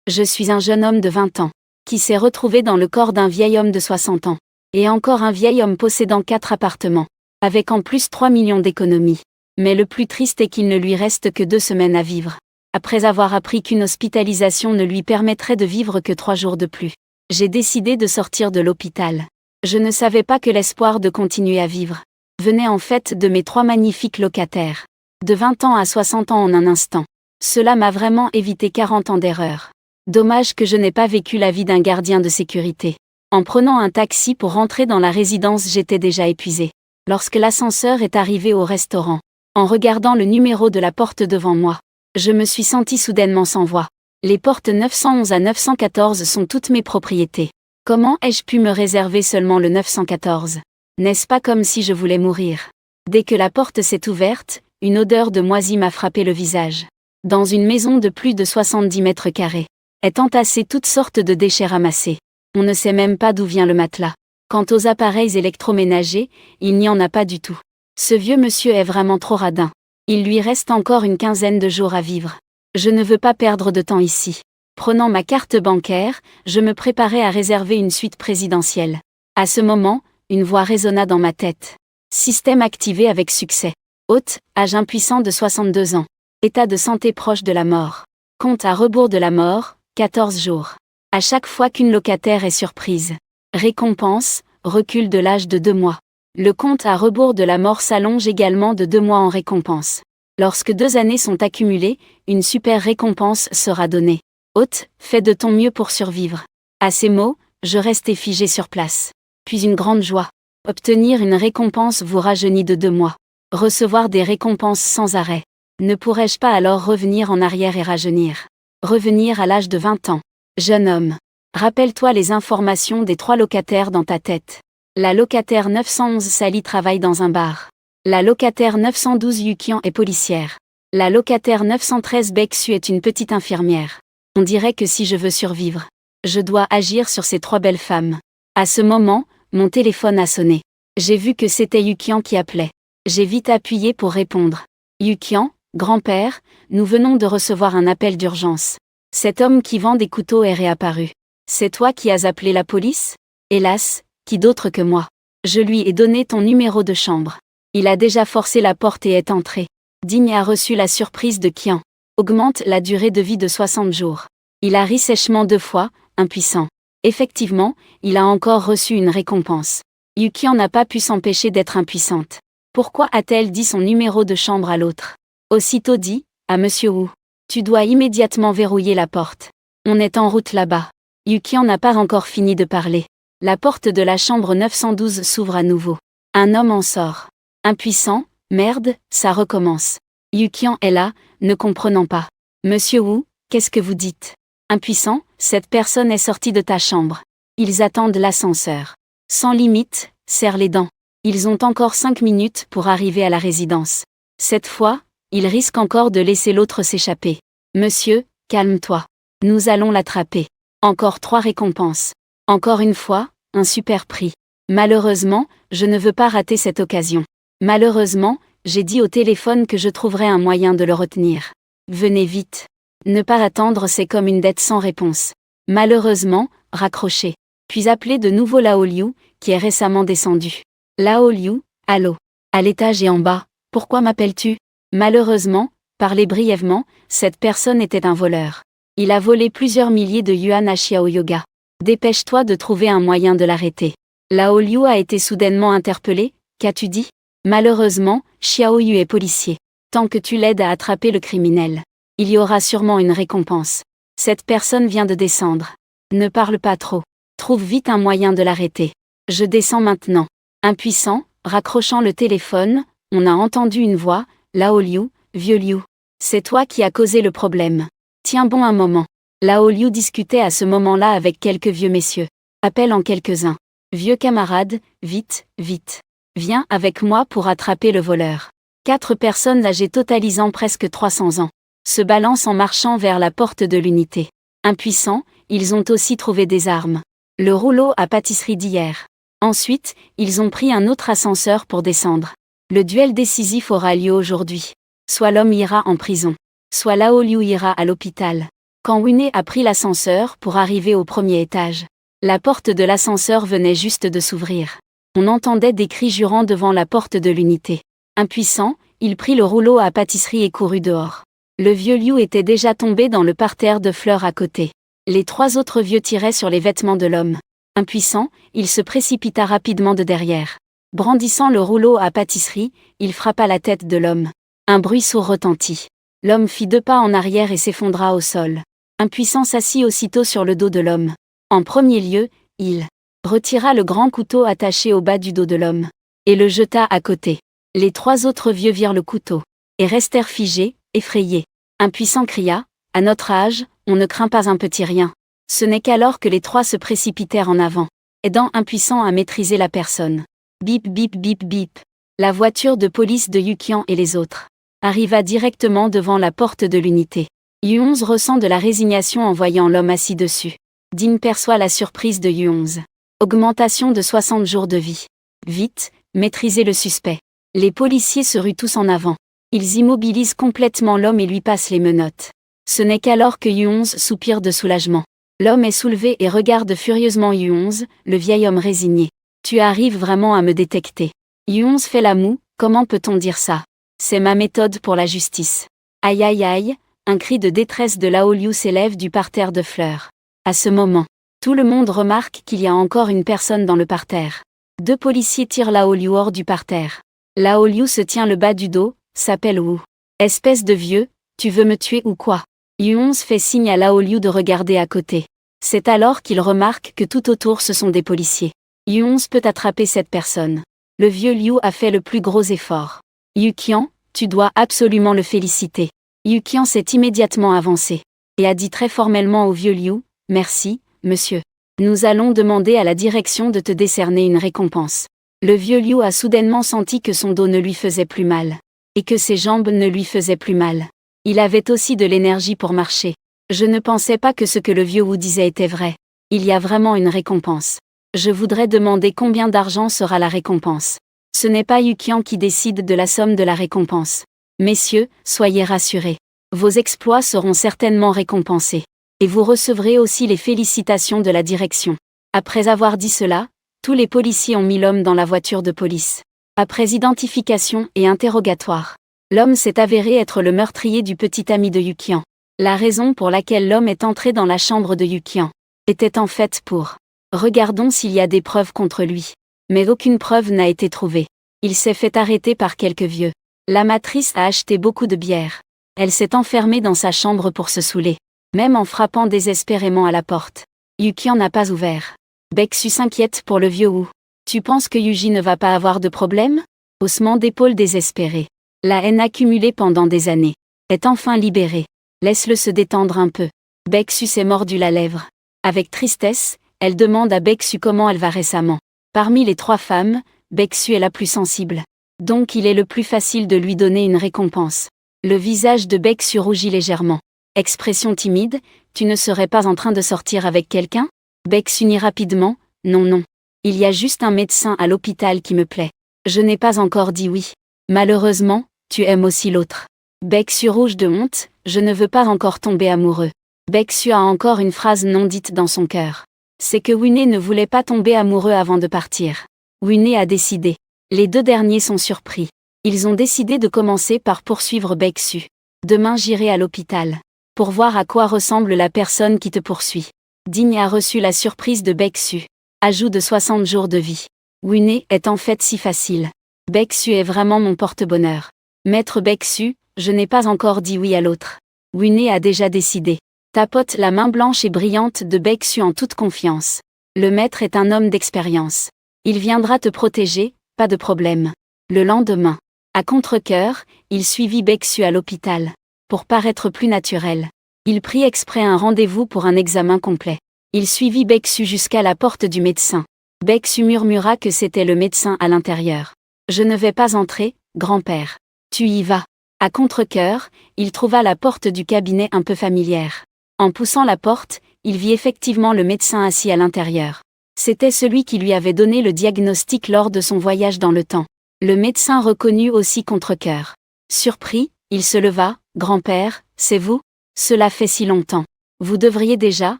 Je suis un jeune homme de 20 ans, qui s'est retrouvé dans le corps d'un vieil homme de 60 ans. Et encore un vieil homme possédant 4 appartements, avec en plus 3 millions d'économies. Mais le plus triste est qu'il ne lui reste que 2 semaines à vivre. Après avoir appris qu'une hospitalisation ne lui permettrait de vivre que 3 jours de plus, j'ai décidé de sortir de l'hôpital. Je ne savais pas que l'espoir de continuer à vivre venait en fait de mes 3 magnifiques locataires. De 20 ans à 60 ans en un instant. Cela m'a vraiment évité 40 ans d'erreur. Dommage que je n'ai pas vécu la vie d'un gardien de sécurité. En prenant un taxi pour rentrer dans la résidence, j'étais déjà épuisé. Lorsque l'ascenseur est arrivé au restaurant, en regardant le numéro de la porte devant moi, je me suis senti soudainement sans voix. Les portes 911 à 914 sont toutes mes propriétés. Comment ai-je pu me réserver seulement le 914 ? N'est-ce pas comme si je voulais mourir ? Dès que la porte s'est ouverte, une odeur de moisi m'a frappé le visage. Dans une maison de plus de 70 mètres carrés, est entassé toutes sortes de déchets ramassés. On ne sait même pas d'où vient le matelas. Quant aux appareils électroménagers, il n'y en a pas du tout. Ce vieux monsieur est vraiment trop radin. Il lui reste encore une quinzaine de jours à vivre. Je ne veux pas perdre de temps ici. Prenant ma carte bancaire, je me préparais à réserver une suite présidentielle. À ce moment, une voix résonna dans ma tête. Système activé avec succès. Hôte, âge impuissant de 62 ans. État de santé proche de la mort. Compte à rebours de la mort, 14 jours. À chaque fois qu'une locataire est surprise. Récompense, recul de l'âge de 2 mois. Le compte à rebours de la mort s'allonge également de 2 mois en récompense. Lorsque 2 années sont accumulées, une super récompense sera donnée. Hôte, fais de ton mieux pour survivre. À ces mots, je restais figé sur place. Puis une grande joie. Obtenir une récompense vous rajeunit de 2 mois. Recevoir des récompenses sans arrêt. Ne pourrais-je pas alors revenir en arrière et rajeunir ? Revenir à l'âge de 20 ans. Jeune homme. Rappelle-toi les informations des 3 locataires dans ta tête. La locataire 911 Sally travaille dans un bar. La locataire 912 Yukian est policière. La locataire 913 Beksu est une petite infirmière. On dirait que si je veux survivre, je dois agir sur ces 3 belles femmes. À ce moment, mon téléphone a sonné. J'ai vu que c'était Yukian qui appelait. J'ai vite appuyé pour répondre. Yukian, grand-père, nous venons de recevoir un appel d'urgence. Cet homme qui vend des couteaux est réapparu. C'est toi qui as appelé la police ? Hélas, qui d'autre que moi ? Je lui ai donné ton numéro de chambre. Il a déjà forcé la porte et est entré. Digne a reçu la surprise de Kian. Augmente la durée de vie de 60 jours. Il a ri sèchement 2 fois, impuissant. Effectivement, il a encore reçu une récompense. Yukian n'a pas pu s'empêcher d'être impuissante. Pourquoi a-t-elle dit son numéro de chambre à l'autre ? Aussitôt dit, à Monsieur Wu. Tu dois immédiatement verrouiller la porte. On est en route là-bas. Yukian n'a pas encore fini de parler. La porte de la chambre 912 s'ouvre à nouveau. Un homme en sort. Impuissant, merde, ça recommence. Yukian est là, ne comprenant pas. Monsieur Wu, qu'est-ce que vous dites ? Impuissant, cette personne est sortie de ta chambre. Ils attendent l'ascenseur. Sans limite, serre les dents. Ils ont encore 5 minutes pour arriver à la résidence. Cette fois, ils risquent encore de laisser l'autre s'échapper. Monsieur, calme-toi. Nous allons l'attraper. Encore 3 récompenses. Encore une fois, un super prix. Malheureusement, je ne veux pas rater cette occasion. Malheureusement, j'ai dit au téléphone que je trouverais un moyen de le retenir. Venez vite. Ne pas attendre, c'est comme une dette sans réponse. Malheureusement, raccrocher. Puis appeler de nouveau Lao Liu, qui est récemment descendu. Lao Liu, allô. À l'étage et en bas, pourquoi m'appelles-tu ? Malheureusement, parlez brièvement, cette personne était un voleur. Il a volé plusieurs milliers de yuan à Xiao Yoga. Dépêche-toi de trouver un moyen de l'arrêter. Lao Liu a été soudainement interpellé, qu'as-tu dit ? Malheureusement, Xiao Yu est policier. Tant que tu l'aides à attraper le criminel, il y aura sûrement une récompense. Cette personne vient de descendre. Ne parle pas trop. Trouve vite un moyen de l'arrêter. Je descends maintenant. Impuissant, raccrochant le téléphone, on a entendu une voix, Lao Liu, vieux Liu. C'est toi qui as causé le problème. Tiens bon un moment. Lao Liu discutait à ce moment-là avec quelques vieux messieurs. Appelle en quelques-uns. Vieux camarade, vite, vite. Viens avec moi pour attraper le voleur. 4 personnes âgées totalisant presque 300 ans se balancent en marchant vers la porte de l'unité. Impuissants, ils ont aussi trouvé des armes. Le rouleau à pâtisserie d'hier. Ensuite, ils ont pris un autre ascenseur pour descendre. Le duel décisif aura lieu aujourd'hui. Soit l'homme ira en prison. Soit Lao Liu ira à l'hôpital. Quand Winnie a pris l'ascenseur pour arriver au premier étage, la porte de l'ascenseur venait juste de s'ouvrir. On entendait des cris jurants devant la porte de l'unité. Impuissant, il prit le rouleau à pâtisserie et courut dehors. Le vieux Liu était déjà tombé dans le parterre de fleurs à côté. Les 3 autres vieux tiraient sur les vêtements de l'homme. Impuissant, il se précipita rapidement de derrière. Brandissant le rouleau à pâtisserie, il frappa la tête de l'homme. Un bruit sourd retentit. L'homme fit 2 pas en arrière et s'effondra au sol. Impuissant s'assit aussitôt sur le dos de l'homme. En premier lieu, il retira le grand couteau attaché au bas du dos de l'homme et le jeta à côté. Les 3 autres vieux virent le couteau et restèrent figés, effrayés. Impuissant cria, « À notre âge, on ne craint pas un petit rien. » Ce n'est qu'alors que les 3 se précipitèrent en avant, aidant Impuissant à maîtriser la personne. Bip bip bip bip. La voiture de police de Yukian et les autres arriva directement devant la porte de l'unité. Yu-11 ressent de la résignation en voyant l'homme assis dessus. Dim perçoit la surprise de Yu-11. Augmentation de 60 jours de vie. Vite, maîtrisez le suspect. Les policiers se ruent tous en avant. Ils immobilisent complètement l'homme et lui passent les menottes. Ce n'est qu'alors que Yu-11 soupire de soulagement. L'homme est soulevé et regarde furieusement Yu-11, le vieil homme résigné. Tu arrives vraiment à me détecter. Yu-11 fait la moue, comment peut-on dire ça? C'est ma méthode pour la justice. Aïe aïe aïe, un cri de détresse de Lao Liu s'élève du parterre de fleurs. À ce moment, tout le monde remarque qu'il y a encore une personne dans le parterre. 2 policiers tirent Lao Liu hors du parterre. Lao Liu se tient le bas du dos, s'appelle Wu. Espèce de vieux, tu veux me tuer ou quoi? Yu-11 fait signe à Lao Liu de regarder à côté. C'est alors qu'il remarque que tout autour ce sont des policiers. Yu-11 peut attraper cette personne. Le vieux Liu a fait le plus gros effort. Yukian, tu dois absolument le féliciter. Yukian s'est immédiatement avancé et a dit très formellement au vieux Liu, « Merci, monsieur. Nous allons demander à la direction de te décerner une récompense. » Le vieux Liu a soudainement senti que son dos ne lui faisait plus mal et que ses jambes ne lui faisaient plus mal. Il avait aussi de l'énergie pour marcher. Je ne pensais pas que ce que le vieux Wu disait était vrai. Il y a vraiment une récompense. Je voudrais demander combien d'argent sera la récompense. Ce n'est pas Yukian qui décide de la somme de la récompense. Messieurs, soyez rassurés. Vos exploits seront certainement récompensés. Et vous recevrez aussi les félicitations de la direction. Après avoir dit cela, tous les policiers ont mis l'homme dans la voiture de police. Après identification et interrogatoire, l'homme s'est avéré être le meurtrier du petit ami de Yukian. La raison pour laquelle l'homme est entré dans la chambre de Yukian était en fait pour « Regardons s'il y a des preuves contre lui ». Mais aucune preuve n'a été trouvée. Il s'est fait arrêter par quelques vieux. L'amatrice a acheté beaucoup de bière. Elle s'est enfermée dans sa chambre pour se saouler, même en frappant désespérément à la porte. Yukian n'a pas ouvert. Baeksu s'inquiète pour le vieux Wu. Tu penses que Yuji ne va pas avoir de problème? Haussement d'épaule désespéré. La haine accumulée pendant des années est enfin libérée. Laisse-le se détendre un peu. Baeksu s'est mordu la lèvre. Avec tristesse, elle demande à Baeksu comment elle va récemment. Parmi les 3 femmes, Baeksu est la plus sensible. Donc il est le plus facile de lui donner une récompense. Le visage de Baeksu rougit légèrement. Expression timide, tu ne serais pas en train de sortir avec quelqu'un? Baeksu nie rapidement, non non. Il y a juste un médecin à l'hôpital qui me plaît. Je n'ai pas encore dit oui. Malheureusement, tu aimes aussi l'autre. Baeksu rouge de honte, je ne veux pas encore tomber amoureux. Baeksu a encore une phrase non dite dans son cœur. C'est que Winnie ne voulait pas tomber amoureux avant de partir. Winnie a décidé. Les 2 derniers sont surpris. Ils ont décidé de commencer par poursuivre Baeksu. Demain j'irai à l'hôpital. Pour voir à quoi ressemble la personne qui te poursuit. Digne a reçu la surprise de Baeksu. Ajout de 60 jours de vie. Winnie est en fait si facile. Baeksu est vraiment mon porte-bonheur. Maître Baeksu, je n'ai pas encore dit oui à l'autre. Winnie a déjà décidé. Tapote la main blanche et brillante de Baeksu en toute confiance. Le maître est un homme d'expérience. Il viendra te protéger, pas de problème. Le lendemain, à contre-cœur, il suivit Baeksu à l'hôpital. Pour paraître plus naturel, il prit exprès un rendez-vous pour un examen complet. Il suivit Baeksu jusqu'à la porte du médecin. Baeksu murmura que c'était le médecin à l'intérieur. Je ne vais pas entrer, grand-père. Tu y vas. À contre-cœur, il trouva la porte du cabinet un peu familière. En poussant la porte, il vit effectivement le médecin assis à l'intérieur. C'était celui qui lui avait donné le diagnostic lors de son voyage dans le temps. Le médecin reconnut aussi contre-cœur. Surpris, il se leva, « Grand-père, c'est vous? Cela fait si longtemps. Vous devriez déjà,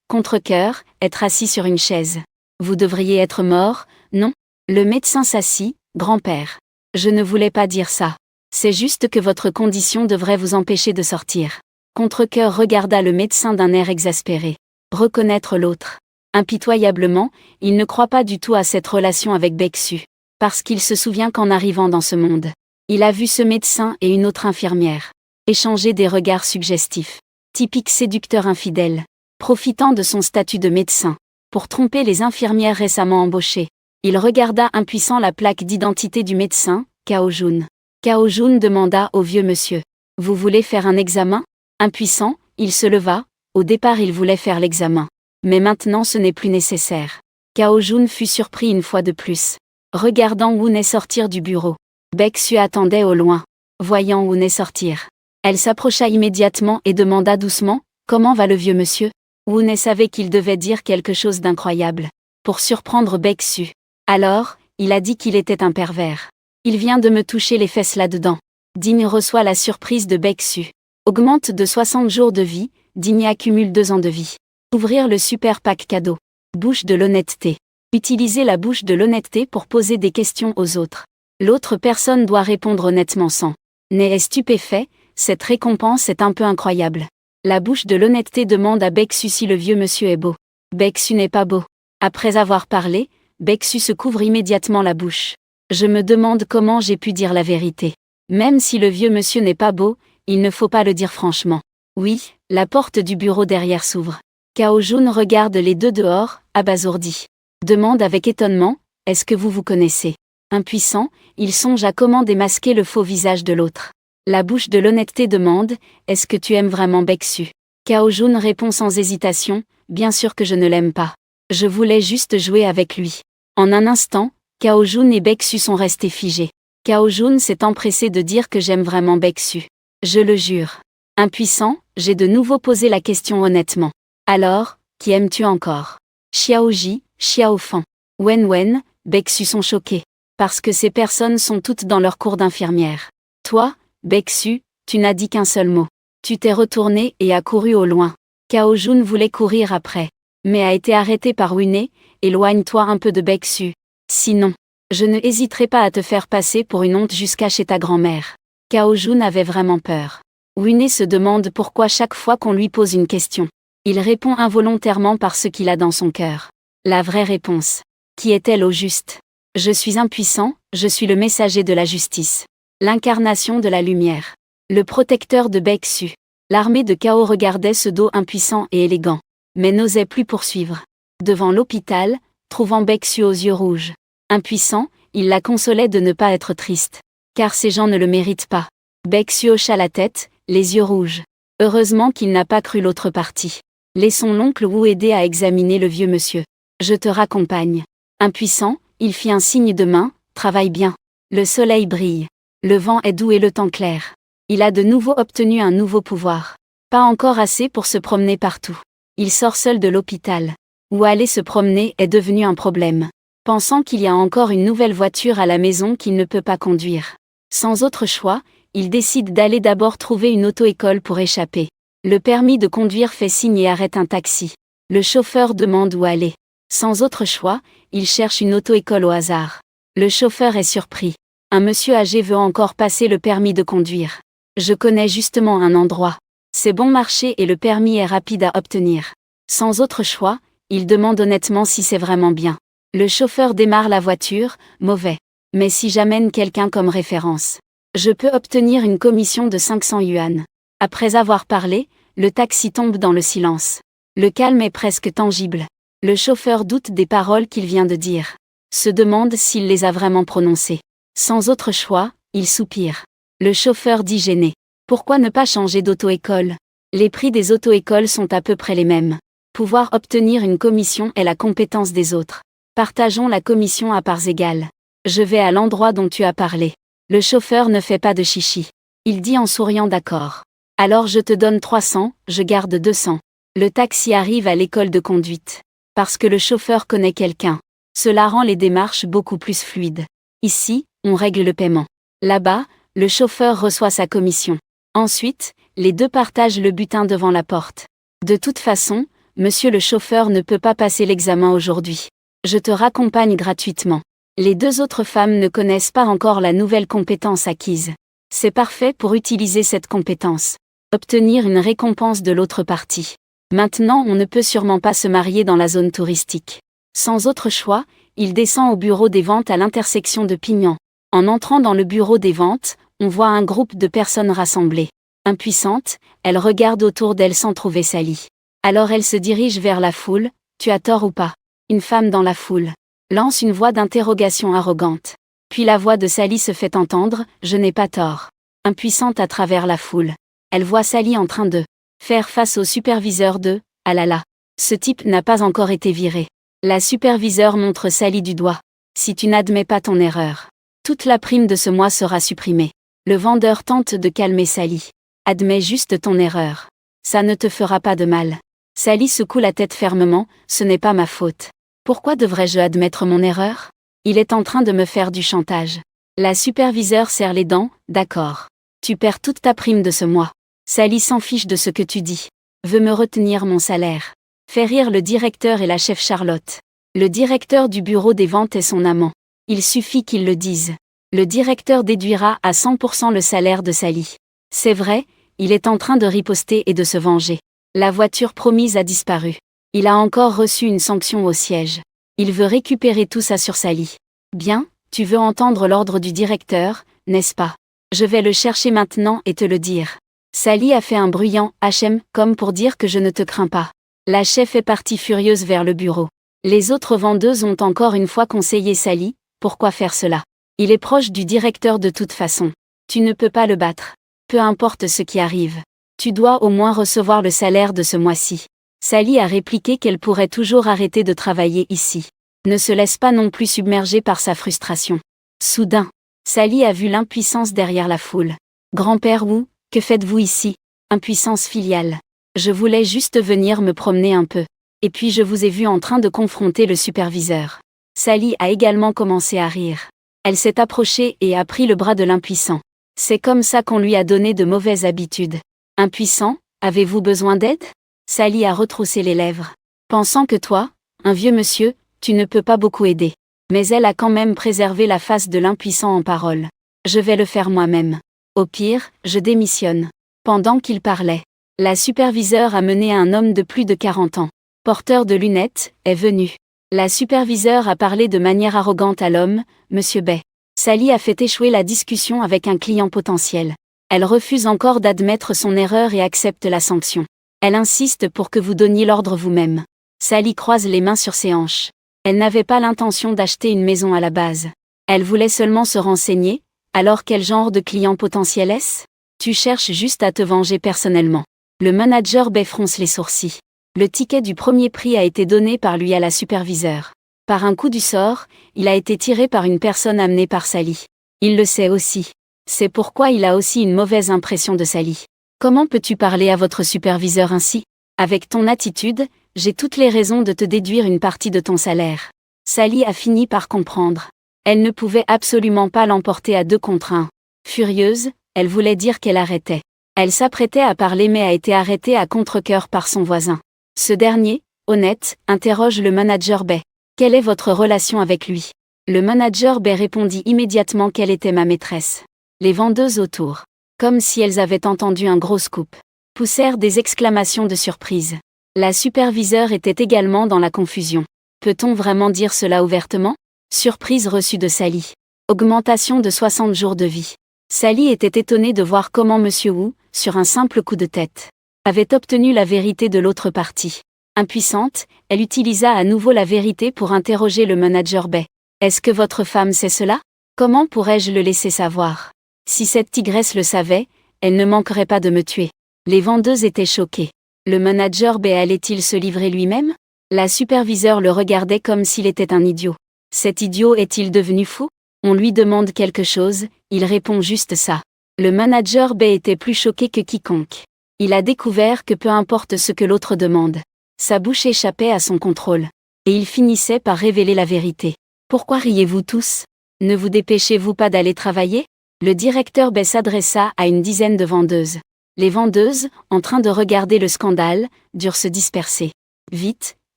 contre-cœur, être assis sur une chaise. Vous devriez être mort, non? Le médecin s'assit, grand-père. Je ne voulais pas dire ça. C'est juste que votre condition devrait vous empêcher de sortir. Contre-cœur regarda le médecin d'un air exaspéré. Reconnaître l'autre. Impitoyablement, il ne croit pas du tout à cette relation avec Bexu. Parce qu'il se souvient qu'en arrivant dans ce monde, il a vu ce médecin et une autre infirmière échanger des regards suggestifs. Typique séducteur infidèle. Profitant de son statut de médecin pour tromper les infirmières récemment embauchées. Il regarda impuissant la plaque d'identité du médecin, Cao Jun. Cao Jun demanda au vieux monsieur. Vous voulez faire un examen? Impuissant, il se leva. Au départ il voulait faire l'examen. Mais maintenant ce n'est plus nécessaire. Cao Jun fut surpris une fois de plus. Regardant Wune sortir du bureau. Bexu attendait au loin. Voyant Wune sortir. Elle s'approcha immédiatement et demanda doucement, comment va le vieux monsieur? Wune savait qu'il devait dire quelque chose d'incroyable. Pour surprendre Bexu. Alors, il a dit qu'il était un pervers. Il vient de me toucher les fesses là-dedans. Digne reçoit la surprise de Bexu. Augmente de 60 jours de vie, Digne accumule 2 ans de vie. Ouvrir le super pack cadeau. Bouche de l'honnêteté. Utiliser la bouche de l'honnêteté pour poser des questions aux autres. L'autre personne doit répondre honnêtement sans. N'est stupéfait, cette récompense est un peu incroyable. La bouche de l'honnêteté demande à Bexu si le vieux monsieur est beau. Bexu n'est pas beau. Après avoir parlé, Bexu se couvre immédiatement la bouche. Je me demande comment j'ai pu dire la vérité. Même si le vieux monsieur n'est pas beau, il ne faut pas le dire franchement. Oui, la porte du bureau derrière s'ouvre. Cao Jun regarde les deux dehors, abasourdi. Demande avec étonnement, est-ce que vous vous connaissez? Impuissant, il songe à comment démasquer le faux visage de l'autre. La bouche de l'honnêteté demande, est-ce que tu aimes vraiment Bexu? Cao Jun répond sans hésitation, bien sûr que je ne l'aime pas. Je voulais juste jouer avec lui. En un instant, Cao Jun et Bexu sont restés figés. Cao Jun s'est empressé de dire que j'aime vraiment Bexu. Je le jure. Impuissant, j'ai de nouveau posé la question honnêtement. Alors, qui aimes-tu encore? Xiaoji, Xiaofan. Wen, Bexu sont choqués. Parce que ces personnes sont toutes dans leur cours d'infirmière. Toi, Bexu, tu n'as dit qu'un seul mot. Tu t'es retourné et as couru au loin. Cao Jun voulait courir après. Mais a été arrêté par Wune, éloigne-toi un peu de Bexu. Sinon, je ne hésiterai pas à te faire passer pour une honte jusqu'à chez ta grand-mère. Cao Jun avait vraiment peur. Wune se demande pourquoi chaque fois qu'on lui pose une question, il répond involontairement par ce qu'il a dans son cœur. La vraie réponse. Qui est-elle au juste? Je suis impuissant, je suis le messager de la justice. L'incarnation de la lumière. Le protecteur de Bexu. L'armée de Cao regardait ce dos impuissant et élégant. Mais n'osait plus poursuivre. Devant l'hôpital, trouvant Bexu aux yeux rouges. Impuissant, il la consolait de ne pas être triste. Car ces gens ne le méritent pas. Bexu hocha la tête, les yeux rouges. Heureusement qu'il n'a pas cru l'autre partie. Laissons l'oncle Wu aider à examiner le vieux monsieur. Je te raccompagne. Impuissant, il fit un signe de main, travaille bien. Le soleil brille. Le vent est doux et le temps clair. Il a de nouveau obtenu un nouveau pouvoir. Pas encore assez pour se promener partout. Il sort seul de l'hôpital. Où aller se promener est devenu un problème. Pensant qu'il y a encore une nouvelle voiture à la maison qu'il ne peut pas conduire. Sans autre choix, il décide d'aller d'abord trouver une auto-école pour échapper. Le permis de conduire fait signe et arrête un taxi. Le chauffeur demande où aller. Sans autre choix, il cherche une auto-école au hasard. Le chauffeur est surpris. Un monsieur âgé veut encore passer le permis de conduire. Je connais justement un endroit. C'est bon marché et le permis est rapide à obtenir. Sans autre choix, il demande honnêtement si c'est vraiment bien. Le chauffeur démarre la voiture, mauvais. Mais si j'amène quelqu'un comme référence, je peux obtenir une commission de 500 yuan. Après avoir parlé, le taxi tombe dans le silence. Le calme est presque tangible. Le chauffeur doute des paroles qu'il vient de dire. Se demande s'il les a vraiment prononcées. Sans autre choix, il soupire. Le chauffeur dit gêné. Pourquoi ne pas changer d'auto-école? Les prix des auto-écoles sont à peu près les mêmes. Pouvoir obtenir une commission est la compétence des autres. Partageons la commission à parts égales. Je vais à l'endroit dont tu as parlé. Le chauffeur ne fait pas de chichi. Il dit en souriant d'accord. Alors je te donne 300, je garde 200. Le taxi arrive à l'école de conduite. Parce que le chauffeur connaît quelqu'un. Cela rend les démarches beaucoup plus fluides. Ici, on règle le paiement. Là-bas, le chauffeur reçoit sa commission. Ensuite, les deux partagent le butin devant la porte. De toute façon, monsieur le chauffeur ne peut pas passer l'examen aujourd'hui. Je te raccompagne gratuitement. Les deux autres femmes ne connaissent pas encore la nouvelle compétence acquise. C'est parfait pour utiliser cette compétence. Obtenir une récompense de l'autre partie. Maintenant, on ne peut sûrement pas se marier dans la zone touristique. Sans autre choix, il descend au bureau des ventes à l'intersection de Pignan. En entrant dans le bureau des ventes, on voit un groupe de personnes rassemblées. Impuissante, elle regarde autour d'elle sans trouver Sally. Alors elle se dirige vers la foule. Tu as tort ou pas? Une femme dans la foule lance une voix d'interrogation arrogante. Puis la voix de Sally se fait entendre. Je n'ai pas tort. Impuissante à travers la foule. Elle voit Sally en train de faire face au superviseur de « Ah là là, ce type n'a pas encore été viré. » La superviseure montre Sally du doigt. Si tu n'admets pas ton erreur, toute la prime de ce mois sera supprimée. Le vendeur tente de calmer Sally. Admets juste ton erreur. Ça ne te fera pas de mal. Sally secoue la tête fermement. Ce n'est pas ma faute. Pourquoi devrais-je admettre mon erreur? Il est en train de me faire du chantage. La superviseure serre les dents. D'accord. Tu perds toute ta prime de ce mois. Sally s'en fiche de ce que tu dis. Veut me retenir mon salaire. Fait rire le directeur et la chef Charlotte. Le directeur du bureau des ventes est son amant. Il suffit qu'il le dise. Le directeur déduira à 100% le salaire de Sally. C'est vrai, il est en train de riposter et de se venger. La voiture promise a disparu. Il a encore reçu une sanction au siège. Il veut récupérer tout ça sur Sally. Bien, tu veux entendre l'ordre du directeur, n'est-ce pas? Je vais le chercher maintenant et te le dire. Sally a fait un bruyant HM comme pour dire que je ne te crains pas. La chef est partie furieuse vers le bureau. Les autres vendeuses ont encore une fois conseillé Sally. Pourquoi faire cela? Il est proche du directeur de toute façon. Tu ne peux pas le battre. Peu importe ce qui arrive. Tu dois au moins recevoir le salaire de ce mois-ci. Sally a répliqué qu'elle pourrait toujours arrêter de travailler ici. Ne se laisse pas non plus submerger par sa frustration. Soudain, Sally a vu l'impuissance derrière la foule. Grand-père Wu, que faites-vous ici? Impuissance filiale. Je voulais juste venir me promener un peu. Et puis je vous ai vu en train de confronter le superviseur. Sally a également commencé à rire. Elle s'est approchée et a pris le bras de l'impuissant. C'est comme ça qu'on lui a donné de mauvaises habitudes. Impuissant, avez-vous besoin d'aide? Sally a retroussé les lèvres. Pensant que toi, un vieux monsieur, tu ne peux pas beaucoup aider. Mais elle a quand même préservé la face de l'impuissant en parole. Je vais le faire moi-même. Au pire, je démissionne. Pendant qu'il parlait, la superviseure a mené un homme de plus de 40 ans, porteur de lunettes, est venu. La superviseure a parlé de manière arrogante à l'homme, Monsieur Bay. Sally a fait échouer la discussion avec un client potentiel. Elle refuse encore d'admettre son erreur et accepte la sanction. Elle insiste pour que vous donniez l'ordre vous-même. Sally croise les mains sur ses hanches. Elle n'avait pas l'intention d'acheter une maison à la base. Elle voulait seulement se renseigner. Alors quel genre de client potentiel est-ce? Tu cherches juste à te venger personnellement. Le manager Bay fronce les sourcils. Le ticket du premier prix a été donné par lui à la superviseure. Par un coup du sort, il a été tiré par une personne amenée par Sally. Il le sait aussi. C'est pourquoi il a aussi une mauvaise impression de Sally. Comment peux-tu parler à votre superviseur ainsi? Avec ton attitude, j'ai toutes les raisons de te déduire une partie de ton salaire. Sally a fini par comprendre. Elle ne pouvait absolument pas l'emporter à 2 contre 1. Furieuse, elle voulait dire qu'elle arrêtait. Elle s'apprêtait à parler mais a été arrêtée à contre-cœur par son voisin. Ce dernier, honnête, interroge le manager Bay. Quelle est votre relation avec lui? Le manager Bay répondit immédiatement qu'elle était ma maîtresse. Les vendeuses autour, comme si elles avaient entendu un gros scoop, poussèrent des exclamations de surprise. La superviseure était également dans la confusion. Peut-on vraiment dire cela ouvertement? Surprise reçue de Sally. Augmentation de 60 jours de vie. Sally était étonnée de voir comment Monsieur Wu, sur un simple coup de tête, avait obtenu la vérité de l'autre partie. Impuissante, elle utilisa à nouveau la vérité pour interroger le manager Bay. Est-ce que votre femme sait cela? Comment pourrais-je le laisser savoir? Si cette tigresse le savait, elle ne manquerait pas de me tuer. Les vendeuses étaient choquées. Le manager Bay allait-il se livrer lui-même? La superviseure le regardait comme s'il était un idiot. Cet idiot est-il devenu fou? On lui demande quelque chose, il répond juste ça. Le manager Bay était plus choqué que quiconque. Il a découvert que peu importe ce que l'autre demande, sa bouche échappait à son contrôle. Et il finissait par révéler la vérité. Pourquoi riez-vous tous? Ne vous dépêchez-vous pas d'aller travailler? Le directeur Bay s'adressa à une dizaine de vendeuses. Les vendeuses, en train de regarder le scandale, durent se disperser. Vite,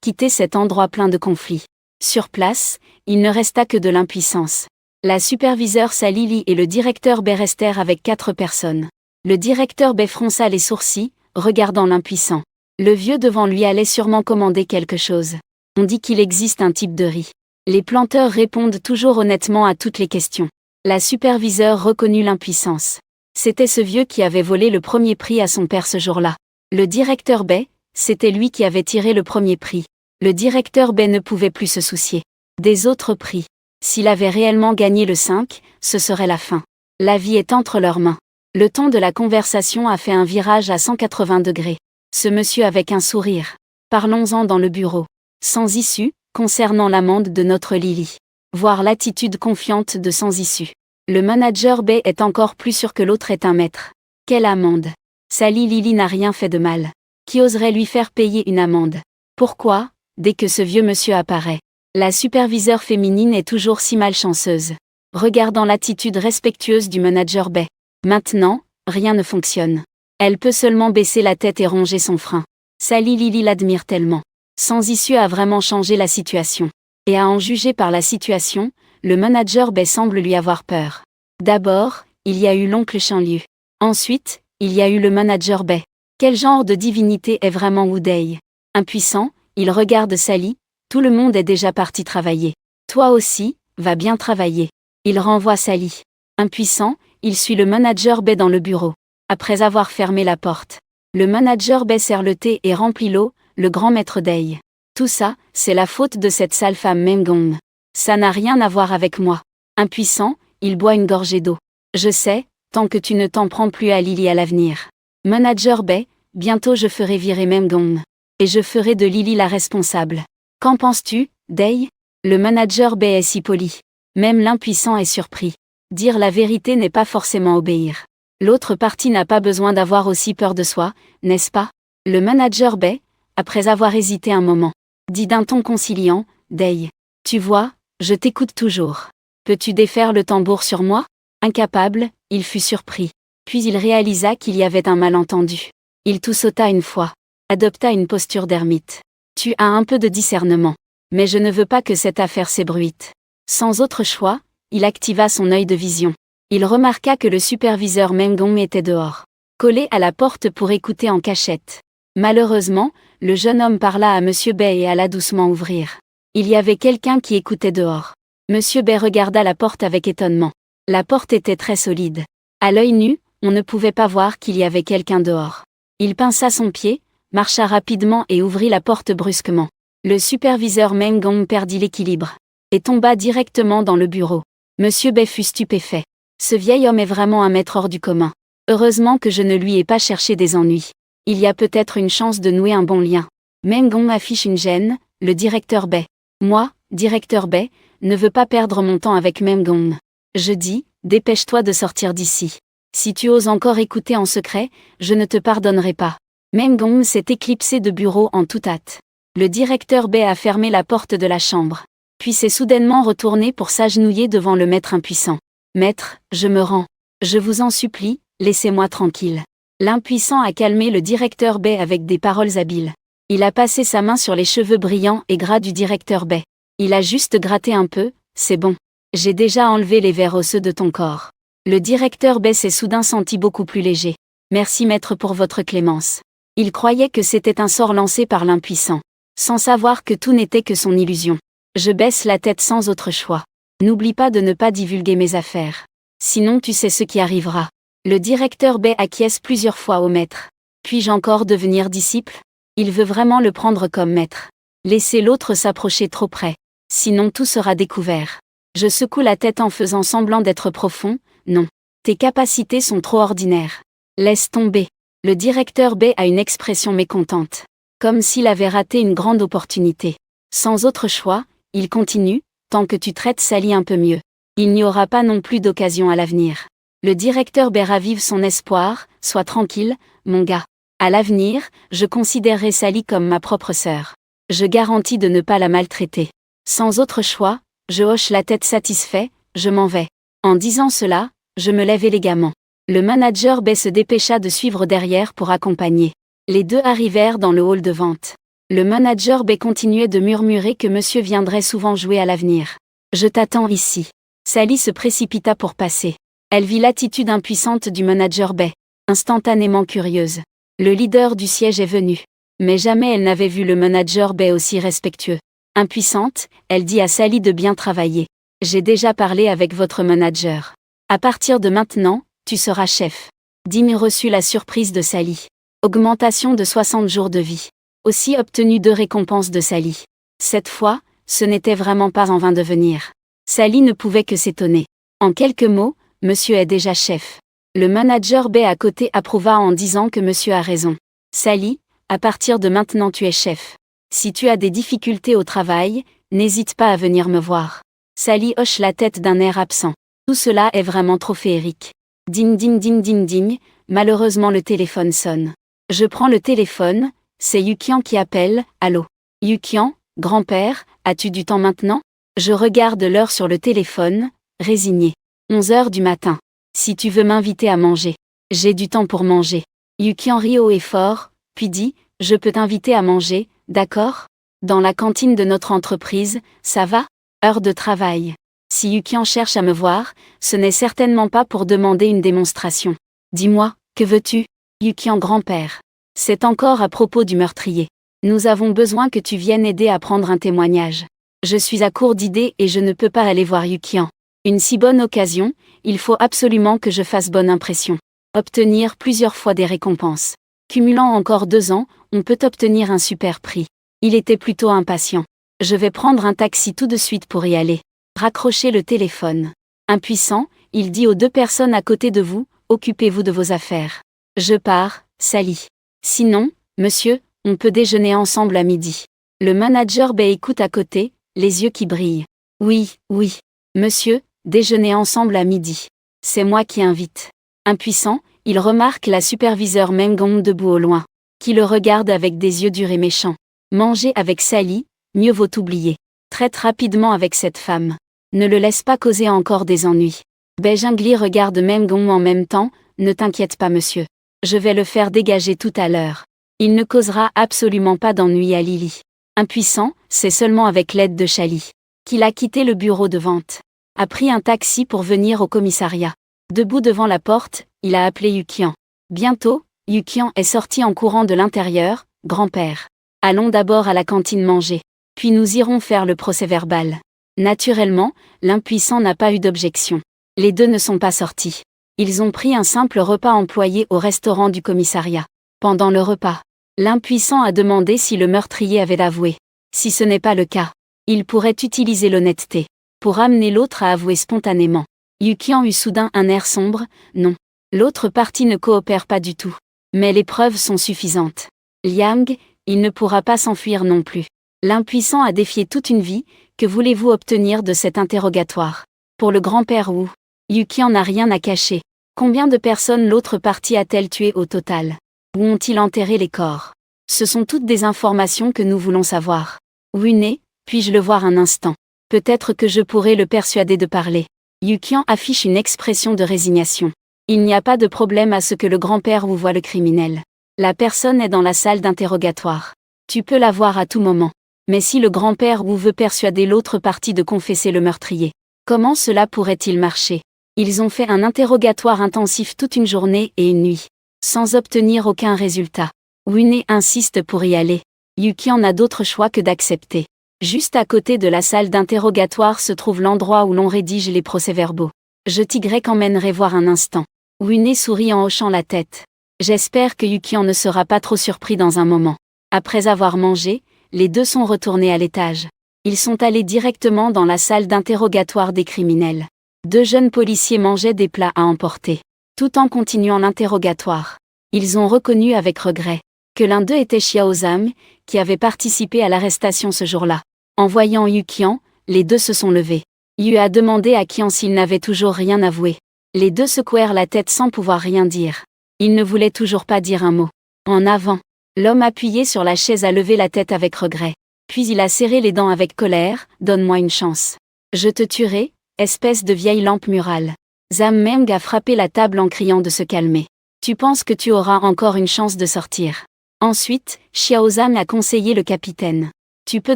quitter cet endroit plein de conflits. Sur place, il ne resta que de l'impuissance. La superviseure Salili et le directeur B restèrent avec 4 personnes. Le directeur B fronça les sourcils, regardant l'impuissant. Le vieux devant lui allait sûrement commander quelque chose. On dit qu'il existe un type de riz. Les planteurs répondent toujours honnêtement à toutes les questions. La superviseure reconnut l'impuissance. C'était ce vieux qui avait volé le premier prix à son père ce jour-là. Le directeur B, c'était lui qui avait tiré le premier prix. Le directeur B ne pouvait plus se soucier des autres prix. S'il avait réellement gagné le 5, ce serait la fin. La vie est entre leurs mains. Le ton de la conversation a fait un virage à 180 degrés. Ce monsieur avec un sourire. Parlons-en dans le bureau. Sans issue, concernant l'amende de notre Lily. Voir l'attitude confiante de sans issue. Le manager B est encore plus sûr que l'autre est un maître. Quelle amende? Sally Lily n'a rien fait de mal. Qui oserait lui faire payer une amende? Pourquoi, dès que ce vieux monsieur apparaît, la superviseure féminine est toujours si malchanceuse? Regardant l'attitude respectueuse du manager B. Maintenant, rien ne fonctionne. Elle peut seulement baisser la tête et ronger son frein. Sally Lily l'admire tellement. Sans issue a vraiment changé la situation. Et à en juger par la situation, le manager B semble lui avoir peur. D'abord, il y a eu l'oncle Chanlieu. Ensuite, il y a eu le manager B. Quel genre de divinité est vraiment Woodey? Impuissant, il regarde Sally. Tout le monde est déjà parti travailler. Toi aussi, va bien travailler. Il renvoie Sally. Impuissant, il suit le manager B dans le bureau. Après avoir fermé la porte, le manager B sert le thé et remplit l'eau, le grand maître Day. Tout ça, c'est la faute de cette sale femme Mengong. Ça n'a rien à voir avec moi. Impuissant, il boit une gorgée d'eau. Je sais, tant que tu ne t'en prends plus à Lily à l'avenir. Manager B, bientôt je ferai virer Mengong. Et je ferai de Lily la responsable. Qu'en penses-tu, Day? Le manager B est si poli. Même l'impuissant est surpris. Dire la vérité n'est pas forcément obéir. L'autre partie n'a pas besoin d'avoir aussi peur de soi, n'est-ce pas? Le manager B, après avoir hésité un moment, dit d'un ton conciliant, Day. Tu vois, je t'écoute toujours. Peux-tu défaire le tambour sur moi? Incapable, il fut surpris. Puis il réalisa qu'il y avait un malentendu. Il toussota une fois. Adopta une posture d'ermite. Tu as un peu de discernement. Mais je ne veux pas que cette affaire s'ébruite. Sans autre choix, il activa son œil de vision. Il remarqua que le superviseur Mengong était dehors, collé à la porte pour écouter en cachette. Malheureusement, le jeune homme parla à Monsieur Bay et alla doucement ouvrir. Il y avait quelqu'un qui écoutait dehors. Monsieur Bay regarda la porte avec étonnement. La porte était très solide. À l'œil nu, on ne pouvait pas voir qu'il y avait quelqu'un dehors. Il pinça son pied, marcha rapidement et ouvrit la porte brusquement. Le superviseur Mengong perdit l'équilibre et tomba directement dans le bureau. Monsieur Bay fut stupéfait. Ce vieil homme est vraiment un maître hors du commun. Heureusement que je ne lui ai pas cherché des ennuis. Il y a peut-être une chance de nouer un bon lien. Mengong affiche une gêne, le directeur Bay. Moi, directeur Bay, ne veux pas perdre mon temps avec Mengong. Je dis, dépêche-toi de sortir d'ici. Si tu oses encore écouter en secret, je ne te pardonnerai pas. Mengong s'est éclipsé de bureau en toute hâte. Le directeur Bay a fermé la porte de la chambre. Puis s'est soudainement retourné pour s'agenouiller devant le maître impuissant. Maître, je me rends. Je vous en supplie, laissez-moi tranquille. L'impuissant a calmé le directeur Bay avec des paroles habiles. Il a passé sa main sur les cheveux brillants et gras du directeur Bay. Il a juste gratté un peu, c'est bon. J'ai déjà enlevé les vers osseux de ton corps. Le directeur Bay s'est soudain senti beaucoup plus léger. Merci maître pour votre clémence. Il croyait que c'était un sort lancé par l'impuissant, sans savoir que tout n'était que son illusion. Je baisse la tête sans autre choix. N'oublie pas de ne pas divulguer mes affaires. Sinon tu sais ce qui arrivera. Le directeur Bay acquiesce plusieurs fois au maître. Puis-je encore devenir disciple? Il veut vraiment le prendre comme maître. Laissez l'autre s'approcher trop près. Sinon tout sera découvert. Je secoue la tête en faisant semblant d'être profond. Non. Tes capacités sont trop ordinaires. Laisse tomber. Le directeur Bay a une expression mécontente. Comme s'il avait raté une grande opportunité. Sans autre choix, il continue. Tant que tu traites Sally un peu mieux, il n'y aura pas non plus d'occasion à l'avenir. Le directeur B ravive son espoir, sois tranquille, mon gars. À l'avenir, je considérerai Sally comme ma propre sœur. Je garantis de ne pas la maltraiter. Sans autre choix, je hoche la tête satisfait, je m'en vais. En disant cela, je me lève élégamment. Le manager B se dépêcha de suivre derrière pour accompagner. Les deux arrivèrent dans le hall de vente. Le manager B continuait de murmurer que monsieur viendrait souvent jouer à l'avenir. Je t'attends ici. Sally se précipita pour passer. Elle vit l'attitude impuissante du manager B, instantanément curieuse. Le leader du siège est venu. Mais jamais elle n'avait vu le manager B aussi respectueux. Impuissante, elle dit à Sally de bien travailler. J'ai déjà parlé avec votre manager. À partir de maintenant, tu seras chef. Dean reçut la surprise de Sally. Augmentation de 60 jours de vie. Aussi obtenu 2 récompenses de Sally. Cette fois, ce n'était vraiment pas en vain de venir. Sally ne pouvait que s'étonner. En quelques mots, monsieur est déjà chef. Le manager B à côté approuva en disant que monsieur a raison. Sally, à partir de maintenant tu es chef. Si tu as des difficultés au travail, n'hésite pas à venir me voir. Sally hoche la tête d'un air absent. Tout cela est vraiment trop féerique. Ding ding ding ding ding, malheureusement le téléphone sonne. Je prends le téléphone, c'est Yukian qui appelle, allô. Yukian, grand-père, as-tu du temps maintenant? Je regarde l'heure sur le téléphone, résigné. 11 heures du matin. Si tu veux m'inviter à manger. J'ai du temps pour manger. Yukian rit haut et fort, puis dit, je peux t'inviter à manger, d'accord? Dans la cantine de notre entreprise, ça va? Heure de travail. Si Yukian cherche à me voir, ce n'est certainement pas pour demander une démonstration. Dis-moi, que veux-tu? Yukian grand-père. C'est encore à propos du meurtrier. Nous avons besoin que tu viennes aider à prendre un témoignage. Je suis à court d'idées et je ne peux pas aller voir Yukian. Une si bonne occasion, il faut absolument que je fasse bonne impression. Obtenir plusieurs fois des récompenses. Cumulant encore 2 ans, on peut obtenir un super prix. Il était plutôt impatient. Je vais prendre un taxi tout de suite pour y aller. Raccrochez le téléphone. Impuissant, il dit aux 2 personnes à côté de vous, occupez-vous de vos affaires. Je pars, Sally. Sinon, monsieur, on peut déjeuner ensemble à midi. Le manager B écoute à côté, les yeux qui brillent. Oui, oui. Monsieur, déjeuner ensemble à midi. C'est moi qui invite. Impuissant, il remarque la superviseure Mengong debout au loin, qui le regarde avec des yeux durs et méchants. Manger avec Sally, mieux vaut oublier. Traite rapidement avec cette femme. Ne le laisse pas causer encore des ennuis. Beijingli regarde Mengong en même temps, ne t'inquiète pas monsieur. Je vais le faire dégager tout à l'heure. Il ne causera absolument pas d'ennui à Lily. Impuissant, c'est seulement avec l'aide de Sally qu'il a quitté le bureau de vente. A pris un taxi pour venir au commissariat. Debout devant la porte, il a appelé Yukian. Bientôt, Yukian est sorti en courant de l'intérieur, grand-père. Allons d'abord à la cantine manger. Puis nous irons faire le procès-verbal. Naturellement, l'impuissant n'a pas eu d'objection. Les 2 ne sont pas sortis. Ils ont pris un simple repas employé au restaurant du commissariat. Pendant le repas, l'impuissant a demandé si le meurtrier avait avoué. Si ce n'est pas le cas, il pourrait utiliser l'honnêteté pour amener l'autre à avouer spontanément. Yukian eut soudain un air sombre, non. L'autre partie ne coopère pas du tout. Mais les preuves sont suffisantes. Liang, il ne pourra pas s'enfuir non plus. L'impuissant a défié toute une vie, que voulez-vous obtenir de cet interrogatoire? Pour le grand-père Wu, Yukian n'a rien à cacher. Combien de personnes l'autre partie a-t-elle tué au total? Où ont-ils enterré les corps? Ce sont toutes des informations que nous voulons savoir. Wu né, puis-je le voir un instant? Peut-être que je pourrai le persuader de parler. Yukian affiche une expression de résignation. Il n'y a pas de problème à ce que le grand-père Wu voie le criminel. La personne est dans la salle d'interrogatoire. Tu peux la voir à tout moment. Mais si le grand-père Wu veut persuader l'autre partie de confesser le meurtrier, comment cela pourrait-il marcher? Ils ont fait un interrogatoire intensif toute une journée et une nuit, sans obtenir aucun résultat. Wu insiste pour y aller. Yukian n'a d'autre choix que d'accepter. Juste à côté de la salle d'interrogatoire se trouve l'endroit où l'on rédige les procès-verbaux. Je t'y emmènerai voir un instant. Wu sourit en hochant la tête. J'espère que Yukian ne sera pas trop surpris dans un moment. Après avoir mangé, les 2 sont retournés à l'étage. Ils sont allés directement dans la salle d'interrogatoire des criminels. 2 jeunes policiers mangeaient des plats à emporter, tout en continuant l'interrogatoire. Ils ont reconnu avec regret que l'un d'eux était Xiao Zhang, qui avait participé à l'arrestation ce jour-là. En voyant Yukian, les 2 se sont levés. Yu a demandé à Qian s'il n'avait toujours rien avoué. Les 2 secouèrent la tête sans pouvoir rien dire. Ils ne voulaient toujours pas dire un mot. En avant, l'homme appuyé sur la chaise a levé la tête avec regret. Puis il a serré les dents avec colère, donne-moi une chance. Je te tuerai, espèce de vieille lampe murale. Zhang Meng a frappé la table en criant de se calmer. Tu penses que tu auras encore une chance de sortir. Ensuite, Xiao Zhan a conseillé le capitaine. Tu peux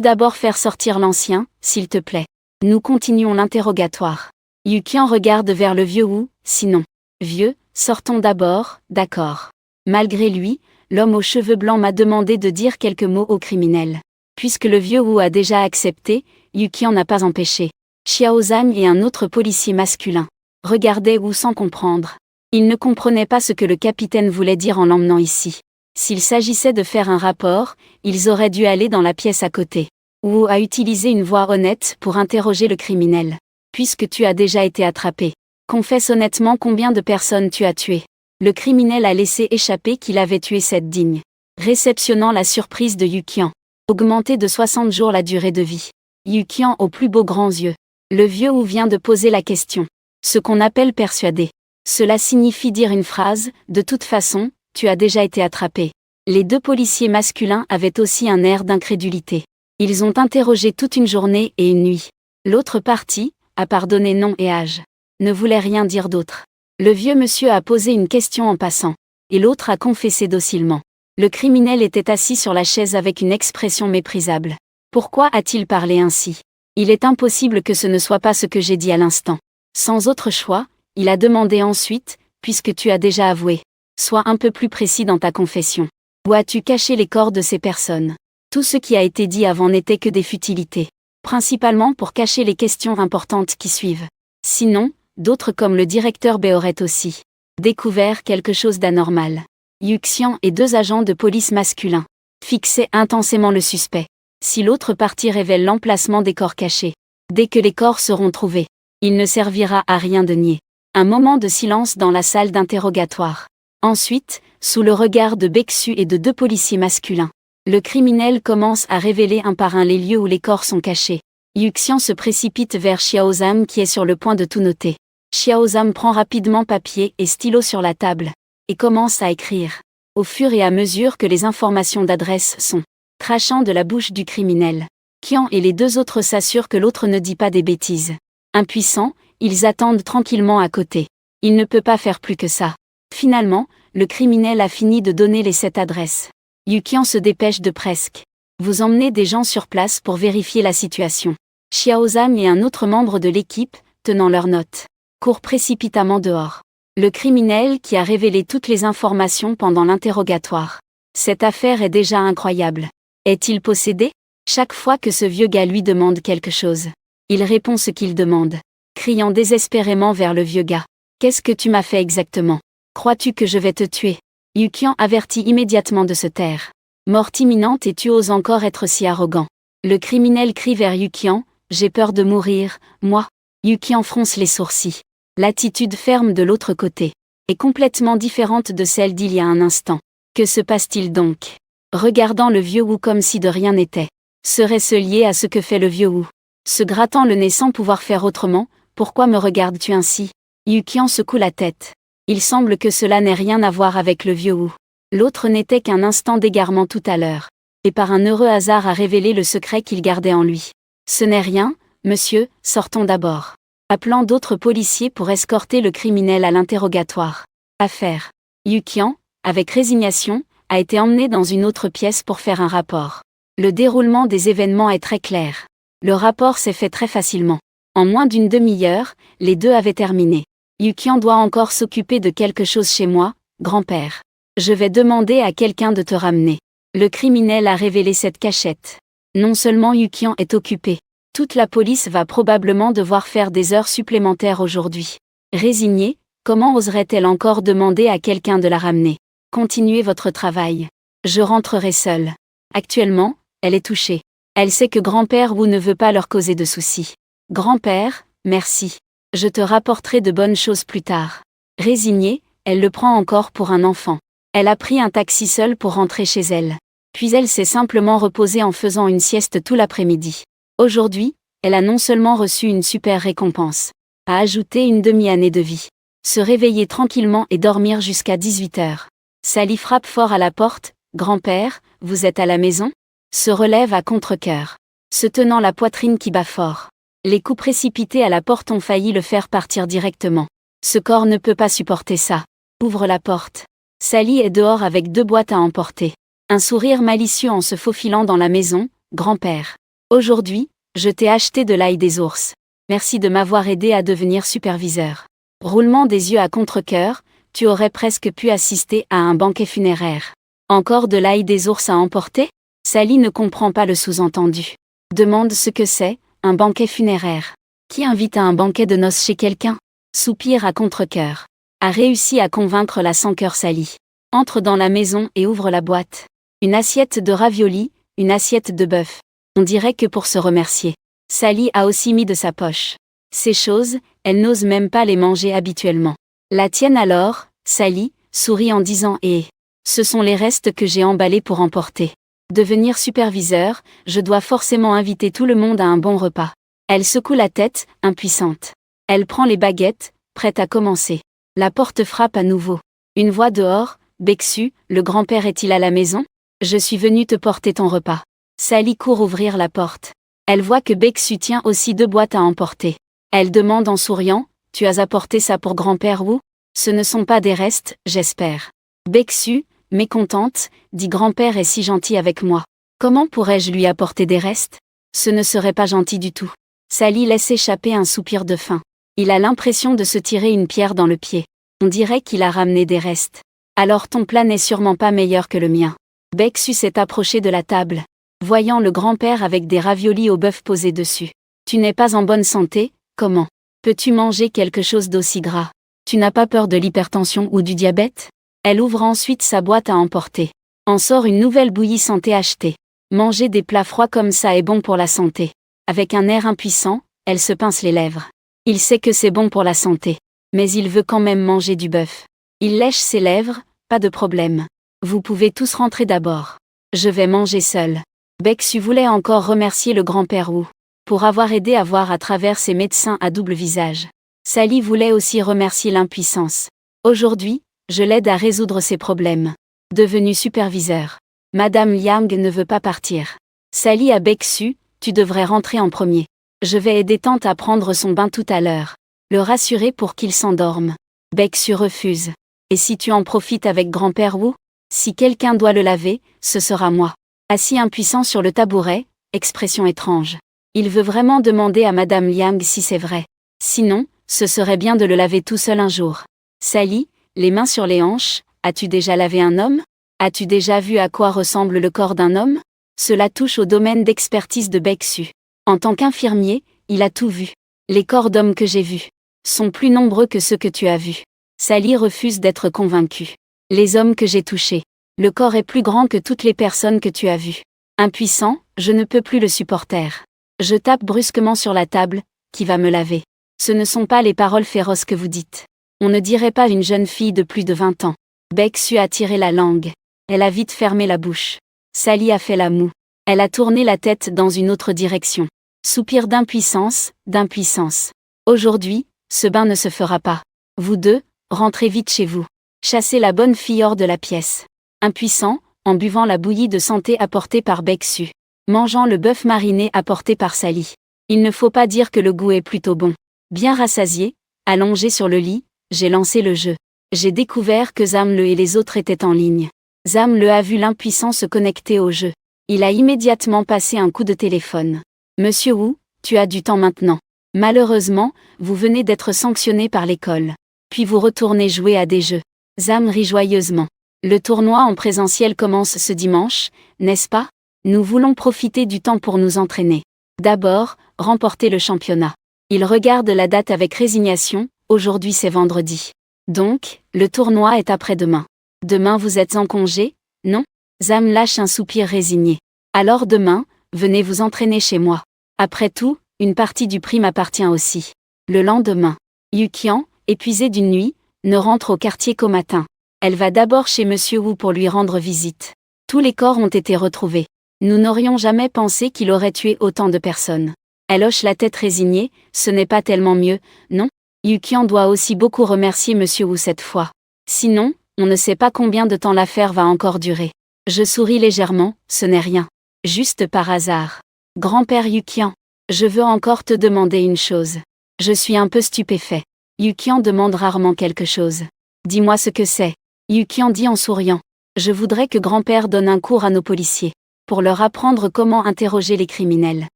d'abord faire sortir l'ancien, s'il te plaît. Nous continuons l'interrogatoire. Yu Qian regarde vers le vieux Wu, sinon. Vieux, sortons d'abord, d'accord. Malgré lui, l'homme aux cheveux blancs m'a demandé de dire quelques mots au criminel. Puisque le vieux Wu a déjà accepté, Yu Qian n'a pas empêché. Xiao Zhan et un autre policier masculin regardaient Wu sans comprendre. Ils ne comprenaient pas ce que le capitaine voulait dire en l'emmenant ici. S'il s'agissait de faire un rapport, ils auraient dû aller dans la pièce à côté. Wu a utilisé une voix honnête pour interroger le criminel. Puisque tu as déjà été attrapé, confesse honnêtement combien de personnes tu as tué. Le criminel a laissé échapper qu'il avait tué 7 dignes. Réceptionnant la surprise de Yu Qian. Augmenter de 60 jours la durée de vie. Yu Qian aux plus beaux grands yeux. Le vieux Wu vient de poser la question. Ce qu'on appelle persuader. Cela signifie dire une phrase, de toute façon, tu as déjà été attrapé. Les deux policiers masculins avaient aussi un air d'incrédulité. Ils ont interrogé toute une journée et une nuit. L'autre partie, à part donner nom et âge, ne voulait rien dire d'autre. Le vieux monsieur a posé une question en passant, et l'autre a confessé docilement. Le criminel était assis sur la chaise avec une expression méprisable. Pourquoi a-t-il parlé ainsi? Il est impossible que ce ne soit pas ce que j'ai dit à l'instant. Sans autre choix, il a demandé ensuite, puisque tu as déjà avoué. Sois un peu plus précis dans ta confession. Où as-tu caché les corps de ces personnes? Tout ce qui a été dit avant n'était que des futilités. Principalement pour cacher les questions importantes qui suivent. Sinon, d'autres comme le directeur B auraient aussi découvert quelque chose d'anormal. Yu Xian et 2 agents de police masculins fixaient intensément le suspect. Si l'autre partie révèle l'emplacement des corps cachés, dès que les corps seront trouvés, il ne servira à rien de nier. Un moment de silence dans la salle d'interrogatoire. Ensuite, sous le regard de Bexu et de 2 policiers masculins, le criminel commence à révéler un par un les lieux où les corps sont cachés. Yu Xian se précipite vers Xiao Zhan qui est sur le point de tout noter. Xiao Zhan prend rapidement papier et stylo sur la table, et commence à écrire. Au fur et à mesure que les informations d'adresse sont crachant de la bouche du criminel, Qian et les 2 autres s'assurent que l'autre ne dit pas des bêtises. Impuissants, ils attendent tranquillement à côté. Il ne peut pas faire plus que ça. Finalement, le criminel a fini de donner les 7 adresses. Yu Qian se dépêche de presque. Vous emmenez des gens sur place pour vérifier la situation. Xiao Zhan et un autre membre de l'équipe, tenant leurs notes, courent précipitamment dehors. Le criminel qui a révélé toutes les informations pendant l'interrogatoire. Cette affaire est déjà incroyable. Est-il possédé? Chaque fois que ce vieux gars lui demande quelque chose, il répond ce qu'il demande, criant désespérément vers le vieux gars. Qu'est-ce que tu m'as fait exactement? Crois-tu que je vais te tuer? Yu Qian avertit immédiatement de se taire. Mort imminente et tu oses encore être si arrogant. Le criminel crie vers Yu Qian, j'ai peur de mourir, moi. Yu Qian fronce les sourcils. L'attitude ferme de l'autre côté est complètement différente de celle d'il y a un instant. Que se passe-t-il donc? Regardant le vieux Wu comme si de rien n'était. Serait-ce lié à ce que fait le vieux Wu? Se grattant le nez sans pouvoir faire autrement, pourquoi me regardes-tu ainsi? Yu Qian secoue la tête. Il semble que cela n'ait rien à voir avec le vieux Wu. L'autre n'était qu'un instant d'égarement tout à l'heure. Et par un heureux hasard a révélé le secret qu'il gardait en lui. Ce n'est rien, monsieur, sortons d'abord. Appelant d'autres policiers pour escorter le criminel à l'interrogatoire. Affaire. Yu Qian, avec résignation, a été emmené dans une autre pièce pour faire un rapport. Le déroulement des événements est très clair. Le rapport s'est fait très facilement. En moins d'une demi-heure, les 2 avaient terminé. Yu Qian doit encore s'occuper de quelque chose chez moi, grand-père. Je vais demander à quelqu'un de te ramener. Le criminel a révélé cette cachette. Non seulement Yu Qian est occupé, toute la police va probablement devoir faire des heures supplémentaires aujourd'hui. Résignée, comment oserait-elle encore demander à quelqu'un de la ramener? Continuez votre travail. Je rentrerai seule. Actuellement, elle est touchée. Elle sait que grand-père Wu ne veut pas leur causer de soucis. Grand-père, merci. Je te rapporterai de bonnes choses plus tard. Résignée, elle le prend encore pour un enfant. Elle a pris un taxi seule pour rentrer chez elle. Puis elle s'est simplement reposée en faisant une sieste tout l'après-midi. Aujourd'hui, elle a non seulement reçu une super récompense, a ajouté une demi-année de vie. Se réveiller tranquillement et dormir jusqu'à 18 heures. Sally frappe fort à la porte. Grand-père, vous êtes à la maison? Se relève à contre-cœur, se tenant la poitrine qui bat fort. Les coups précipités à la porte ont failli le faire partir directement. Ce corps ne peut pas supporter ça. Ouvre la porte. Sally est dehors avec 2 boîtes à emporter. Un sourire malicieux en se faufilant dans la maison. Grand-père. Aujourd'hui, je t'ai acheté de l'ail des ours. Merci de m'avoir aidé à devenir superviseur. Roulement des yeux à contre-cœur, tu aurais presque pu assister à un banquet funéraire. Encore de l'ail des ours à emporter? Sally ne comprend pas le sous-entendu. Demande ce que c'est, un banquet funéraire. Qui invite à un banquet de noces chez quelqu'un? Soupire à contre-cœur. A réussi à convaincre la sans-cœur Sally. Entre dans la maison et ouvre la boîte. Une assiette de raviolis, une assiette de bœuf. On dirait que pour se remercier. Sally a aussi mis de sa poche. Ces choses, elle n'ose même pas les manger habituellement. La tienne alors, Sally, sourit en disant « ce sont les restes que j'ai emballés pour emporter. Devenir superviseur, je dois forcément inviter tout le monde à un bon repas. » Elle secoue la tête, impuissante. Elle prend les baguettes, prête à commencer. La porte frappe à nouveau. Une voix dehors, « Beksu, le grand-père est-il à la maison? Je suis venue te porter ton repas. » Sally court ouvrir la porte. Elle voit que Beksu tient aussi 2 boîtes à emporter. Elle demande en souriant, « Tu as apporté ça pour grand-père ou? Ce ne sont pas des restes, j'espère. » Beksu, mécontente, dit « Grand-père est si gentil avec moi. Comment pourrais-je lui apporter des restes? Ce ne serait pas gentil du tout. » Sally laisse échapper un soupir de faim. Il a l'impression de se tirer une pierre dans le pied. On dirait qu'il a ramené des restes. Alors ton plat n'est sûrement pas meilleur que le mien. Beksu s'est approché de la table. Voyant le grand-père avec des raviolis au bœuf posés dessus. Tu n'es pas en bonne santé, comment? Peux-tu manger quelque chose d'aussi gras? Tu n'as pas peur de l'hypertension ou du diabète? Elle ouvre ensuite sa boîte à emporter. En sort une nouvelle bouillie santé achetée. Manger des plats froids comme ça est bon pour la santé. Avec un air impuissant, elle se pince les lèvres. Il sait que c'est bon pour la santé. Mais il veut quand même manger du bœuf. Il lèche ses lèvres, pas de problème. Vous pouvez tous rentrer d'abord. Je vais manger seul. Beksu voulait encore remercier le grand-père Wu pour avoir aidé à voir à travers ses médecins à double visage. Sally voulait aussi remercier l'impuissance. Aujourd'hui, je l'aide à résoudre ses problèmes. Devenu superviseur. Madame Liang ne veut pas partir. Sally à Beksu, tu devrais rentrer en premier. Je vais aider tante à prendre son bain tout à l'heure. Le rassurer pour qu'il s'endorme. Beksu refuse. Et si tu en profites avec grand-père Wu? Si quelqu'un doit le laver, ce sera moi. Assis impuissant sur le tabouret, expression étrange. Il veut vraiment demander à Madame Liang si c'est vrai. Sinon, ce serait bien de le laver tout seul un jour. Sally, les mains sur les hanches, as-tu déjà lavé un homme? As-tu déjà vu à quoi ressemble le corps d'un homme? Cela touche au domaine d'expertise de Beksu. En tant qu'infirmier, il a tout vu. Les corps d'hommes que j'ai vus sont plus nombreux que ceux que tu as vus. Sally refuse d'être convaincue. Les hommes que j'ai touchés. Le corps est plus grand que toutes les personnes que tu as vues. Impuissant, je ne peux plus le supporter. Je tape brusquement sur la table, qui va me laver. Ce ne sont pas les paroles féroces que vous dites. On ne dirait pas une jeune fille de plus de 20 ans. Beksu a tiré la langue. Elle a vite fermé la bouche. Sally a fait la moue. Elle a tourné la tête dans une autre direction. Soupir d'impuissance, d'impuissance. Aujourd'hui, ce bain ne se fera pas. Vous deux, rentrez vite chez vous. Chassez la bonne fille hors de la pièce. Impuissant, en buvant la bouillie de santé apportée par Beksu. Mangeant le bœuf mariné apporté par Sally. Il ne faut pas dire que le goût est plutôt bon. Bien rassasié, allongé sur le lit, j'ai lancé le jeu. J'ai découvert que Zamle et les autres étaient en ligne. Zamle a vu l'impuissant se connecter au jeu. Il a immédiatement passé un coup de téléphone. Monsieur Wu, tu as du temps maintenant. Malheureusement, vous venez d'être sanctionné par l'école. Puis vous retournez jouer à des jeux. Zam rit joyeusement. Le tournoi en présentiel commence ce dimanche, n'est-ce pas? Nous voulons profiter du temps pour nous entraîner. D'abord, remporter le championnat. Il regarde la date avec résignation, aujourd'hui c'est vendredi. Donc, le tournoi est après-demain. Demain vous êtes en congé, non? Zam lâche un soupir résigné. Alors demain, venez vous entraîner chez moi. Après tout, une partie du prix m'appartient aussi. Le lendemain, Yukian, épuisée d'une nuit, ne rentre au quartier qu'au matin. Elle va d'abord chez Monsieur Wu pour lui rendre visite. Tous les corps ont été retrouvés. Nous n'aurions jamais pensé qu'il aurait tué autant de personnes. Elle hoche la tête résignée, ce n'est pas tellement mieux, non? Yukian doit aussi beaucoup remercier Monsieur Wu cette fois. Sinon, on ne sait pas combien de temps l'affaire va encore durer. Je souris légèrement, ce n'est rien. Juste par hasard. Grand-père Yukian, je veux encore te demander une chose. Je suis un peu stupéfait. Yukian demande rarement quelque chose. Dis-moi ce que c'est. Yukian dit en souriant. Je voudrais que grand-père donne un cours à nos policiers, pour leur apprendre comment interroger les criminels.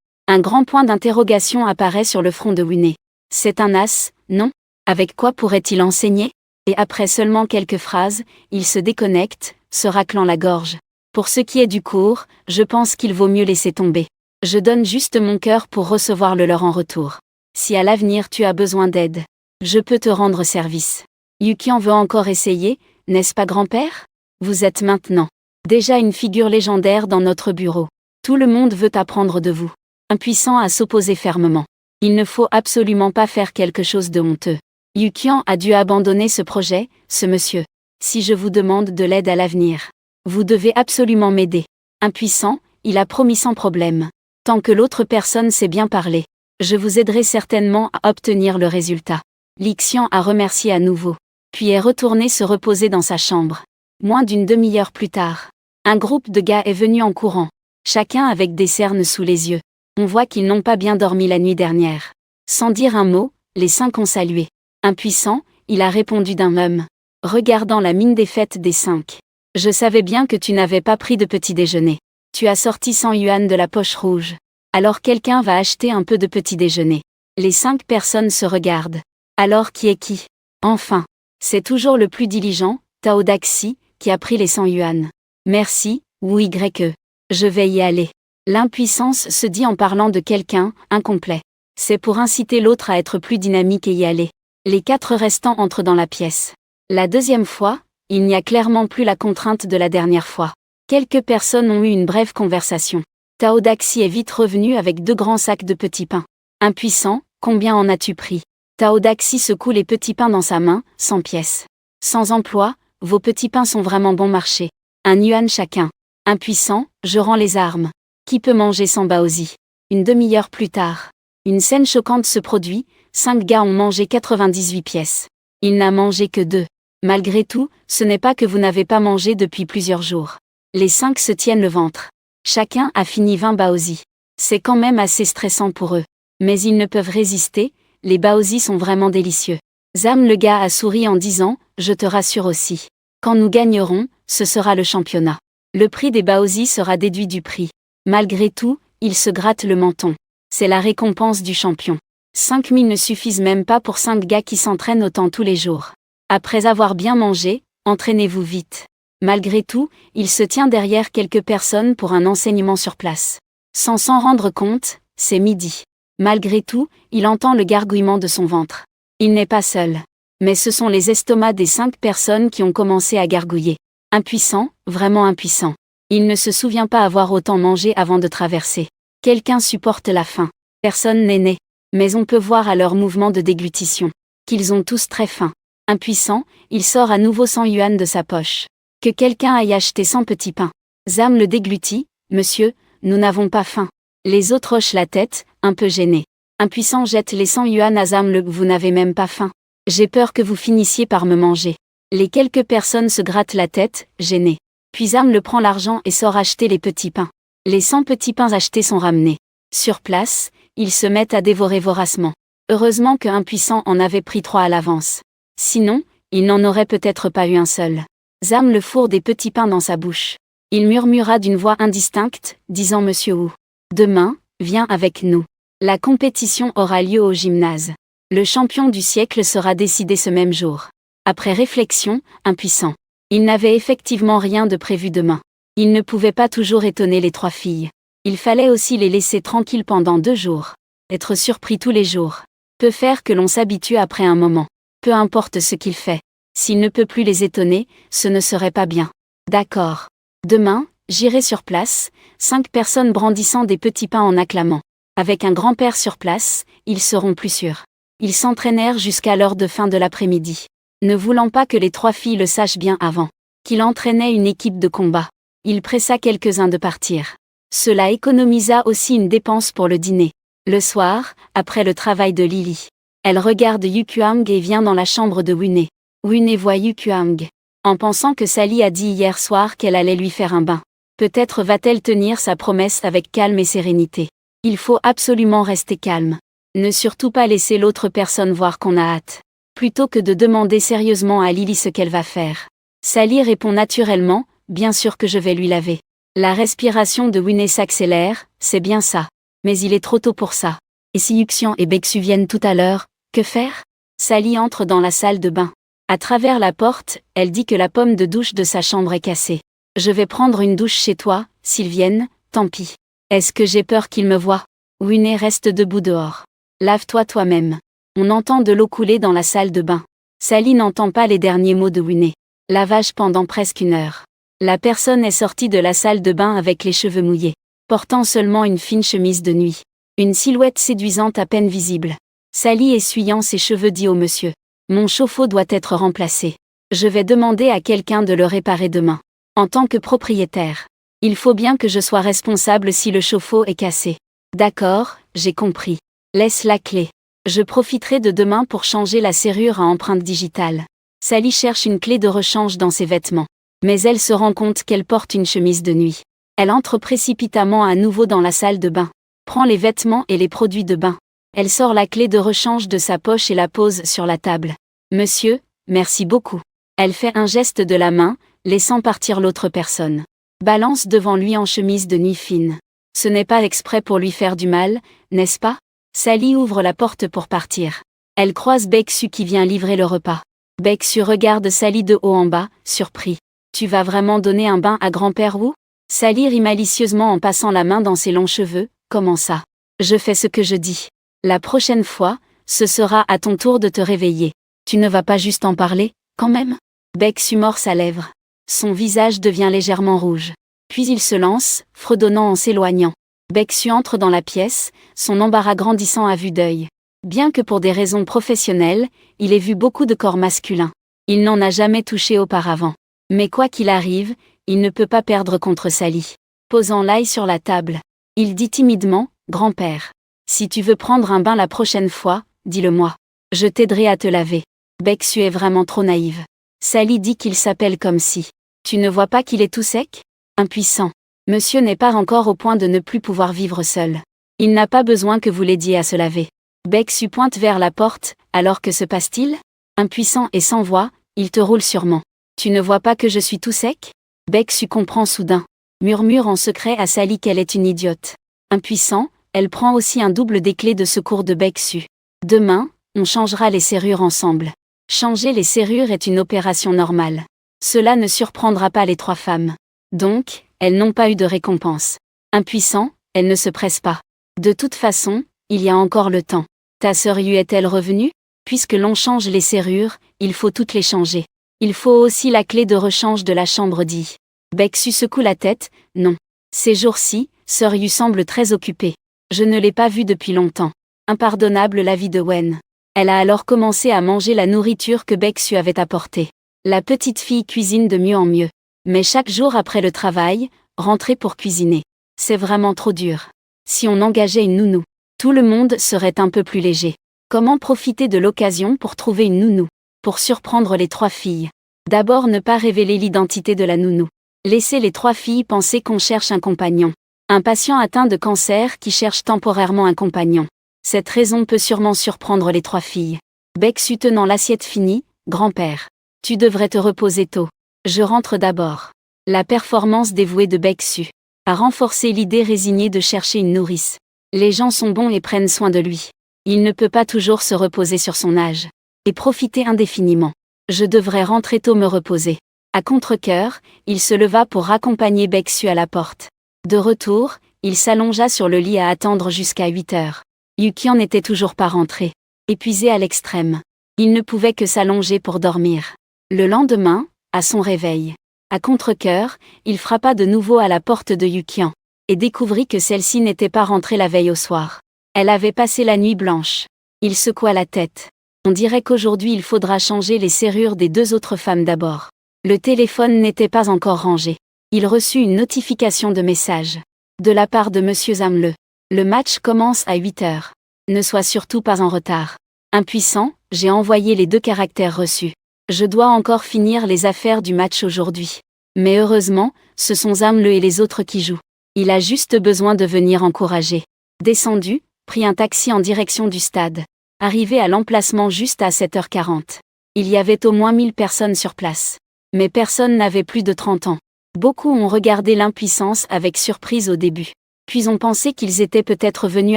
Un grand point d'interrogation apparaît sur le front de Winnie. C'est un as, non? Avec quoi pourrait-il enseigner? Et après seulement quelques phrases, il se déconnecte, se raclant la gorge. Pour ce qui est du cours, je pense qu'il vaut mieux laisser tomber. Je donne juste mon cœur pour recevoir le leur en retour. Si à l'avenir tu as besoin d'aide, je peux te rendre service. Yukian veut encore essayer, n'est-ce pas grand-père? Vous êtes maintenant déjà une figure légendaire dans notre bureau. Tout le monde veut apprendre de vous. Impuissant à s'opposer fermement. Il ne faut absolument pas faire quelque chose de honteux. Yukian a dû abandonner ce projet, ce monsieur. Si je vous demande de l'aide à l'avenir, vous devez absolument m'aider. Impuissant, il a promis sans problème. Tant que l'autre personne sait bien parler, je vous aiderai certainement à obtenir le résultat. Lixian a remercié à nouveau, puis est retourné se reposer dans sa chambre. Moins d'une demi-heure plus tard, un groupe de gars est venu en courant, chacun avec des cernes sous les yeux. On voit qu'ils n'ont pas bien dormi la nuit dernière. Sans dire un mot, les 5 ont salué. Impuissant, il a répondu d'un regardant la mine défaite des 5. Je savais bien que tu n'avais pas pris de petit déjeuner. Tu as sorti 100 yuan de la poche rouge. Alors quelqu'un va acheter un peu de petit déjeuner. Les 5 personnes se regardent. Alors qui est qui? Enfin, c'est toujours le plus diligent, Tao Daxi, qui a pris les 100 yuan. Merci, ou YE. Je vais y aller. L'impuissance se dit en parlant de quelqu'un, incomplet. C'est pour inciter l'autre à être plus dynamique et y aller. Les 4 restants entrent dans la pièce. La deuxième fois, il n'y a clairement plus la contrainte de la dernière fois. Quelques personnes ont eu une brève conversation. Tao Daxi est vite revenu avec 2 grands sacs de petits pains. Impuissant, combien en as-tu pris? Tao Daxi secoue les petits pains dans sa main, 100 pièces. Sans emploi, vos petits pains sont vraiment bon marché. 1 yuan chacun. Impuissant, je rends les armes. Qui peut manger sans baozi? Une demi-heure plus tard, une scène choquante se produit, 5 gars ont mangé 98 pièces. Il n'a mangé que 2. Malgré tout, ce n'est pas que vous n'avez pas mangé depuis plusieurs jours. Les 5 se tiennent le ventre. Chacun a fini 20 baozi. C'est quand même assez stressant pour eux. Mais ils ne peuvent résister, les baozi sont vraiment délicieux. Zam le gars a souri en disant, je te rassure aussi. Quand nous gagnerons, ce sera le championnat. Le prix des baozi sera déduit du prix. Malgré tout, il se gratte le menton. C'est la récompense du champion. 5000 ne suffisent même pas pour 5 gars qui s'entraînent autant tous les jours. Après avoir bien mangé, entraînez-vous vite. Malgré tout, il se tient derrière quelques personnes pour un enseignement sur place. Sans s'en rendre compte, c'est midi. Malgré tout, il entend le gargouillement de son ventre. Il n'est pas seul. Mais ce sont les estomacs des 5 personnes qui ont commencé à gargouiller. Impuissant, vraiment impuissant. Il ne se souvient pas avoir autant mangé avant de traverser. Quelqu'un supporte la faim. Personne n'est né. Mais on peut voir à leur mouvement de déglutition qu'ils ont tous très faim. Impuissant, il sort à nouveau 100 yuan de sa poche. Que quelqu'un aille acheter 100 petits pains. Zam le déglutit, monsieur, nous n'avons pas faim. Les autres hochent la tête, un peu gênés. Impuissant jette les 100 yuan à Zam le vous n'avez même pas faim. J'ai peur que vous finissiez par me manger. Les quelques personnes se grattent la tête, gênées. Puis Zam le prend l'argent et sort acheter les petits pains. Les 100 petits pains achetés sont ramenés. Sur place, ils se mettent à dévorer voracement. Heureusement que Impuissant en avait pris 3 à l'avance. Sinon, il n'en aurait peut-être pas eu un seul. Zam le fourre des petits pains dans sa bouche. Il murmura d'une voix indistincte, disant Monsieur Wu. Demain, viens avec nous. La compétition aura lieu au gymnase. Le champion du siècle sera décidé ce même jour. Après réflexion, Impuissant. Il n'avait effectivement rien de prévu demain. Il ne pouvait pas toujours étonner les 3 filles. Il fallait aussi les laisser tranquilles pendant 2 jours. Être surpris tous les jours peut faire que l'on s'habitue après un moment. Peu importe ce qu'il fait. S'il ne peut plus les étonner, ce ne serait pas bien. D'accord. Demain, j'irai sur place, 5 personnes brandissant des petits pains en acclamant. Avec un grand-père sur place, ils seront plus sûrs. Ils s'entraînèrent jusqu'à l'heure de fin de l'après-midi. Ne voulant pas que les 3 filles le sachent bien avant qu'il entraînait une équipe de combat, il pressa quelques-uns de partir. Cela économisa aussi une dépense pour le dîner. Le soir, après le travail de Lily, elle regarde Yukuang et vient dans la chambre de Wune. Wune voit Yukuang. En pensant que Sally a dit hier soir qu'elle allait lui faire un bain. Peut-être va-t-elle tenir sa promesse avec calme et sérénité. Il faut absolument rester calme. Ne surtout pas laisser l'autre personne voir qu'on a hâte. plutôt que de demander sérieusement à Lily ce qu'elle va faire. Sally répond naturellement, bien sûr que je vais lui laver. La respiration de Winnie s'accélère, c'est bien ça. Mais il est trop tôt pour ça. Et si Yuxian et Baeksu viennent tout à l'heure, que faire? Sally entre dans la salle de bain. À travers la porte, elle dit que la pomme de douche de sa chambre est cassée. Je vais prendre une douche chez toi, s'ils viennent, tant pis. Est-ce que j'ai peur qu'ils me voient? Winnie reste debout dehors. Lave-toi toi-même. On entend de l'eau couler dans la salle de bain. Sally n'entend pas les derniers mots de Winnie. Lavage pendant presque 1 heure. La personne est sortie de la salle de bain avec les cheveux mouillés, portant seulement une fine chemise de nuit. Une silhouette séduisante à peine visible. Sally essuyant ses cheveux dit au monsieur. Mon chauffe-eau doit être remplacé. Je vais demander à quelqu'un de le réparer demain. En tant que propriétaire. Il faut bien que je sois responsable si le chauffe-eau est cassé. D'accord, j'ai compris. Laisse la clé. Je profiterai de demain pour changer la serrure à empreinte digitale. Sally cherche une clé de rechange dans ses vêtements. Mais elle se rend compte qu'elle porte une chemise de nuit. Elle entre précipitamment à nouveau dans la salle de bain. Prend les vêtements et les produits de bain. Elle sort la clé de rechange de sa poche et la pose sur la table. Monsieur, merci beaucoup. Elle fait un geste de la main, laissant partir l'autre personne. Balance devant lui en chemise de nuit fine. Ce n'est pas exprès pour lui faire du mal, n'est-ce pas? Sally ouvre la porte pour partir. Elle croise Baeksu qui vient livrer le repas. Baeksu regarde Sally de haut en bas, surpris. Tu vas vraiment donner un bain à grand-père Wu? Sally rit malicieusement en passant la main dans ses longs cheveux. Comment ça? Je fais ce que je dis. La prochaine fois, ce sera à ton tour de te réveiller. Tu ne vas pas juste en parler, quand même? Baeksu mord sa lèvre. Son visage devient légèrement rouge. Puis il se lance, fredonnant en s'éloignant. Baeksu entre dans la pièce, son embarras grandissant à vue d'œil. Bien que pour des raisons professionnelles, il ait vu beaucoup de corps masculins. Il n'en a jamais touché auparavant. Mais quoi qu'il arrive, il ne peut pas perdre contre Sally. Posant l'ail sur la table. Il dit timidement, « Grand-père. Si tu veux prendre un bain la prochaine fois, dis-le-moi. Je t'aiderai à te laver. » Baeksu est vraiment trop naïve. Sally dit qu'il s'appelle comme si. Tu ne vois pas qu'il est tout sec? Impuissant. Monsieur n'est pas encore au point de ne plus pouvoir vivre seul. Il n'a pas besoin que vous l'aidiez à se laver. Baeksu pointe vers la porte, alors que se passe-t-il? Impuissant et sans voix, il te roule sûrement. Tu ne vois pas que je suis tout sec? Baeksu comprend soudain. Murmure en secret à Sally qu'elle est une idiote. Impuissant, elle prend aussi un double des clés de secours de Baeksu. Demain, on changera les serrures ensemble. Changer les serrures est une opération normale. Cela ne surprendra pas les 3 femmes. Donc, elles n'ont pas eu de récompense. Impuissant, elles ne se pressent pas. De toute façon, il y a encore le temps. Ta sœur Yu est-elle revenue? Puisque l'on change les serrures, il faut toutes les changer. Il faut aussi la clé de rechange de la chambre dit. Baeksu secoue la tête, non. Ces jours-ci, sœur Yu semble très occupée. Je ne l'ai pas vue depuis longtemps. Impardonnable l'avis de Wen. Elle a alors commencé à manger la nourriture que Baeksu avait apportée. La petite fille cuisine de mieux en mieux. Mais chaque jour après le travail, rentrer pour cuisiner. C'est vraiment trop dur. Si on engageait une nounou, tout le monde serait un peu plus léger. Comment profiter de l'occasion pour trouver une nounou? Pour surprendre les 3 filles. D'abord ne pas révéler l'identité de la nounou. Laisser les 3 filles penser qu'on cherche un compagnon. Un patient atteint de cancer qui cherche temporairement un compagnon. Cette raison peut sûrement surprendre les 3 filles. Baeksu tenant l'assiette finie, grand-père. Tu devrais te reposer tôt. Je rentre d'abord. La performance dévouée de Baeksu a renforcé l'idée résignée de chercher une nourrice. Les gens sont bons et prennent soin de lui. Il ne peut pas toujours se reposer sur son âge. Et profiter indéfiniment. Je devrais rentrer tôt me reposer. À contre-cœur, il se leva pour raccompagner Baeksu à la porte. De retour, il s'allongea sur le lit à attendre jusqu'à 8 heures. Yukian n'était toujours pas rentré. Épuisé à l'extrême. Il ne pouvait que s'allonger pour dormir. Le lendemain, à son réveil. À contre-cœur, il frappa de nouveau à la porte de Yukian. Et découvrit que celle-ci n'était pas rentrée la veille au soir. Elle avait passé la nuit blanche. Il secoua la tête. On dirait qu'aujourd'hui il faudra changer les serrures des 2 autres femmes d'abord. Le téléphone n'était pas encore rangé. Il reçut une notification de message. De la part de Monsieur Zamle. Le match commence à 8 heures. Ne sois surtout pas en retard. Impuissant, j'ai envoyé les 2 caractères reçus. Je dois encore finir les affaires du match aujourd'hui. Mais heureusement, ce sont Zamle et les autres qui jouent. Il a juste besoin de venir encourager. Descendu, prit un taxi en direction du stade. Arrivé à l'emplacement juste à 7h40. Il y avait au moins 1000 personnes sur place. Mais personne n'avait plus de 30 ans. Beaucoup ont regardé l'impuissance avec surprise au début. Puis ont pensé qu'ils étaient peut-être venus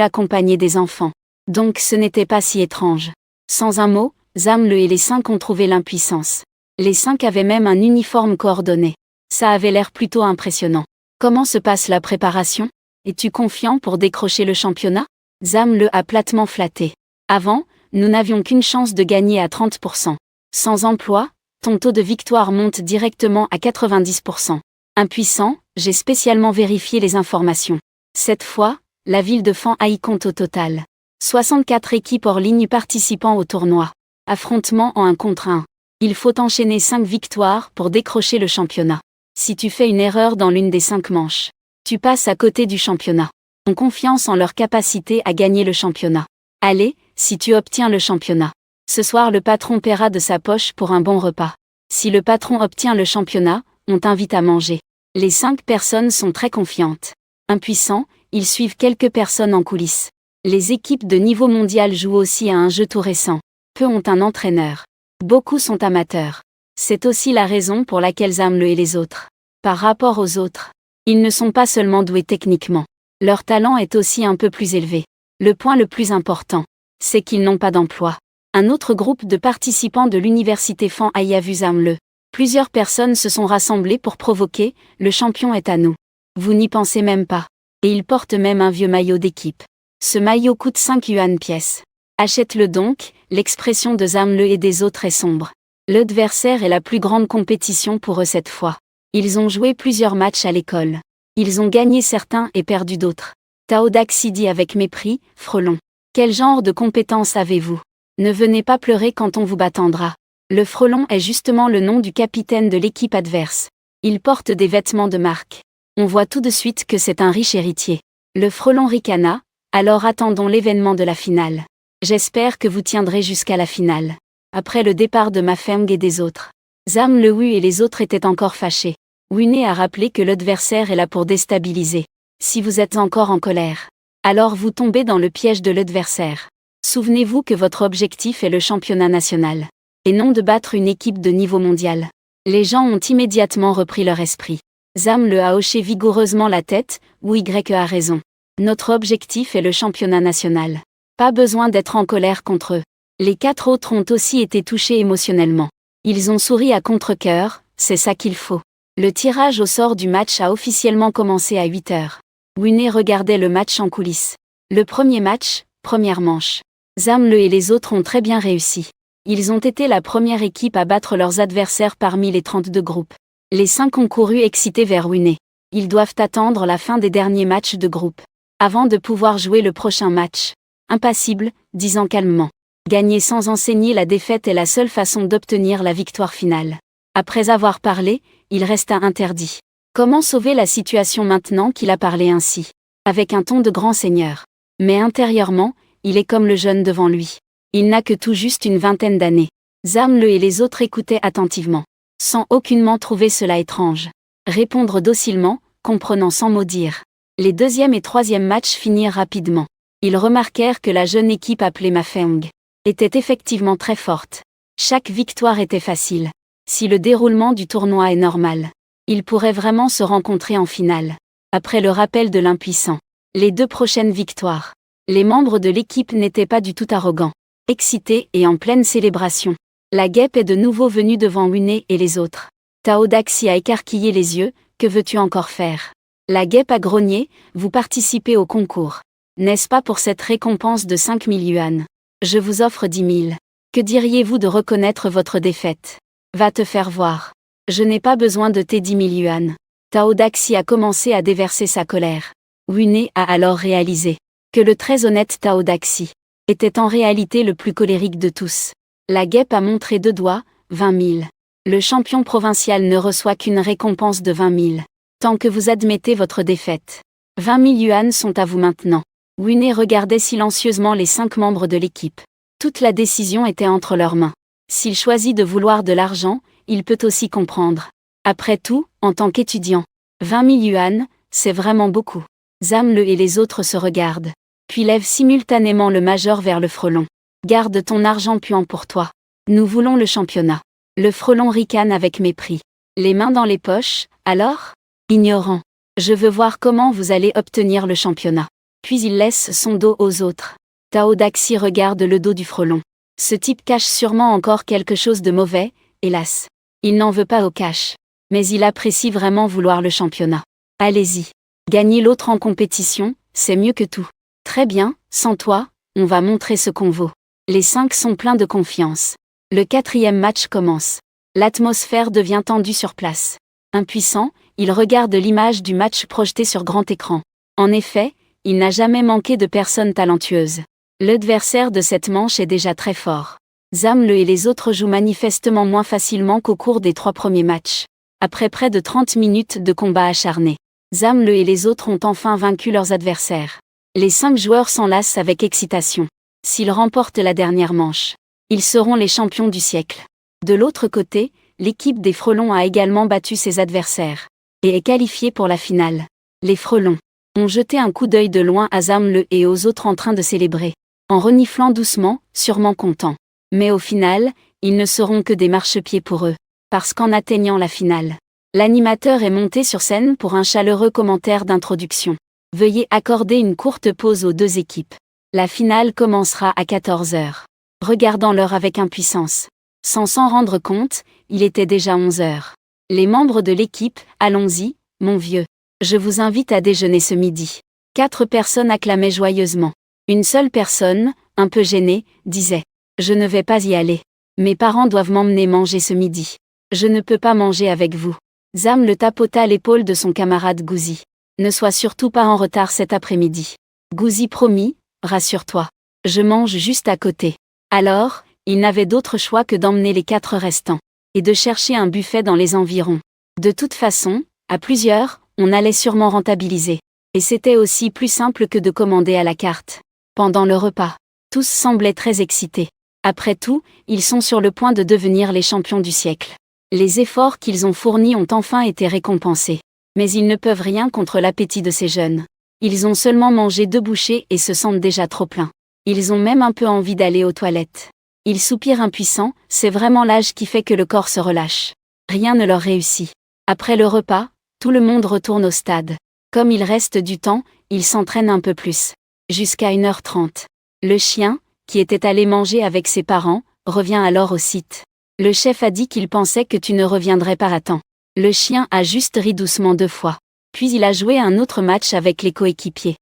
accompagner des enfants. Donc ce n'était pas si étrange. Sans un mot, Zamle et les 5 ont trouvé l'impuissance. Les 5 avaient même un uniforme coordonné. Ça avait l'air plutôt impressionnant. Comment se passe la préparation? Es-tu confiant pour décrocher le championnat? Zamle a platement flatté. Avant, nous n'avions qu'une chance de gagner à 30%. Sans emploi, ton taux de victoire monte directement à 90%. Impuissant, j'ai spécialement vérifié les informations. Cette fois, la ville de Fan Hai compte au total 64 équipes hors ligne participant au tournoi. Affrontement en 1 contre 1. Il faut enchaîner 5 victoires pour décrocher le championnat. Si tu fais une erreur dans l'une des 5 manches, tu passes à côté du championnat. Ont confiance en leur capacité à gagner le championnat. Allez, si tu obtiens le championnat. Ce soir le patron paiera de sa poche pour un bon repas. Si le patron obtient le championnat, on t'invite à manger. Les 5 personnes sont très confiantes. Impuissants, ils suivent quelques personnes en coulisses. Les équipes de niveau mondial jouent aussi à un jeu tout récent. Peu ont un entraîneur. Beaucoup sont amateurs. C'est aussi la raison pour laquelle Zamle et les autres. Par rapport aux autres, ils ne sont pas seulement doués techniquement. Leur talent est aussi un peu plus élevé. Le point le plus important, c'est qu'ils n'ont pas d'emploi. Un autre groupe de participants de l'université Fan Hai a vu Zamle. Plusieurs personnes se sont rassemblées pour provoquer, le champion est à nous. Vous n'y pensez même pas. Et il porte même un vieux maillot d'équipe. Ce maillot coûte 5 yuan pièce. Achète-le donc, l'expression de Zamle et des autres est sombre. L'adversaire est la plus grande compétition pour eux cette fois. Ils ont joué plusieurs matchs à l'école. Ils ont gagné certains et perdu d'autres. Tao Daxi dit avec mépris, Frelon. Quel genre de compétences avez-vous? Ne venez pas pleurer quand on vous battendra. Le Frelon est justement le nom du capitaine de l'équipe adverse. Il porte des vêtements de marque. On voit tout de suite que c'est un riche héritier. Le Frelon ricana, alors attendons l'événement de la finale. J'espère que vous tiendrez jusqu'à la finale. Après le départ de Ma Feng et des autres. Zamle Wu et les autres étaient encore fâchés. Wune a rappelé que l'adversaire est là pour déstabiliser. Si vous êtes encore en colère, alors vous tombez dans le piège de l'adversaire. Souvenez-vous que votre objectif est le championnat national. Et non de battre une équipe de niveau mondial. Les gens ont immédiatement repris leur esprit. Zamle a hoché vigoureusement la tête, ou Y a raison. Notre objectif est le championnat national. Pas besoin d'être en colère contre eux. Les 4 autres ont aussi été touchés émotionnellement. Ils ont souri à contre-cœur, c'est ça qu'il faut. Le tirage au sort du match a officiellement commencé à 8h. Wune regardait le match en coulisses. Le premier match, première manche. Zamle et les autres ont très bien réussi. Ils ont été la première équipe à battre leurs adversaires parmi les 32 groupes. Les 5 ont couru excités vers Wune. Ils doivent attendre la fin des derniers matchs de groupe. Avant de pouvoir jouer le prochain match. Impassible, disant calmement. Gagner sans enseigner la défaite est la seule façon d'obtenir la victoire finale. Après avoir parlé, il resta interdit. Comment sauver la situation maintenant qu'il a parlé ainsi? Avec un ton de grand seigneur. Mais intérieurement, il est comme le jeune devant lui. Il n'a que tout juste une vingtaine d'années. Zamle et les autres écoutaient attentivement. Sans aucunement trouver cela étrange. Répondre docilement, comprenant sans mot dire. Les 2e et 3e matchs finirent rapidement. Ils remarquèrent que la jeune équipe appelée Ma Feng était effectivement très forte. Chaque victoire était facile. Si le déroulement du tournoi est normal, ils pourraient vraiment se rencontrer en finale. Après le rappel de l'impuissant, les 2 prochaines victoires, les membres de l'équipe n'étaient pas du tout arrogants, excités et en pleine célébration. La guêpe est de nouveau venue devant Wune et les autres. Tao Daxi a écarquillé les yeux, que veux-tu encore faire? La guêpe a grogné, vous participez au concours. N'est-ce pas pour cette récompense de 5000 yuan? Je vous offre 10 000. Que diriez-vous de reconnaître votre défaite? Va te faire voir. Je n'ai pas besoin de tes 10 000 yuan. Tao Daxi a commencé à déverser sa colère. Wune a alors réalisé que le très honnête Tao Daxi était en réalité le plus colérique de tous. La guêpe a montré 2 doigts, 20 000. Le champion provincial ne reçoit qu'une récompense de 20 000. Tant que vous admettez votre défaite. 20 000 yuan sont à vous maintenant. Wune regardait silencieusement les 5 membres de l'équipe. Toute la décision était entre leurs mains. S'il choisit de vouloir de l'argent, il peut aussi comprendre. Après tout, en tant qu'étudiant, 20 000 yuan, c'est vraiment beaucoup. Zamle et les autres se regardent, puis lèvent simultanément le major vers le frelon. Garde ton argent puant pour toi. Nous voulons le championnat. Le frelon ricane avec mépris. Les mains dans les poches, alors ? Ignorant. Je veux voir comment vous allez obtenir le championnat. Puis il laisse son dos aux autres. Tao Daxi regarde le dos du frelon. Ce type cache sûrement encore quelque chose de mauvais, hélas. Il n'en veut pas au cash. Mais il apprécie vraiment vouloir le championnat. Allez-y. Gagner l'autre en compétition, c'est mieux que tout. Très bien, sans toi, on va montrer ce qu'on vaut. Les 5 sont pleins de confiance. Le 4e match commence. L'atmosphère devient tendue sur place. Impuissant, il regarde l'image du match projetée sur grand écran. En effet, il n'a jamais manqué de personnes talentueuses. L'adversaire de cette manche est déjà très fort. Zamle et les autres jouent manifestement moins facilement qu'au cours des 3 premiers matchs. Après près de 30 minutes de combat acharné, Zamle et les autres ont enfin vaincu leurs adversaires. Les 5 joueurs s'enlacent avec excitation. S'ils remportent la dernière manche, ils seront les champions du siècle. De l'autre côté, l'équipe des Frelons a également battu ses adversaires et est qualifiée pour la finale. Les Frelons ont jeté un coup d'œil de loin à Zamle et aux autres en train de célébrer, en reniflant doucement, sûrement contents. Mais au final, ils ne seront que des marchepieds pour eux, parce qu'en atteignant la finale, l'animateur est monté sur scène pour un chaleureux commentaire d'introduction. Veuillez accorder une courte pause aux 2 équipes. La finale commencera à 14h. Regardant l'heure avec impuissance. Sans s'en rendre compte, il était déjà 11h. Les membres de l'équipe, allons-y, mon vieux. Je vous invite à déjeuner ce midi. 4 personnes acclamaient joyeusement. Une seule personne, un peu gênée, disait « Je ne vais pas y aller. Mes parents doivent m'emmener manger ce midi. Je ne peux pas manger avec vous. » Zamle tapota l'épaule de son camarade Gouzi. « Ne sois surtout pas en retard cet après-midi. » Gouzi promit, « Rassure-toi. Je mange juste à côté. » Alors, il n'avait d'autre choix que d'emmener les 4 restants, et de chercher un buffet dans les environs. De toute façon, à plusieurs, on allait sûrement rentabiliser. Et c'était aussi plus simple que de commander à la carte. Pendant le repas, tous semblaient très excités. Après tout, ils sont sur le point de devenir les champions du siècle. Les efforts qu'ils ont fournis ont enfin été récompensés. Mais ils ne peuvent rien contre l'appétit de ces jeunes. Ils ont seulement mangé 2 bouchées et se sentent déjà trop pleins. Ils ont même un peu envie d'aller aux toilettes. Ils soupirent impuissants, c'est vraiment l'âge qui fait que le corps se relâche. Rien ne leur réussit. Après le repas, tout le monde retourne au stade. Comme il reste du temps, ils s'entraînent un peu plus. Jusqu'à 1h30. Le chien, qui était allé manger avec ses parents, revient alors au site. Le chef a dit qu'il pensait que tu ne reviendrais pas à temps. Le chien a juste ri doucement 2 fois. Puis il a joué un autre match avec les coéquipiers.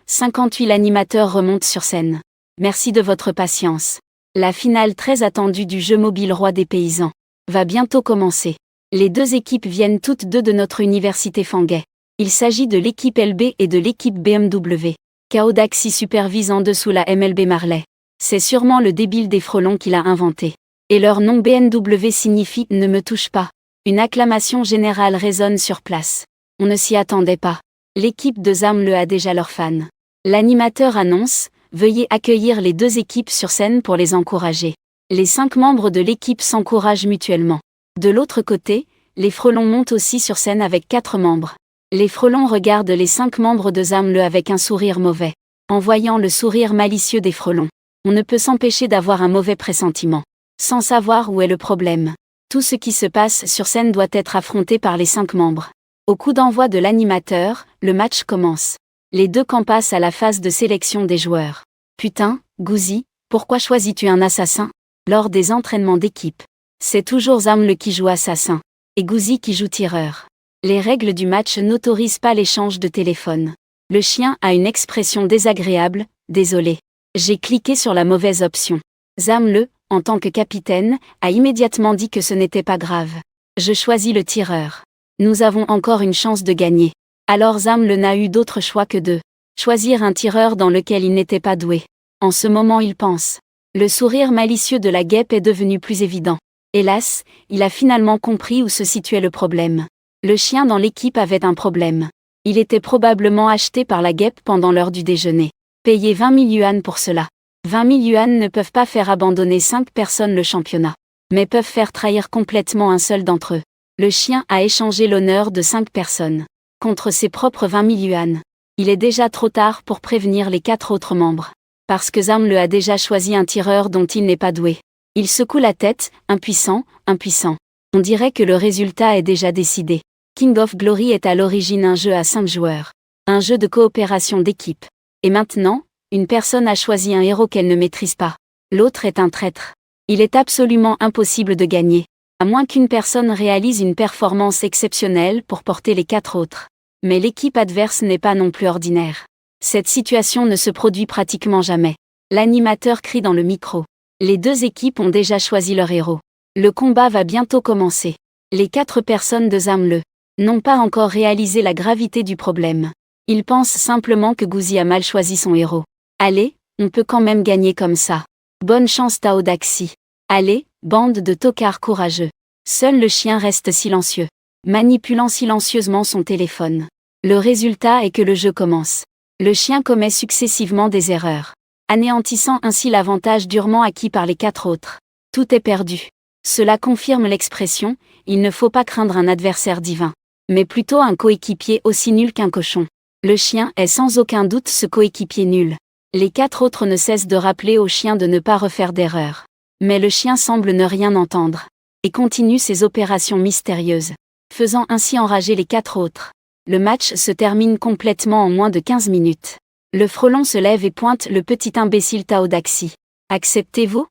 58 L'animateur remonte sur scène. Merci de votre patience. La finale très attendue du jeu mobile Roi des paysans va bientôt commencer. Les 2 équipes viennent toutes 2 de notre université Fanguet. Il s'agit de l'équipe LB et de l'équipe BMW. Tao Daxi supervise en dessous la MLB Marley. C'est sûrement le débile des Frelons qui l'a inventé. Et leur nom BMW signifie « ne me touche pas ». Une acclamation générale résonne sur place. On ne s'y attendait pas. L'équipe de Zamle a déjà leurs fans. L'animateur annonce « Veuillez accueillir les 2 équipes sur scène pour les encourager ». Les 5 membres de l'équipe s'encouragent mutuellement. De l'autre côté, les Frelons montent aussi sur scène avec 4 membres. Les Frelons regardent les 5 membres de Zamle avec un sourire mauvais. En voyant le sourire malicieux des Frelons, on ne peut s'empêcher d'avoir un mauvais pressentiment. Sans savoir où est le problème. Tout ce qui se passe sur scène doit être affronté par les 5 membres. Au coup d'envoi de l'animateur, le match commence. Les 2 camps passent à la phase de sélection des joueurs. Putain, Gouzi, pourquoi choisis-tu un assassin ? Lors des entraînements d'équipe, c'est toujours Zamle qui joue assassin, et Gouzi qui joue tireur. Les règles du match n'autorisent pas l'échange de téléphone. Le chien a une expression désagréable, désolé. J'ai cliqué sur la mauvaise option. Zamle, en tant que capitaine, a immédiatement dit que ce n'était pas grave. Je choisis le tireur. Nous avons encore une chance de gagner. Alors Zamle n'a eu d'autre choix que de choisir un tireur dans lequel il n'était pas doué. En ce moment il pense. Le sourire malicieux de la guêpe est devenu plus évident. Hélas, il a finalement compris où se situait le problème. Le chien dans l'équipe avait un problème. Il était probablement acheté par la guêpe pendant l'heure du déjeuner. Payez 20 000 yuan pour cela. 20 000 yuan ne peuvent pas faire abandonner 5 personnes le championnat, mais peuvent faire trahir complètement un seul d'entre eux. Le chien a échangé l'honneur de 5 personnes contre ses propres 20 000 yuan. Il est déjà trop tard pour prévenir les 4 autres membres. Parce que Zamle a déjà choisi un tireur dont il n'est pas doué. Il secoue la tête, impuissant, impuissant. On dirait que le résultat est déjà décidé. King of Glory est à l'origine un jeu à 5 joueurs. Un jeu de coopération d'équipe. Et maintenant, une personne a choisi un héros qu'elle ne maîtrise pas. L'autre est un traître. Il est absolument impossible de gagner. À moins qu'une personne réalise une performance exceptionnelle pour porter les 4 autres. Mais l'équipe adverse n'est pas non plus ordinaire. Cette situation ne se produit pratiquement jamais. L'animateur crie dans le micro. Les 2 équipes ont déjà choisi leur héros. Le combat va bientôt commencer. Les 4 personnes de Zamle n'ont pas encore réalisé la gravité du problème. Ils pensent simplement que Gouzi a mal choisi son héros. Allez, on peut quand même gagner comme ça. Bonne chance Tao Daxi. Allez, bande de tocards courageux. Seul le chien reste silencieux, manipulant silencieusement son téléphone. Le résultat est que le jeu commence. Le chien commet successivement des erreurs, anéantissant ainsi l'avantage durement acquis par les 4 autres. Tout est perdu. Cela confirme l'expression « il ne faut pas craindre un adversaire divin », mais plutôt un coéquipier aussi nul qu'un cochon. Le chien est sans aucun doute ce coéquipier nul. Les 4 autres ne cessent de rappeler au chien de ne pas refaire d'erreur. Mais le chien semble ne rien entendre, et continue ses opérations mystérieuses, faisant ainsi enrager les 4 autres. Le match se termine complètement en moins de 15 minutes. Le frelon se lève et pointe le petit imbécile Tao Daxi. Acceptez-vous ?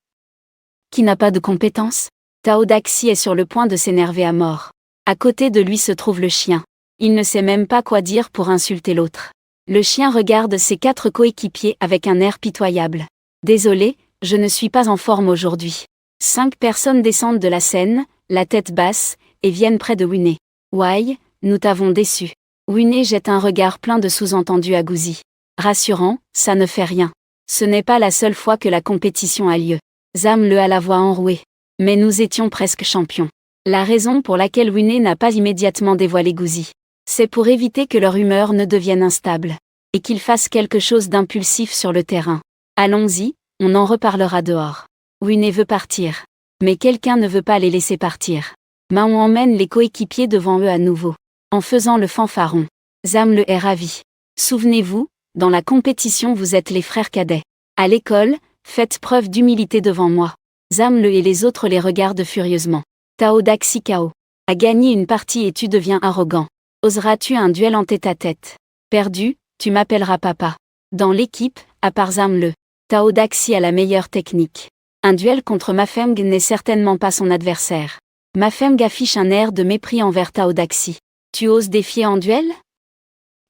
Qui n'a pas de compétences ? Tao Daxi est sur le point de s'énerver à mort. À côté de lui se trouve le chien. Il ne sait même pas quoi dire pour insulter l'autre. Le chien regarde ses 4 coéquipiers avec un air pitoyable. Désolé, je ne suis pas en forme aujourd'hui. 5 personnes descendent de la scène, la tête basse, et viennent près de Winnie. Why, nous t'avons déçu. Winnie jette un regard plein de sous-entendus à Gouzi. Rassurant, ça ne fait rien. Ce n'est pas la seule fois que la compétition a lieu. Zamle a la voix enrouée. Mais nous étions presque champions. La raison pour laquelle Winnie n'a pas immédiatement dévoilé Gouzi, c'est pour éviter que leur humeur ne devienne instable, et qu'ils fassent quelque chose d'impulsif sur le terrain. Allons-y, on en reparlera dehors. Winnie veut partir. Mais quelqu'un ne veut pas les laisser partir. Mahon emmène les coéquipiers devant eux à nouveau, en faisant le fanfaron. Zamle est ravi. Souvenez-vous, dans la compétition vous êtes les frères cadets. À l'école, faites preuve d'humilité devant moi. Zamle et les autres les regardent furieusement. Tao Daxi Kao. A gagné une partie et tu deviens arrogant. Oseras-tu un duel en tête-à-tête ? Perdu, tu m'appelleras papa. Dans l'équipe, à part Zamle, Tao Daxi a la meilleure technique. Un duel contre Mafeng n'est certainement pas son adversaire. Mafeng affiche un air de mépris envers Tao Daxi. Tu oses défier en duel ?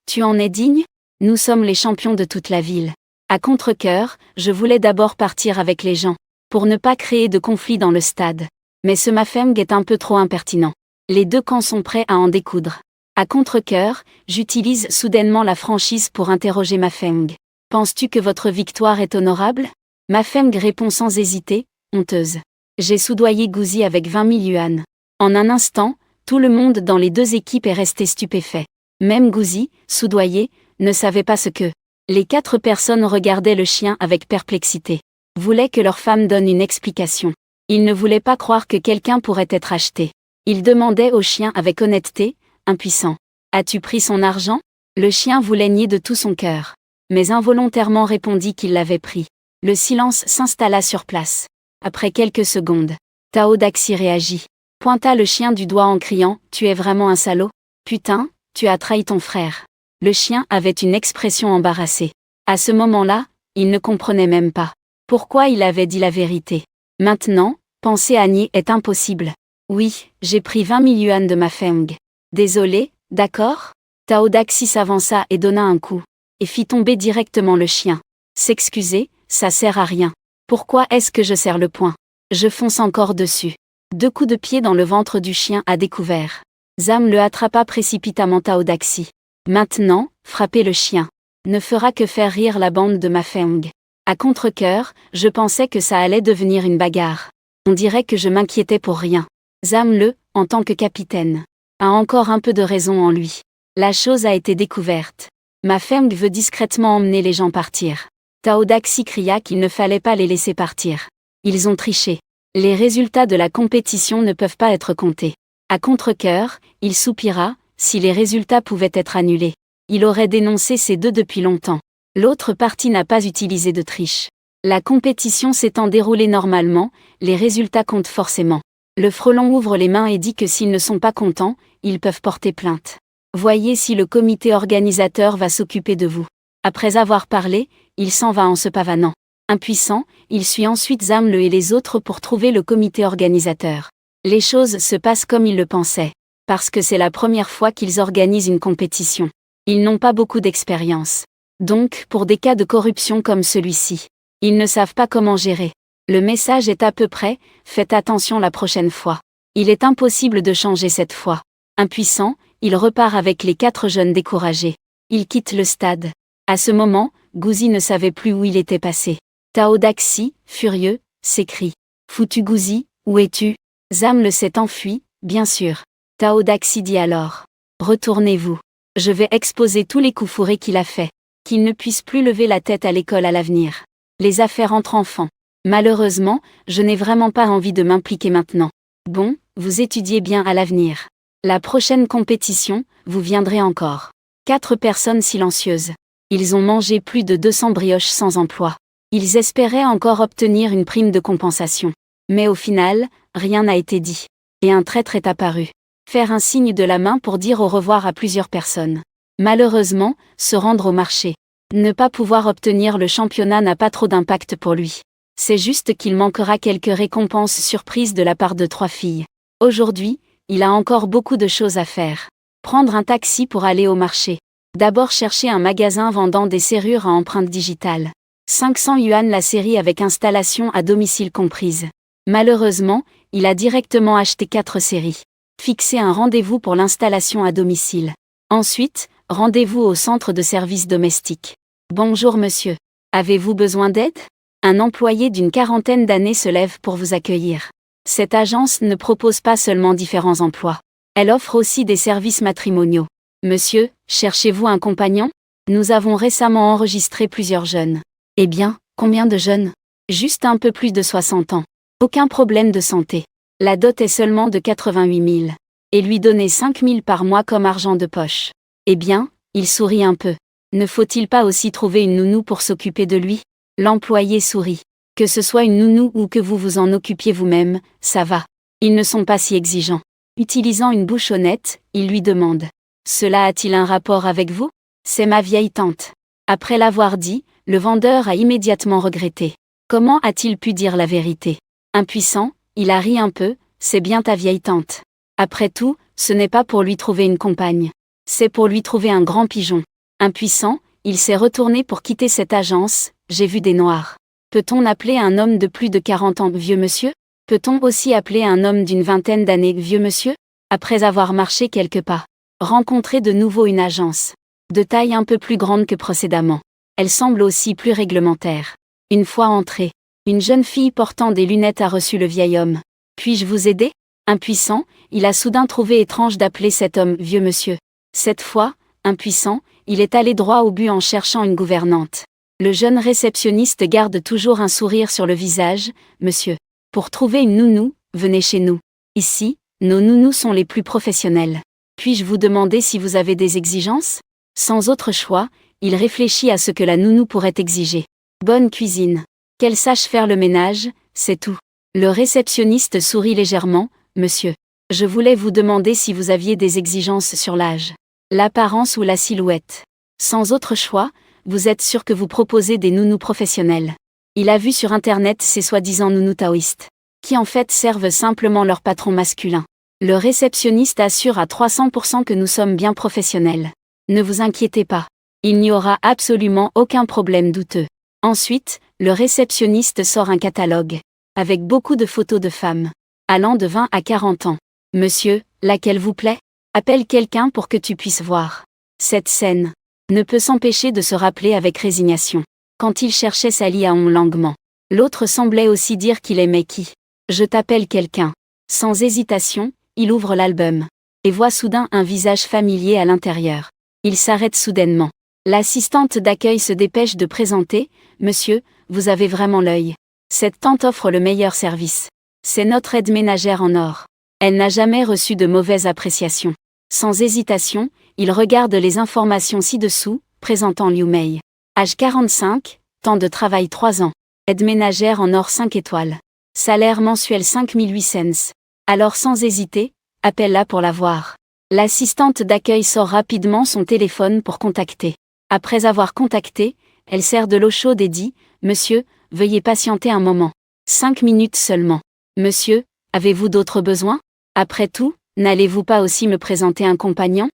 Tu en es digne ? Nous sommes les champions de toute la ville. À contre-cœur, je voulais d'abord partir avec les gens, pour ne pas créer de conflit dans le stade. Mais ce Mafeng est un peu trop impertinent. Les 2 camps sont prêts à en découdre. À contre-cœur, j'utilise soudainement la franchise pour interroger Mafeng. Penses-tu que votre victoire est honorable ? Mafeng répond sans hésiter, honteuse. J'ai soudoyé Gouzi avec 20 000 yuan. En un instant, tout le monde dans les 2 équipes est resté stupéfait. Même Gouzi, soudoyé, ne savait pas ce que. Les 4 personnes regardaient le chien avec perplexité. Voulaient que leur femme donne une explication. Ils ne voulaient pas croire que quelqu'un pourrait être acheté. Ils demandaient au chien avec honnêteté, impuissant. As-tu pris son argent ? Le chien voulait nier de tout son cœur. Mais involontairement répondit qu'il l'avait pris. Le silence s'installa sur place. Après quelques secondes, Tao Daxi réagit. Pointa le chien du doigt en criant « Tu es vraiment un salaud ? Putain, tu as trahi ton frère !» Le chien avait une expression embarrassée. À ce moment-là, il ne comprenait même pas pourquoi il avait dit la vérité. Maintenant, penser à nier est impossible. Oui, j'ai pris 20 000 yuan de Mafeng. Désolé, d'accord ? Tao Daxi s'avança et donna un coup, et fit tomber directement le chien. S'excuser, ça sert à rien. Pourquoi est-ce que je serre le poing ? Je fonce encore dessus. 2 coups de pied dans le ventre du chien à découvert. Zam le attrapa précipitamment Tao Daxi. Maintenant, frapper le chien ne fera que faire rire la bande de Mafeng. À contre-cœur, je pensais que ça allait devenir une bagarre. On dirait que je m'inquiétais pour rien. Zam en tant que capitaine, a encore un peu de raison en lui. La chose a été découverte. Mafeng veut discrètement emmener les gens partir. Tao Daxi cria qu'il ne fallait pas les laisser partir. Ils ont triché. Les résultats de la compétition ne peuvent pas être comptés. À contre-cœur, il soupira, si les résultats pouvaient être annulés. Il aurait dénoncé ces 2 depuis longtemps. L'autre partie n'a pas utilisé de triche. La compétition s'étant déroulée normalement, les résultats comptent forcément. Le frelon ouvre les mains et dit que s'ils ne sont pas contents, ils peuvent porter plainte. Voyez si le comité organisateur va s'occuper de vous. Après avoir parlé, il s'en va en se pavanant. Impuissant, il suit ensuite Zamle et les autres pour trouver le comité organisateur. Les choses se passent comme ils le pensaient. Parce que c'est la première fois qu'ils organisent une compétition. Ils n'ont pas beaucoup d'expérience. Donc, pour des cas de corruption comme celui-ci, ils ne savent pas comment gérer. Le message est à peu près, faites attention la prochaine fois. Il est impossible de changer cette fois. Impuissant, il repart avec les 4 jeunes découragés. Il quitte le stade. À ce moment, Gouzi ne savait plus où il était passé. Tao Daxi, furieux, s'écrie. Foutu Gouzi, où es-tu? Zamle s'est enfui, bien sûr. Tao Daxi dit alors. Retournez-vous. Je vais exposer tous les coups fourrés qu'il a faits. Qu'il ne puisse plus lever la tête à l'école à l'avenir. Les affaires entre enfants. Malheureusement, je n'ai vraiment pas envie de m'impliquer maintenant. Bon, vous étudiez bien à l'avenir. La prochaine compétition, vous viendrez encore. 4 personnes silencieuses. Ils ont mangé plus de 200 brioches sans emploi. Ils espéraient encore obtenir une prime de compensation. Mais au final, rien n'a été dit. Et un traître est apparu. Faire un signe de la main pour dire au revoir à plusieurs personnes. Malheureusement, se rendre au marché. Ne pas pouvoir obtenir le championnat n'a pas trop d'impact pour lui. C'est juste qu'il manquera quelques récompenses surprises de la part de 3 filles. Aujourd'hui, il a encore beaucoup de choses à faire. Prendre un taxi pour aller au marché. D'abord chercher un magasin vendant des serrures à empreinte digitale. 500 yuan la série avec installation à domicile comprise. Malheureusement, il a directement acheté 4 séries. Fixer un rendez-vous pour l'installation à domicile. Ensuite, rendez-vous au centre de services domestiques. Bonjour monsieur. Avez-vous besoin d'aide? Un employé d'une 40aine d'années se lève pour vous accueillir. Cette agence ne propose pas seulement différents emplois. Elle offre aussi des services matrimoniaux. Monsieur, cherchez-vous un compagnon? Nous avons récemment enregistré plusieurs jeunes. Eh bien, combien de jeunes? Juste un peu plus de 60 ans. Aucun problème de santé. La dot est seulement de 88 000. Et lui donner 5 000 par mois comme argent de poche. Eh bien, il sourit un peu. Ne faut-il pas aussi trouver une nounou pour s'occuper de lui? L'employé sourit. Que ce soit une nounou ou que vous vous en occupiez vous-même, ça va. Ils ne sont pas si exigeants. Utilisant une bouchonnette, il lui demande. Cela a-t-il un rapport avec vous? C'est ma vieille tante. Après l'avoir dit, le vendeur a immédiatement regretté. Comment a-t-il pu dire la vérité? Impuissant, il a ri un peu, c'est bien ta vieille tante. Après tout, ce n'est pas pour lui trouver une compagne. C'est pour lui trouver un grand pigeon. Impuissant, il s'est retourné pour quitter cette agence, j'ai vu des noirs. Peut-on appeler un homme de plus de 40 ans vieux monsieur? Peut-on aussi appeler un homme d'une 20aine d'années vieux monsieur? Après avoir marché quelques pas, rencontrer de nouveau une agence. De taille un peu plus grande que précédemment. Elle semble aussi plus réglementaire. Une fois entrée, une jeune fille portant des lunettes a reçu le vieil homme. Puis-je vous aider? Impuissant, il a soudain trouvé étrange d'appeler cet homme vieux monsieur. Cette fois, impuissant, il est allé droit au but en cherchant une gouvernante. Le jeune réceptionniste garde toujours un sourire sur le visage. Monsieur. Pour trouver une nounou, venez chez nous. Ici, nos nounous sont les plus professionnels. Puis-je vous demander si vous avez des exigences? Sans autre choix, il réfléchit à ce que la nounou pourrait exiger. Bonne cuisine. Qu'elle sache faire le ménage, c'est tout. Le réceptionniste sourit légèrement. Monsieur. Je voulais vous demander si vous aviez des exigences sur l'âge, l'apparence ou la silhouette. Sans autre choix, vous êtes sûr que vous proposez des nounous professionnels. Il a vu sur internet ces soi-disant nounous taoïstes, qui en fait servent simplement leur patron masculin. Le réceptionniste assure à 300% que nous sommes bien professionnels. Ne vous inquiétez pas. Il n'y aura absolument aucun problème douteux. Ensuite, le réceptionniste sort un catalogue, avec beaucoup de photos de femmes, allant de 20 à 40 ans. Monsieur, laquelle vous plaît? Appelle quelqu'un pour que tu puisses voir. Cette scène ne peut s'empêcher de se rappeler avec résignation. Quand il cherchait Sally à longuement. L'autre semblait aussi dire qu'il aimait qui. Je t'appelle quelqu'un. Sans hésitation, il ouvre l'album. Et voit soudain un visage familier à l'intérieur. Il s'arrête soudainement. L'assistante d'accueil se dépêche de présenter. Monsieur, vous avez vraiment l'œil. Cette tante offre le meilleur service. C'est notre aide ménagère en or. Elle n'a jamais reçu de mauvaise appréciation. Sans hésitation, il regarde les informations ci-dessous, présentant Liu Mei. Âge 45, temps de travail 3 ans. Aide ménagère en or 5 étoiles. Salaire mensuel 5008 cents. Alors sans hésiter, appelle-la pour la voir. L'assistante d'accueil sort rapidement son téléphone pour contacter. Après avoir contacté, elle sert de l'eau chaude et dit « Monsieur, veuillez patienter un moment. 5 minutes seulement. Monsieur, avez-vous d'autres besoins? Après tout, n'allez-vous pas aussi me présenter un compagnon ?»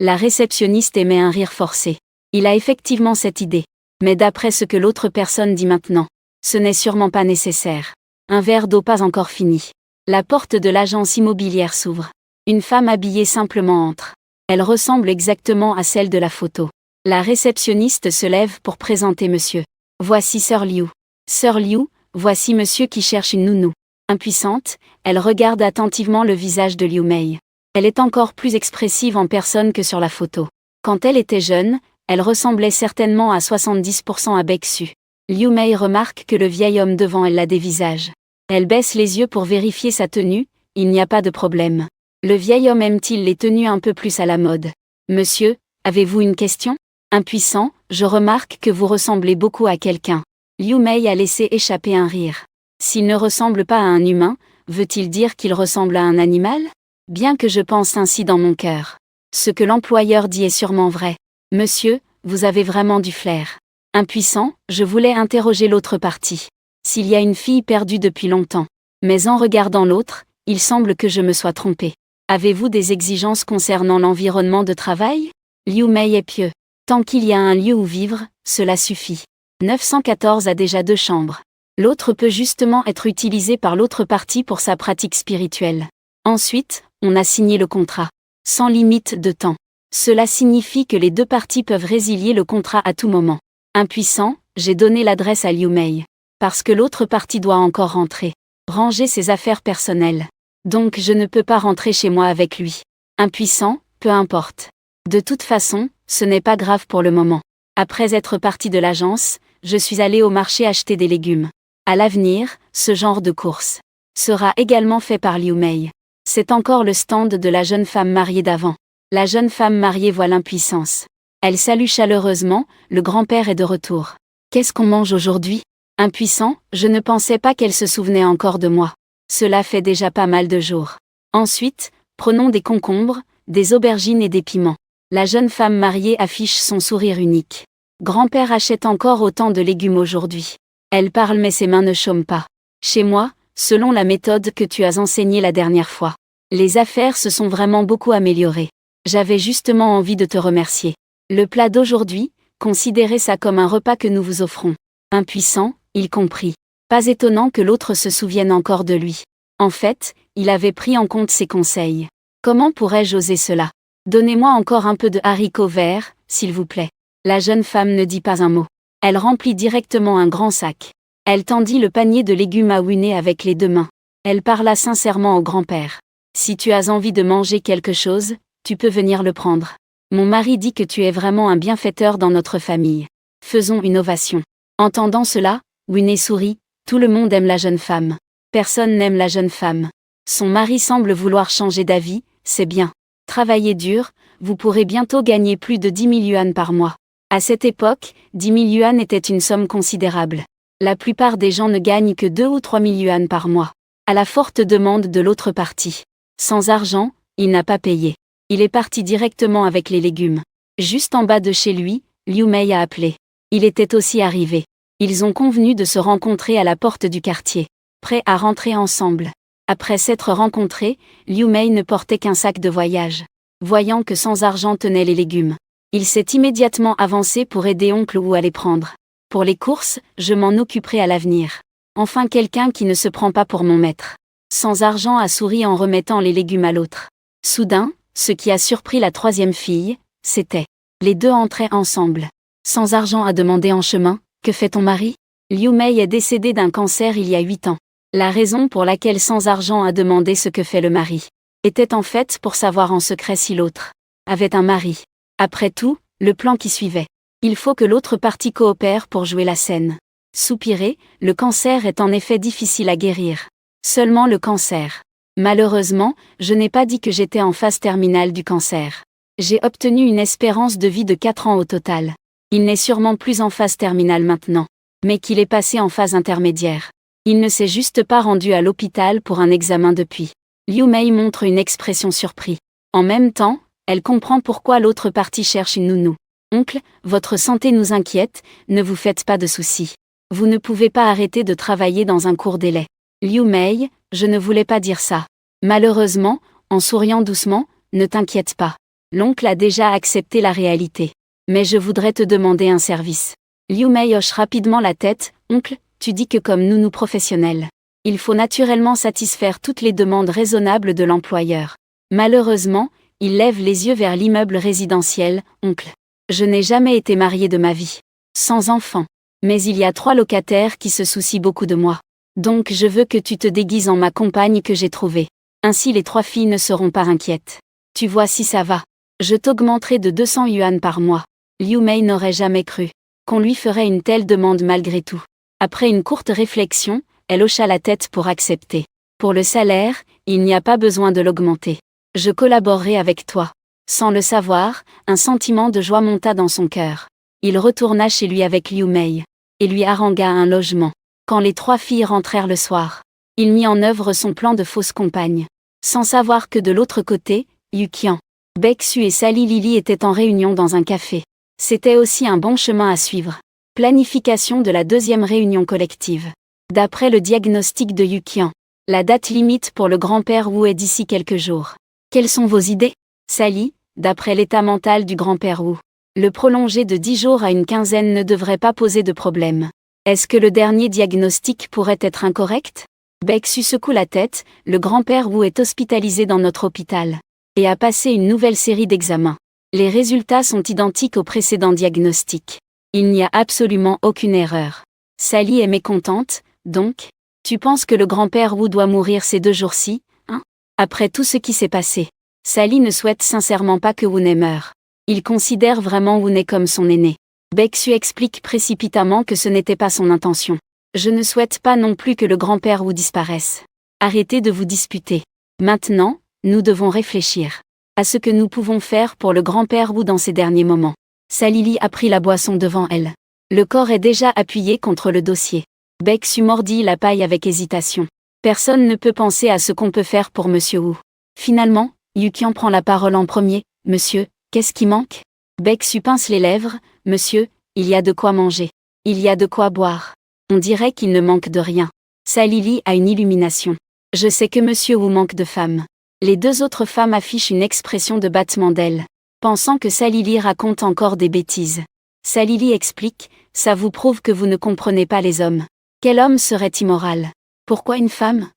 La réceptionniste émet un rire forcé. Il a effectivement cette idée. Mais d'après ce que l'autre personne dit maintenant, ce n'est sûrement pas nécessaire. Un verre d'eau pas encore fini. La porte de l'agence immobilière s'ouvre. Une femme habillée simplement entre. Elle ressemble exactement à celle de la photo. La réceptionniste se lève pour présenter monsieur. Voici Sir Liu. Sir Liu, voici monsieur qui cherche une nounou. Impuissante, elle regarde attentivement le visage de Liu Mei. Elle est encore plus expressive en personne que sur la photo. Quand elle était jeune, elle ressemblait certainement à 70% à Baeksu. Liu Mei remarque que le vieil homme devant elle a des visages. Elle baisse les yeux pour vérifier sa tenue, il n'y a pas de problème. Le vieil homme aime-t-il les tenues un peu plus à la mode? Monsieur, avez-vous une question? Impuissant, je remarque que vous ressemblez beaucoup à quelqu'un. Liu Mei a laissé échapper un rire. S'il ne ressemble pas à un humain, veut-il dire qu'il ressemble à un animal? Bien que je pense ainsi dans mon cœur. Ce que l'employeur dit est sûrement vrai. Monsieur, vous avez vraiment du flair. Impuissant, je voulais interroger l'autre partie. S'il y a une fille perdue depuis longtemps. Mais en regardant l'autre, il semble que je me sois trompé. Avez-vous des exigences concernant l'environnement de travail? Liu Mei est pieux. Tant qu'il y a un lieu où vivre, cela suffit. 914 a déjà 2 chambres. L'autre peut justement être utilisé par l'autre partie pour sa pratique spirituelle. Ensuite, on a signé le contrat. Sans limite de temps. Cela signifie que les 2 parties peuvent résilier le contrat à tout moment. Impuissant, j'ai donné l'adresse à Liu Mei. Parce que l'autre partie doit encore rentrer. Ranger ses affaires personnelles. Donc je ne peux pas rentrer chez moi avec lui. Impuissant, peu importe. De toute façon, ce n'est pas grave pour le moment. Après être parti de l'agence, je suis allé au marché acheter des légumes. À l'avenir, ce genre de course sera également fait par Liu Mei. C'est encore le stand de la jeune femme mariée d'avant. La jeune femme mariée voit l'impuissance. Elle salue chaleureusement, le grand-père est de retour. Qu'est-ce qu'on mange aujourd'hui? Impuissant, je ne pensais pas qu'elle se souvenait encore de moi. Cela fait déjà pas mal de jours. Ensuite, prenons des concombres, des aubergines et des piments. La jeune femme mariée affiche son sourire unique. Grand-père achète encore autant de légumes aujourd'hui. Elle parle mais ses mains ne chôment pas. Chez moi, selon la méthode que tu as enseignée la dernière fois. Les affaires se sont vraiment beaucoup améliorées. J'avais justement envie de te remercier. Le plat d'aujourd'hui, considérez ça comme un repas que nous vous offrons. Impuissant, il comprit. Pas étonnant que l'autre se souvienne encore de lui. En fait, il avait pris en compte ses conseils. Comment pourrais-je oser cela? Donnez-moi encore un peu de haricots verts, s'il vous plaît. La jeune femme ne dit pas un mot. Elle remplit directement un grand sac. Elle tendit le panier de légumes à Winnie avec les 2 mains. Elle parla sincèrement au grand-père. Si tu as envie de manger quelque chose, tu peux venir le prendre. Mon mari dit que tu es vraiment un bienfaiteur dans notre famille. Faisons une ovation. Entendant cela, Winnie sourit. Tout le monde aime la jeune femme. Personne n'aime la jeune femme. Son mari semble vouloir changer d'avis, c'est bien. Travaillez dur, vous pourrez bientôt gagner plus de 10 000 yuan par mois. À cette époque, 10 000 yuan était une somme considérable. La plupart des gens ne gagnent que 2 ou 3 000 yuan par mois. À la forte demande de l'autre partie. Sans argent, il n'a pas payé. Il est parti directement avec les légumes. Juste en bas de chez lui, Liu Mei a appelé. Il était aussi arrivé. Ils ont convenu de se rencontrer à la porte du quartier. Prêts à rentrer ensemble. Après s'être rencontrés, Liu Mei ne portait qu'un sac de voyage. Voyant que sans argent tenaient les légumes. Il s'est immédiatement avancé pour aider oncle Wu à les prendre. Pour les courses, je m'en occuperai à l'avenir. Enfin quelqu'un qui ne se prend pas pour mon maître. Sans argent a souri en remettant les légumes à l'autre. Soudain, ce qui a surpris la 3e fille, c'était. Les 2 entraient ensemble. Sans argent a demandé en chemin, que fait ton mari? Liu Mei est décédé d'un cancer il y a 8 ans. La raison pour laquelle Sans argent a demandé ce que fait le mari, était en fait pour savoir en secret si l'autre avait un mari. Après tout, le plan qui suivait. Il faut que l'autre partie coopère pour jouer la scène. Soupiré, le cancer est en effet difficile à guérir. Seulement le cancer. Malheureusement, je n'ai pas dit que j'étais en phase terminale du cancer. J'ai obtenu une espérance de vie de 4 ans au total. Il n'est sûrement plus en phase terminale maintenant, mais qu'il est passé en phase intermédiaire. Il ne s'est juste pas rendu à l'hôpital pour un examen depuis. Liu Mei montre une expression surprise. En même temps, elle comprend pourquoi l'autre partie cherche une nounou. Oncle, votre santé nous inquiète, ne vous faites pas de soucis. Vous ne pouvez pas arrêter de travailler dans un court délai. Liu Mei, je ne voulais pas dire ça. Malheureusement, en souriant doucement, ne t'inquiète pas. L'oncle a déjà accepté la réalité. Mais je voudrais te demander un service. Liu Mei hoche rapidement la tête. Oncle, tu dis que comme nounou professionnel, il faut naturellement satisfaire toutes les demandes raisonnables de l'employeur. Malheureusement, il lève les yeux vers l'immeuble résidentiel. Oncle, je n'ai jamais été marié de ma vie. Sans enfant. Mais il y a 3 locataires qui se soucient beaucoup de moi. Donc je veux que tu te déguises en ma compagne que j'ai trouvée. Ainsi les 3 filles ne seront pas inquiètes. Tu vois si ça va. Je t'augmenterai de 200 yuan par mois. Liu Mei n'aurait jamais cru qu'on lui ferait une telle demande malgré tout. Après une courte réflexion, elle hocha la tête pour accepter. Pour le salaire, il n'y a pas besoin de l'augmenter. Je collaborerai avec toi. Sans le savoir, un sentiment de joie monta dans son cœur. Il retourna chez lui avec Liu Mei et lui harangua un logement. Quand les 3 filles rentrèrent le soir, il mit en œuvre son plan de fausse compagne. Sans savoir que de l'autre côté, Yukian, Baeksu et Sally Lily étaient en réunion dans un café. C'était aussi un bon chemin à suivre. Planification de la 2e réunion collective. D'après le diagnostic de Yukian, la date limite pour le grand-père Wu est d'ici quelques jours. Quelles sont vos idées, Sally? D'après l'état mental du grand-père Wu, le prolonger de 10 jours à une quinzaine ne devrait pas poser de problème. Est-ce que le dernier diagnostic pourrait être incorrect? Baeksu secoue la tête. Le grand-père Wu est hospitalisé dans notre hôpital et a passé une nouvelle série d'examens. Les résultats sont identiques au précédent diagnostic. Il n'y a absolument aucune erreur. Sally est mécontente, donc? Tu penses que le grand-père Wu doit mourir ces 2 jours-ci, hein? Après tout ce qui s'est passé, Sally ne souhaite sincèrement pas que Wu meure. Il considère vraiment Wu comme son aîné. Baeksu explique précipitamment que ce n'était pas son intention. Je ne souhaite pas non plus que le grand-père Wu disparaisse. Arrêtez de vous disputer. Maintenant, nous devons réfléchir à ce que nous pouvons faire pour le grand-père Wu dans ces derniers moments. Sally a pris la boisson devant elle. Le corps est déjà appuyé contre le dossier. Baeksu mordit la paille avec hésitation. Personne ne peut penser à ce qu'on peut faire pour Monsieur Wu. Finalement, Yukian prend la parole en premier. Monsieur, qu'est-ce qui manque? Baeksu pince les lèvres. Monsieur, il y a de quoi manger. Il y a de quoi boire. On dirait qu'il ne manque de rien. Sally a une illumination. Je sais que Monsieur Wu manque de femmes. Les 2 autres femmes affichent une expression de battement d'ailes, pensant que Sally raconte encore des bêtises. Sally explique, ça vous prouve que vous ne comprenez pas les hommes. Quel homme serait immoral? Pourquoi une femme?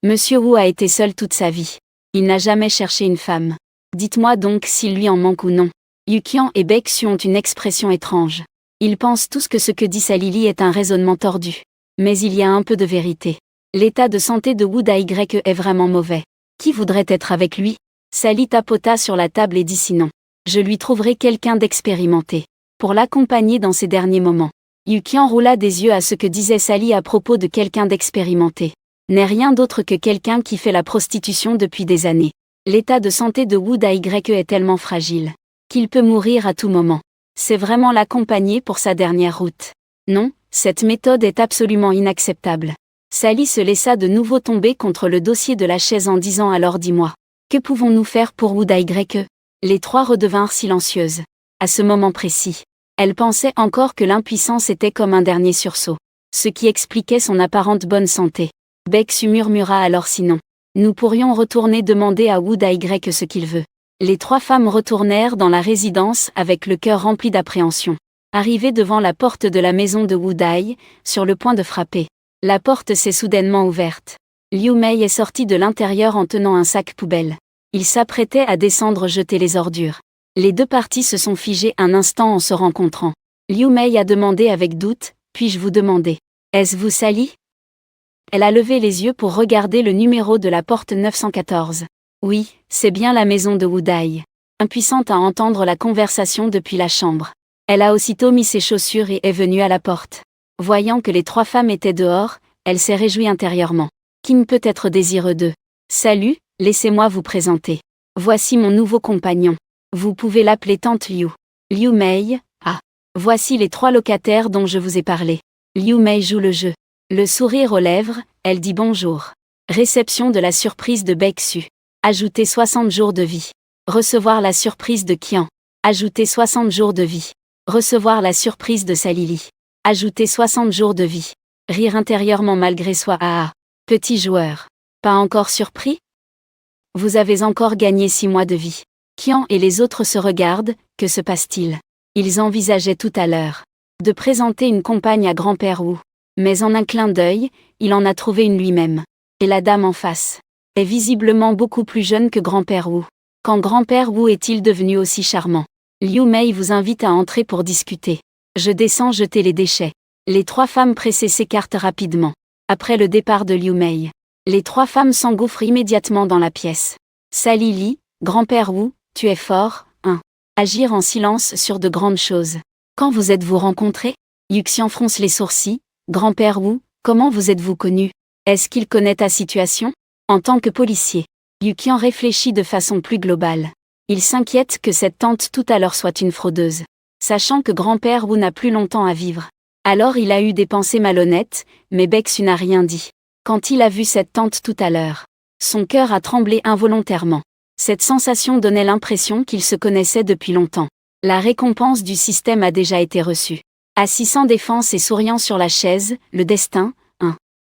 Monsieur Wu a été seul toute sa vie. Il n'a jamais cherché une femme. Dites-moi donc s'il lui en manque ou non. Yukian et Baeksu ont une expression étrange. Ils pensent tous que ce que dit Sally est un raisonnement tordu. Mais il y a un peu de vérité. L'état de santé de Wu Dai est vraiment mauvais. Qui voudrait être avec lui? Sally tapota sur la table et dit sinon. Je lui trouverai quelqu'un d'expérimenté pour l'accompagner dans ces derniers moments. Yukian roula des yeux à ce que disait Sally à propos de quelqu'un d'expérimenté. N'est rien d'autre que quelqu'un qui fait la prostitution depuis des années. L'état de santé de Wu Dai est tellement fragile qu'il peut mourir à tout moment. C'est vraiment l'accompagner pour sa dernière route. Non, cette méthode est absolument inacceptable. Sally se laissa de nouveau tomber contre le dossier de la chaise en disant alors dis-moi. Que pouvons-nous faire pour Wu Dai? Les 3 redevinrent silencieuses. À ce moment précis, elle pensait encore que l'impuissance était comme un dernier sursaut, ce qui expliquait son apparente bonne santé. Baeksu murmura alors sinon. Nous pourrions retourner demander à Wu Dai ce qu'il veut. Les 3 femmes retournèrent dans la résidence avec le cœur rempli d'appréhension. Arrivées devant la porte de la maison de Wu Dai, sur le point de frapper, la porte s'est soudainement ouverte. Liu Mei est sorti de l'intérieur en tenant un sac poubelle. Il s'apprêtait à descendre jeter les ordures. Les 2 parties se sont figées un instant en se rencontrant. Liu Mei a demandé avec doute, puis-je vous demander, est-ce vous Sally? Elle a levé les yeux pour regarder le numéro de la porte 914. Oui, c'est bien la maison de Wu Dai. Impuissante à entendre la conversation depuis la chambre, elle a aussitôt mis ses chaussures et est venue à la porte. Voyant que les 3 femmes étaient dehors, elle s'est réjouie intérieurement. Qui ne peut être désireux d'eux? Salut, laissez-moi vous présenter. Voici mon nouveau compagnon. Vous pouvez l'appeler Tante Liu. Liu Mei, ah. Voici les 3 locataires dont je vous ai parlé. Liu Mei joue le jeu. Le sourire aux lèvres, elle dit bonjour. Réception de la surprise de Baeksu. Ajouter 60 jours de vie. Recevoir la surprise de Qian. Ajouter 60 jours de vie. Recevoir la surprise de Salili. Ajouter 60 jours de vie. Rire intérieurement malgré soi. Ah ah. Petit joueur. Pas encore surpris? Vous avez encore gagné 6 mois de vie. Qian et les autres se regardent, que se passe-t-il? Ils envisageaient tout à l'heure de présenter une compagne à grand-père Wu. Mais en un clin d'œil, il en a trouvé une lui-même. Et la dame en face est visiblement beaucoup plus jeune que grand-père Wu. Quand grand-père Wu est-il devenu aussi charmant? Liu Mei vous invite à entrer pour discuter. Je descends jeter les déchets. Les 3 femmes pressées s'écartent rapidement. Après le départ de Liu Mei, les 3 femmes s'engouffrent immédiatement dans la pièce. Salili, grand-père Wu, tu es fort, hein? Agir en silence sur de grandes choses. Quand vous êtes-vous rencontrés? Yuxian fronce les sourcils. Grand-père Wu, comment vous êtes-vous connu? Est-ce qu'il connaît ta situation? En tant que policier. Yuxian réfléchit de façon plus globale. Il s'inquiète que cette tante tout à l'heure soit une fraudeuse. Sachant que grand-père Wu n'a plus longtemps à vivre. Alors il a eu des pensées malhonnêtes, mais Baeksu n'a rien dit. Quand il a vu cette tante tout à l'heure, son cœur a tremblé involontairement. Cette sensation donnait l'impression qu'ils se connaissaient depuis longtemps. La récompense du système a déjà été reçue. Assis sans défense et souriant sur la chaise, le destin,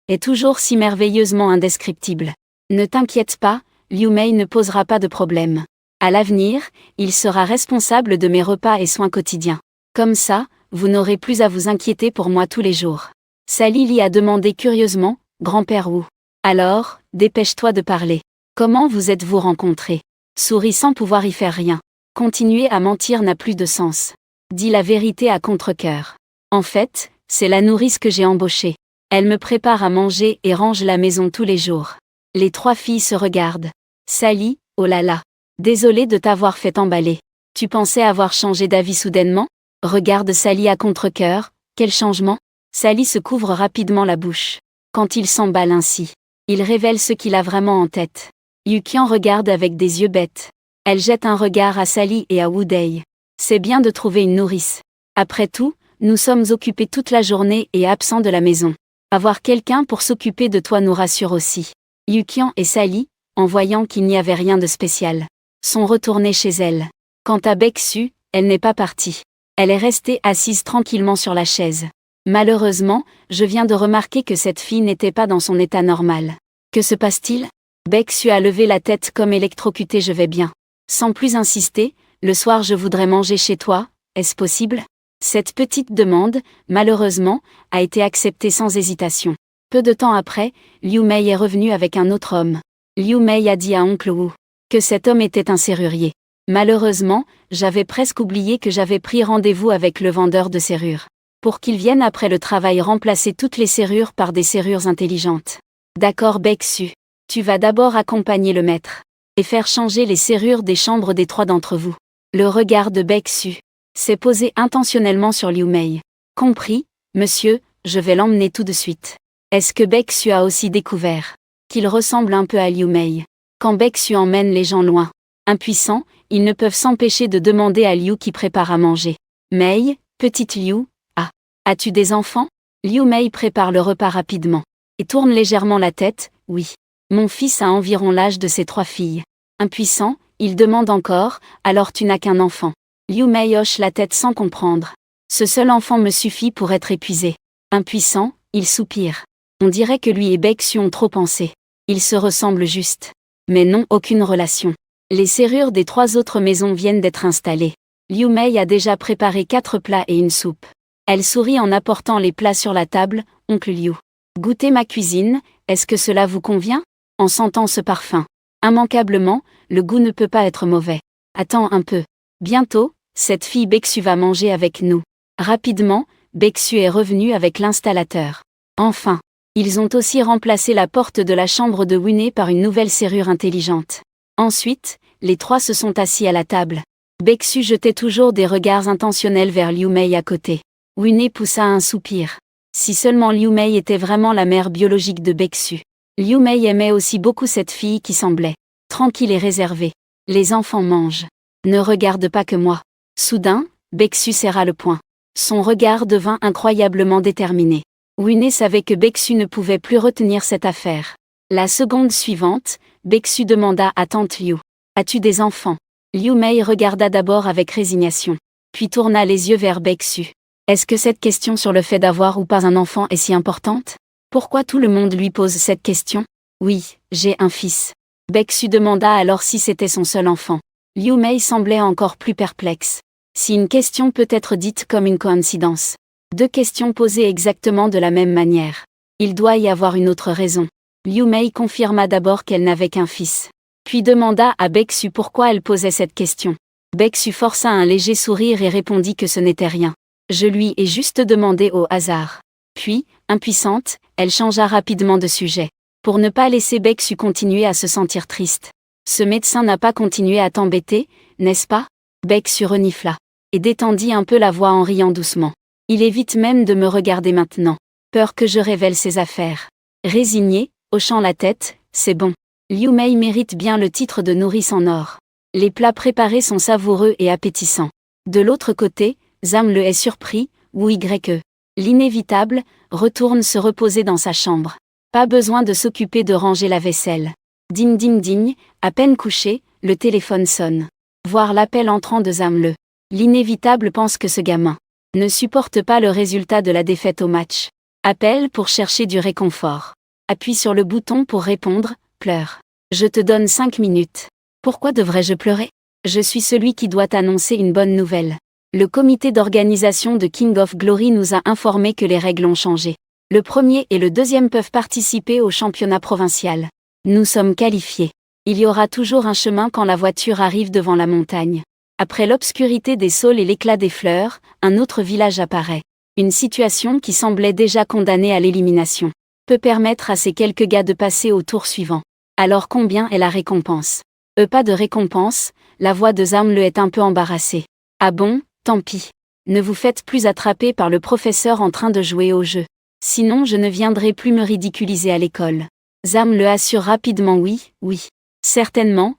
est toujours si merveilleusement indescriptible. Ne t'inquiète pas, Liu Mei ne posera pas de problème. À l'avenir, il sera responsable de mes repas et soins quotidiens. Comme ça, vous n'aurez plus à vous inquiéter pour moi tous les jours. Salili a demandé curieusement, grand-père Wu. Alors, dépêche-toi de parler. Comment vous êtes-vous rencontrés? Souris sans pouvoir y faire rien. Continuer à mentir n'a plus de sens. Dis la vérité à contre-cœur. En fait, c'est la nourrice que j'ai embauchée. Elle me prépare à manger et range la maison tous les jours. Les 3 filles se regardent. Sali, oh là là. Désolée de t'avoir fait emballer. Tu pensais avoir changé d'avis soudainement? Regarde Sali à contre-cœur. Quel changement? Sali se couvre rapidement la bouche. Quand il s'emballe ainsi, il révèle ce qu'il a vraiment en tête. Yukian regarde avec des yeux bêtes. Elle jette un regard à Sali et à Wudei. C'est bien de trouver une nourrice. Après tout, nous sommes occupés toute la journée et absents de la maison. Avoir quelqu'un pour s'occuper de toi nous rassure aussi. Yukian et Sali, en voyant qu'il n'y avait rien de spécial, sont retournés chez elle. Quant à Baeksu, elle n'est pas partie. Elle est restée assise tranquillement sur la chaise. Malheureusement, je viens de remarquer que cette fille n'était pas dans son état normal. Que se passe-t-il? Baeksu a levé la tête comme électrocuté. Je vais bien. Sans plus insister, le soir je voudrais manger chez toi, est-ce possible? Cette petite demande, malheureusement, a été acceptée sans hésitation. Peu de temps après, Liu Mei est revenu avec un autre homme. Liu Mei a dit à oncle Wu que cet homme était un serrurier. Malheureusement, j'avais presque oublié que j'avais pris rendez-vous avec le vendeur de serrures. Pour qu'il vienne après le travail remplacer toutes les serrures par des serrures intelligentes. D'accord Baeksu. Tu vas d'abord accompagner le maître. Et faire changer les serrures des chambres des 3 d'entre vous. Le regard de Baeksu s'est posé intentionnellement sur Liu Mei. Compris, monsieur, je vais l'emmener tout de suite. Est-ce que Baeksu a aussi découvert qu'il ressemble un peu à Liu Mei? Quand Baeksu emmène les gens loin, impuissants, ils ne peuvent s'empêcher de demander à Liu qui prépare à manger. Mei, petite Liu, as-tu des enfants? Liu Mei prépare le repas rapidement. Et tourne légèrement la tête, oui. Mon fils a environ l'âge de ces 3 filles. Impuissant, il demande encore, alors tu n'as qu'un enfant. Liu Mei hoche la tête sans comprendre. Ce seul enfant me suffit pour être épuisé. Impuissant, il soupire. On dirait que lui et Baeksu ont trop pensé. Ils se ressemblent juste. Mais non, aucune relation. Les serrures des 3 autres maisons viennent d'être installées. Liu Mei a déjà préparé 4 plats et une soupe. Elle sourit en apportant les plats sur la table, oncle Liu. Goûtez ma cuisine, est-ce que cela vous convient? En sentant ce parfum. Immanquablement, le goût ne peut pas être mauvais. Attends un peu. Bientôt, cette fille Baeksu va manger avec nous. Rapidement, Baeksu est revenu avec l'installateur. Enfin, ils ont aussi remplacé la porte de la chambre de Wune par une nouvelle serrure intelligente. Ensuite, les 3 se sont assis à la table. Baeksu jetait toujours des regards intentionnels vers Liu Mei à côté. Wune poussa un soupir. Si seulement Liu Mei était vraiment la mère biologique de Baeksu. Liu Mei aimait aussi beaucoup cette fille qui semblait tranquille et réservée. Les enfants mangent. Ne regarde pas que moi. Soudain, Baeksu serra le poing. Son regard devint incroyablement déterminé. Wune savait que Baeksu ne pouvait plus retenir cette affaire. La seconde suivante, Baeksu demanda à tante Liu. « As-tu des enfants ?» Liu Mei regarda d'abord avec résignation, puis tourna les yeux vers Baeksu. « Est-ce que cette question sur le fait d'avoir ou pas un enfant est si importante ? Pourquoi tout le monde lui pose cette question ? » « Oui, j'ai un fils. » Baeksu demanda alors si c'était son seul enfant. Liu Mei semblait encore plus perplexe. Si une question peut être dite comme une coïncidence. Deux questions posées exactement de la même manière. Il doit y avoir une autre raison. Liu Mei confirma d'abord qu'elle n'avait qu'un fils. Puis demanda à Baeksu pourquoi elle posait cette question. Baeksu força un léger sourire et répondit que ce n'était rien. Je lui ai juste demandé au hasard. Puis, impuissante, elle changea rapidement de sujet. Pour ne pas laisser Baeksu continuer à se sentir triste. Ce médecin n'a pas continué à t'embêter, n'est-ce pas ? Baeksu renifla. Et détendit un peu la voix en riant doucement. Il évite même de me regarder maintenant. Peur que je révèle ses affaires. Résigné, hochant la tête, c'est bon. Liu Mei mérite bien le titre de nourrice en or. Les plats préparés sont savoureux et appétissants. De l'autre côté, Zam le est surpris, ou Y. L'inévitable, retourne se reposer dans sa chambre. Pas besoin de s'occuper de ranger la vaisselle. Ding ding ding, à peine couché, le téléphone sonne. Voir l'appel entrant de Zam le. L'inévitable pense que ce gamin ne supporte pas le résultat de la défaite au match. Appelle pour chercher du réconfort. Appuie sur le bouton pour répondre, pleure. Je te donne 5 minutes. Pourquoi devrais-je pleurer ? Je suis celui qui doit annoncer une bonne nouvelle. Le comité d'organisation de King of Glory nous a informé que les règles ont changé. Le premier et le deuxième peuvent participer au championnat provincial. Nous sommes qualifiés. Il y aura toujours un chemin quand la voiture arrive devant la montagne. Après l'obscurité des saules et l'éclat des fleurs, un autre village apparaît. Une situation qui semblait déjà condamnée à l'élimination peut permettre à ces quelques gars de passer au tour suivant. Alors combien est la récompense ? Pas de récompense, la voix de Zam le est un peu embarrassée. Ah bon, tant pis. Ne vous faites plus attraper par le professeur en train de jouer au jeu. Sinon je ne viendrai plus me ridiculiser à l'école. Zam le assure rapidement oui. Certainement.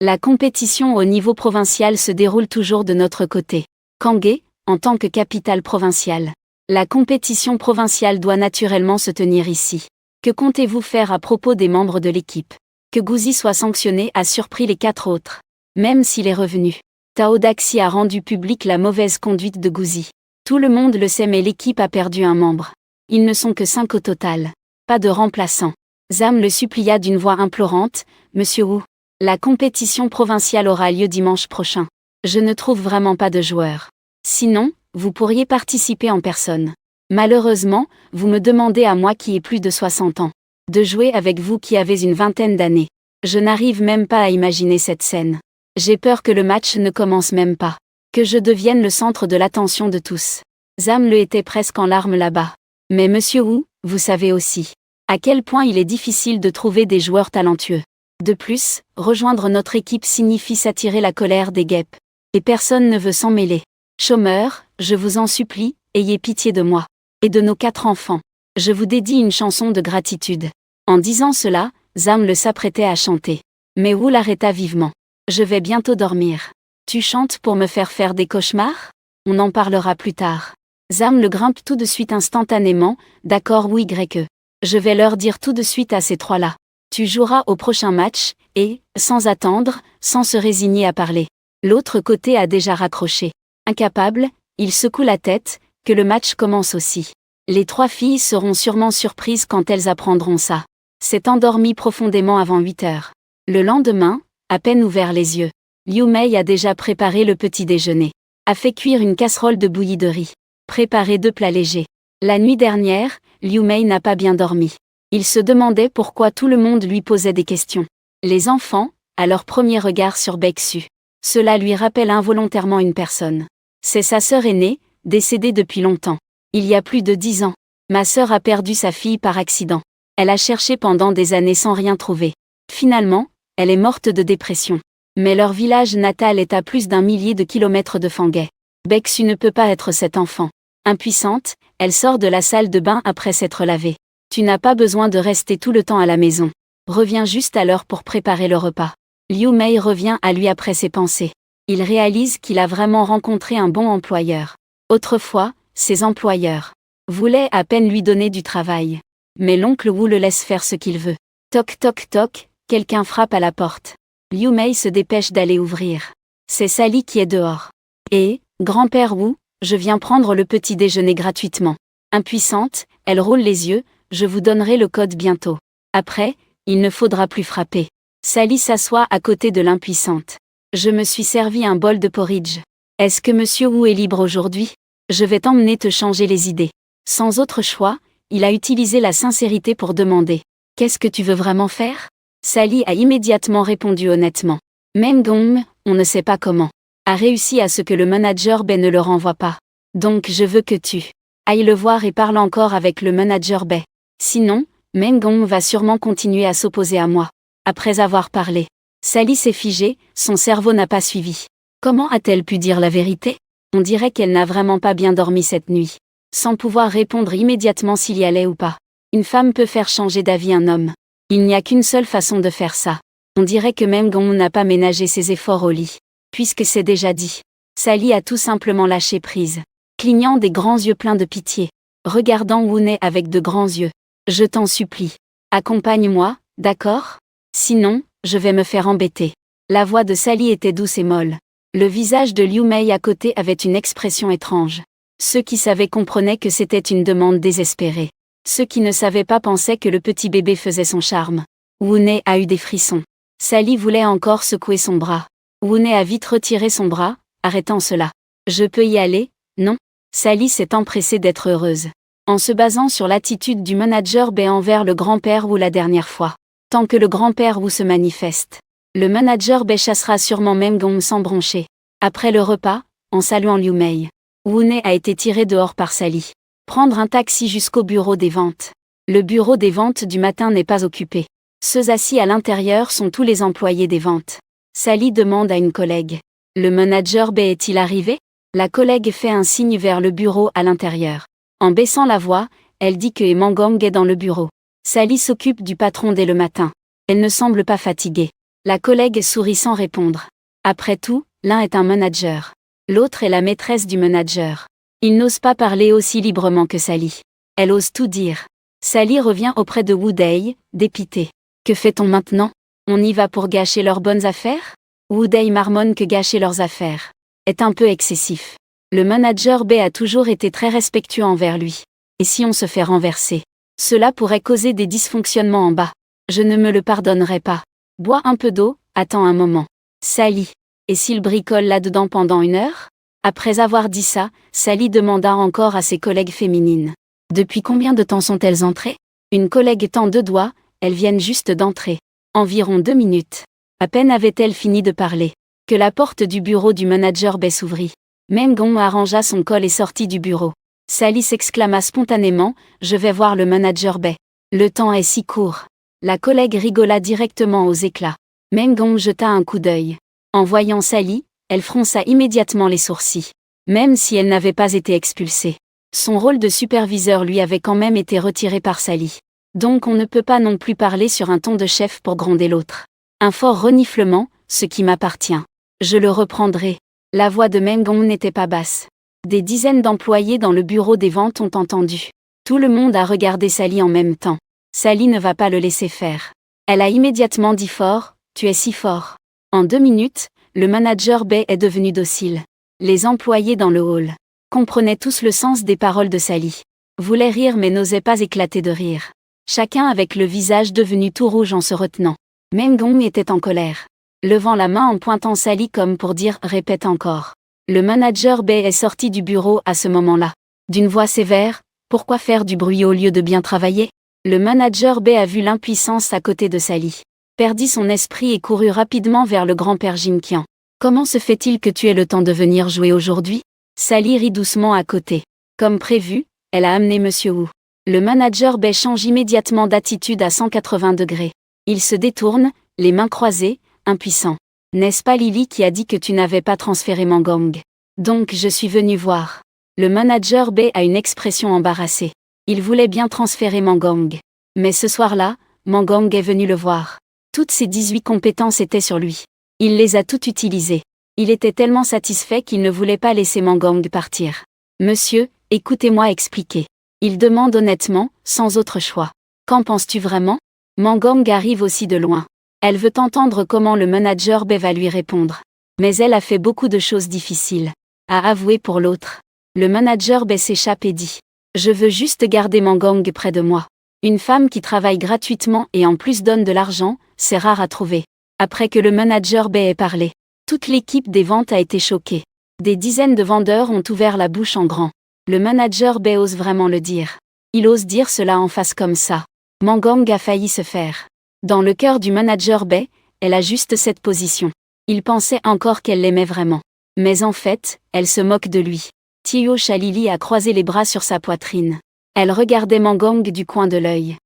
La compétition au niveau provincial se déroule toujours de notre côté. Kangé, en tant que capitale provinciale. La compétition provinciale doit naturellement se tenir ici. Que comptez-vous faire à propos des membres de l'équipe ? Que Guzi soit sanctionné a surpris les 4 autres. Même s'il est revenu. Tao Daxi a rendu public la mauvaise conduite de Guzi. Tout le monde le sait mais l'équipe a perdu un membre. Ils ne sont que 5 au total. Pas de remplaçant. Zam le supplia d'une voix implorante, « Monsieur Wu, la compétition provinciale aura lieu dimanche prochain. Je ne trouve vraiment pas de joueurs. Sinon, vous pourriez participer en personne. Malheureusement, vous me demandez à moi qui ai plus de 60 ans. De jouer avec vous qui avez une vingtaine d'années. Je n'arrive même pas à imaginer cette scène. J'ai peur que le match ne commence même pas. Que je devienne le centre de l'attention de tous. » Zam le était presque en larmes là-bas. Mais Monsieur Wu, vous savez aussi à quel point il est difficile de trouver des joueurs talentueux. De plus, rejoindre notre équipe signifie s'attirer la colère des guêpes. Et personne ne veut s'en mêler. Chômeurs, je vous en supplie, ayez pitié de moi. Et de nos 4 enfants. Je vous dédie une chanson de gratitude. En disant cela, Zam le s'apprêtait à chanter. Mais Wu l'arrêta vivement. Je vais bientôt dormir. Tu chantes pour me faire des cauchemars ? On en parlera plus tard. Zam le grimpe tout de suite instantanément, d'accord ou Y. Je vais leur dire tout de suite à ces 3-là. Tu joueras au prochain match, et, sans attendre, sans se résigner à parler. L'autre côté a déjà raccroché. Incapable, il secoue la tête, que le match commence aussi. Les 3 filles seront sûrement surprises quand elles apprendront ça. S'est endormi profondément avant 8 heures. Le lendemain, à peine ouvert les yeux, Liu Mei a déjà préparé le petit déjeuner. A fait cuire une casserole de bouillie de riz. Préparé 2 plats légers. La nuit dernière, Liu Mei n'a pas bien dormi. Il se demandait pourquoi tout le monde lui posait des questions. Les enfants, à leur premier regard sur Baeksu. Cela lui rappelle involontairement une personne. C'est sa sœur aînée, décédée depuis longtemps. Il y a plus de 10 ans. Ma sœur a perdu sa fille par accident. Elle a cherché pendant des années sans rien trouver. Finalement, elle est morte de dépression. Mais leur village natal est à plus d'1 millier de kilomètres de Fangay. Baeksu ne peut pas être cet enfant. Impuissante, elle sort de la salle de bain après s'être lavée. Tu n'as pas besoin de rester tout le temps à la maison. Reviens juste à l'heure pour préparer le repas. Liu Mei revient à lui après ses pensées. Il réalise qu'il a vraiment rencontré un bon employeur. Autrefois, ses employeurs voulaient à peine lui donner du travail. Mais l'oncle Wu le laisse faire ce qu'il veut. Toc toc toc, quelqu'un frappe à la porte. Liu Mei se dépêche d'aller ouvrir. C'est Sally qui est dehors. Et, grand-père Wu, je viens prendre le petit déjeuner gratuitement. Impuissante, elle roule les yeux, je vous donnerai le code bientôt. Après, il ne faudra plus frapper. Sally s'assoit à côté de l'impuissante. Je me suis servi un bol de porridge. Est-ce que monsieur Wu est libre aujourd'hui? Je vais t'emmener te changer les idées. Sans autre choix, il a utilisé la sincérité pour demander. Qu'est-ce que tu veux vraiment faire? Sally a immédiatement répondu honnêtement. Meng Gong, on ne sait pas comment, a réussi à ce que le manager Bei ne le renvoie pas. Donc je veux que tu ailles le voir et parle encore avec le manager Bei. Sinon, Meng Gong va sûrement continuer à s'opposer à moi. Après avoir parlé, Sally s'est figée, son cerveau n'a pas suivi. Comment a-t-elle pu dire la vérité? On dirait qu'elle n'a vraiment pas bien dormi cette nuit. Sans pouvoir répondre immédiatement s'il y allait ou pas. Une femme peut faire changer d'avis un homme. Il n'y a qu'une seule façon de faire ça. On dirait que Meng Gong n'a pas ménagé ses efforts au lit. Puisque c'est déjà dit. Sally a tout simplement lâché prise. Clignant des grands yeux pleins de pitié. Regardant Wu-Nei avec de grands yeux. Je t'en supplie. Accompagne-moi, d'accord? Sinon, je vais me faire embêter. La voix de Sally était douce et molle. Le visage de Liu Mei à côté avait une expression étrange. Ceux qui savaient comprenaient que c'était une demande désespérée. Ceux qui ne savaient pas pensaient que le petit bébé faisait son charme. Wu-Nei a eu des frissons. Sally voulait encore secouer son bras. Wu-Nei a vite retiré son bras, arrêtant cela. Je peux y aller, non? Sally s'est empressée d'être heureuse. En se basant sur l'attitude du manager Bei envers le grand-père Wu la dernière fois. Tant que le grand-père Wu se manifeste, le manager Bei chassera sûrement Meng Gong sans broncher. Après le repas, en saluant Liu Mei, Wu-Nei a été tiré dehors par Sally. Prendre un taxi jusqu'au bureau des ventes. Le bureau des ventes du matin n'est pas occupé. Ceux assis à l'intérieur sont tous les employés des ventes. Sally demande à une collègue. Le manager Bei est-il arrivé? La collègue fait un signe vers le bureau à l'intérieur. En baissant la voix, elle dit que Meng Gong est dans le bureau. Sally s'occupe du patron dès le matin. Elle ne semble pas fatiguée. La collègue sourit sans répondre. Après tout, l'un est un manager. L'autre est la maîtresse du manager. Il n'ose pas parler aussi librement que Sally. Elle ose tout dire. Sally revient auprès de Wu-Nei, dépitée. Que fait-on maintenant? On y va pour gâcher leurs bonnes affaires? Wu-Nei marmonne que gâcher leurs affaires est un peu excessif. Le manager Bei a toujours été très respectueux envers lui. Et si on se fait renverser? Cela pourrait causer des dysfonctionnements en bas. Je ne me le pardonnerai pas. Bois un peu d'eau, attends un moment. Sally. Et s'il bricole là-dedans pendant 1 heure? Après avoir dit ça, Sally demanda encore à ses collègues féminines. Depuis combien de temps sont-elles entrées? Une collègue tend 2 doigts, elles viennent juste d'entrer. Environ 2 minutes. À peine avait-elle fini de parler, que la porte du bureau du manager Bei s'ouvrit. Meng Gong arrangea son col et sortit du bureau. Sally s'exclama spontanément, je vais voir le manager Bei. Le temps est si court. La collègue rigola directement aux éclats. Meng Gong jeta un coup d'œil. En voyant Sally, elle fronça immédiatement les sourcils. Même si elle n'avait pas été expulsée. Son rôle de superviseur lui avait quand même été retiré par Sally. Donc on ne peut pas non plus parler sur un ton de chef pour gronder l'autre. Un fort reniflement, ce qui m'appartient. Je le reprendrai. La voix de Meng Gong n'était pas basse. Des dizaines d'employés dans le bureau des ventes ont entendu. Tout le monde a regardé Sally en même temps. Sally ne va pas le laisser faire. Elle a immédiatement dit fort, tu es si fort. En 2 minutes, le manager Bei est devenu docile. Les employés dans le hall comprenaient tous le sens des paroles de Sally. Voulaient rire mais n'osaient pas éclater de rire. Chacun avec le visage devenu tout rouge en se retenant. Meng Gong était en colère. Levant la main en pointant Sally comme pour dire « répète encore ». Le manager Bei est sorti du bureau à ce moment-là. D'une voix sévère, « Pourquoi faire du bruit au lieu de bien travailler ?» Le manager Bei a vu l'impuissance à côté de Sally. Perdit son esprit et courut rapidement vers le grand-père Jin Qian. « Comment se fait-il que tu aies le temps de venir jouer aujourd'hui ?» Sally rit doucement à côté. Comme prévu, elle a amené Monsieur Wu. Le manager Bei change immédiatement d'attitude à 180 degrés. Il se détourne, les mains croisées, impuissant. N'est-ce pas Lily qui a dit que tu n'avais pas transféré Meng Gong? Donc je suis venu voir. Le manager Bei a une expression embarrassée. Il voulait bien transférer Meng Gong. Mais ce soir-là, Meng Gong est venu le voir. Toutes ses 18 compétences étaient sur lui. Il les a toutes utilisées. Il était tellement satisfait qu'il ne voulait pas laisser Meng Gong partir. Monsieur, écoutez-moi expliquer. Il demande honnêtement, sans autre choix. Qu'en penses-tu vraiment? Mangong arrive aussi de loin. Elle veut entendre comment le manager B va lui répondre. Mais elle a fait beaucoup de choses difficiles à avouer pour l'autre. Le manager B s'échappe et dit: je veux juste garder Mangong près de moi. Une femme qui travaille gratuitement et en plus donne de l'argent, c'est rare à trouver. Après que le manager B ait parlé, toute l'équipe des ventes a été choquée. Des dizaines de vendeurs ont ouvert la bouche en grand. Le manager B ose vraiment le dire. Il ose dire cela en face comme ça. Mangong a failli se faire. Dans le cœur du manager B, elle a juste cette position. Il pensait encore qu'elle l'aimait vraiment. Mais en fait, elle se moque de lui. Tio Chalili a croisé les bras sur sa poitrine. Elle regardait Mangong du coin de l'œil.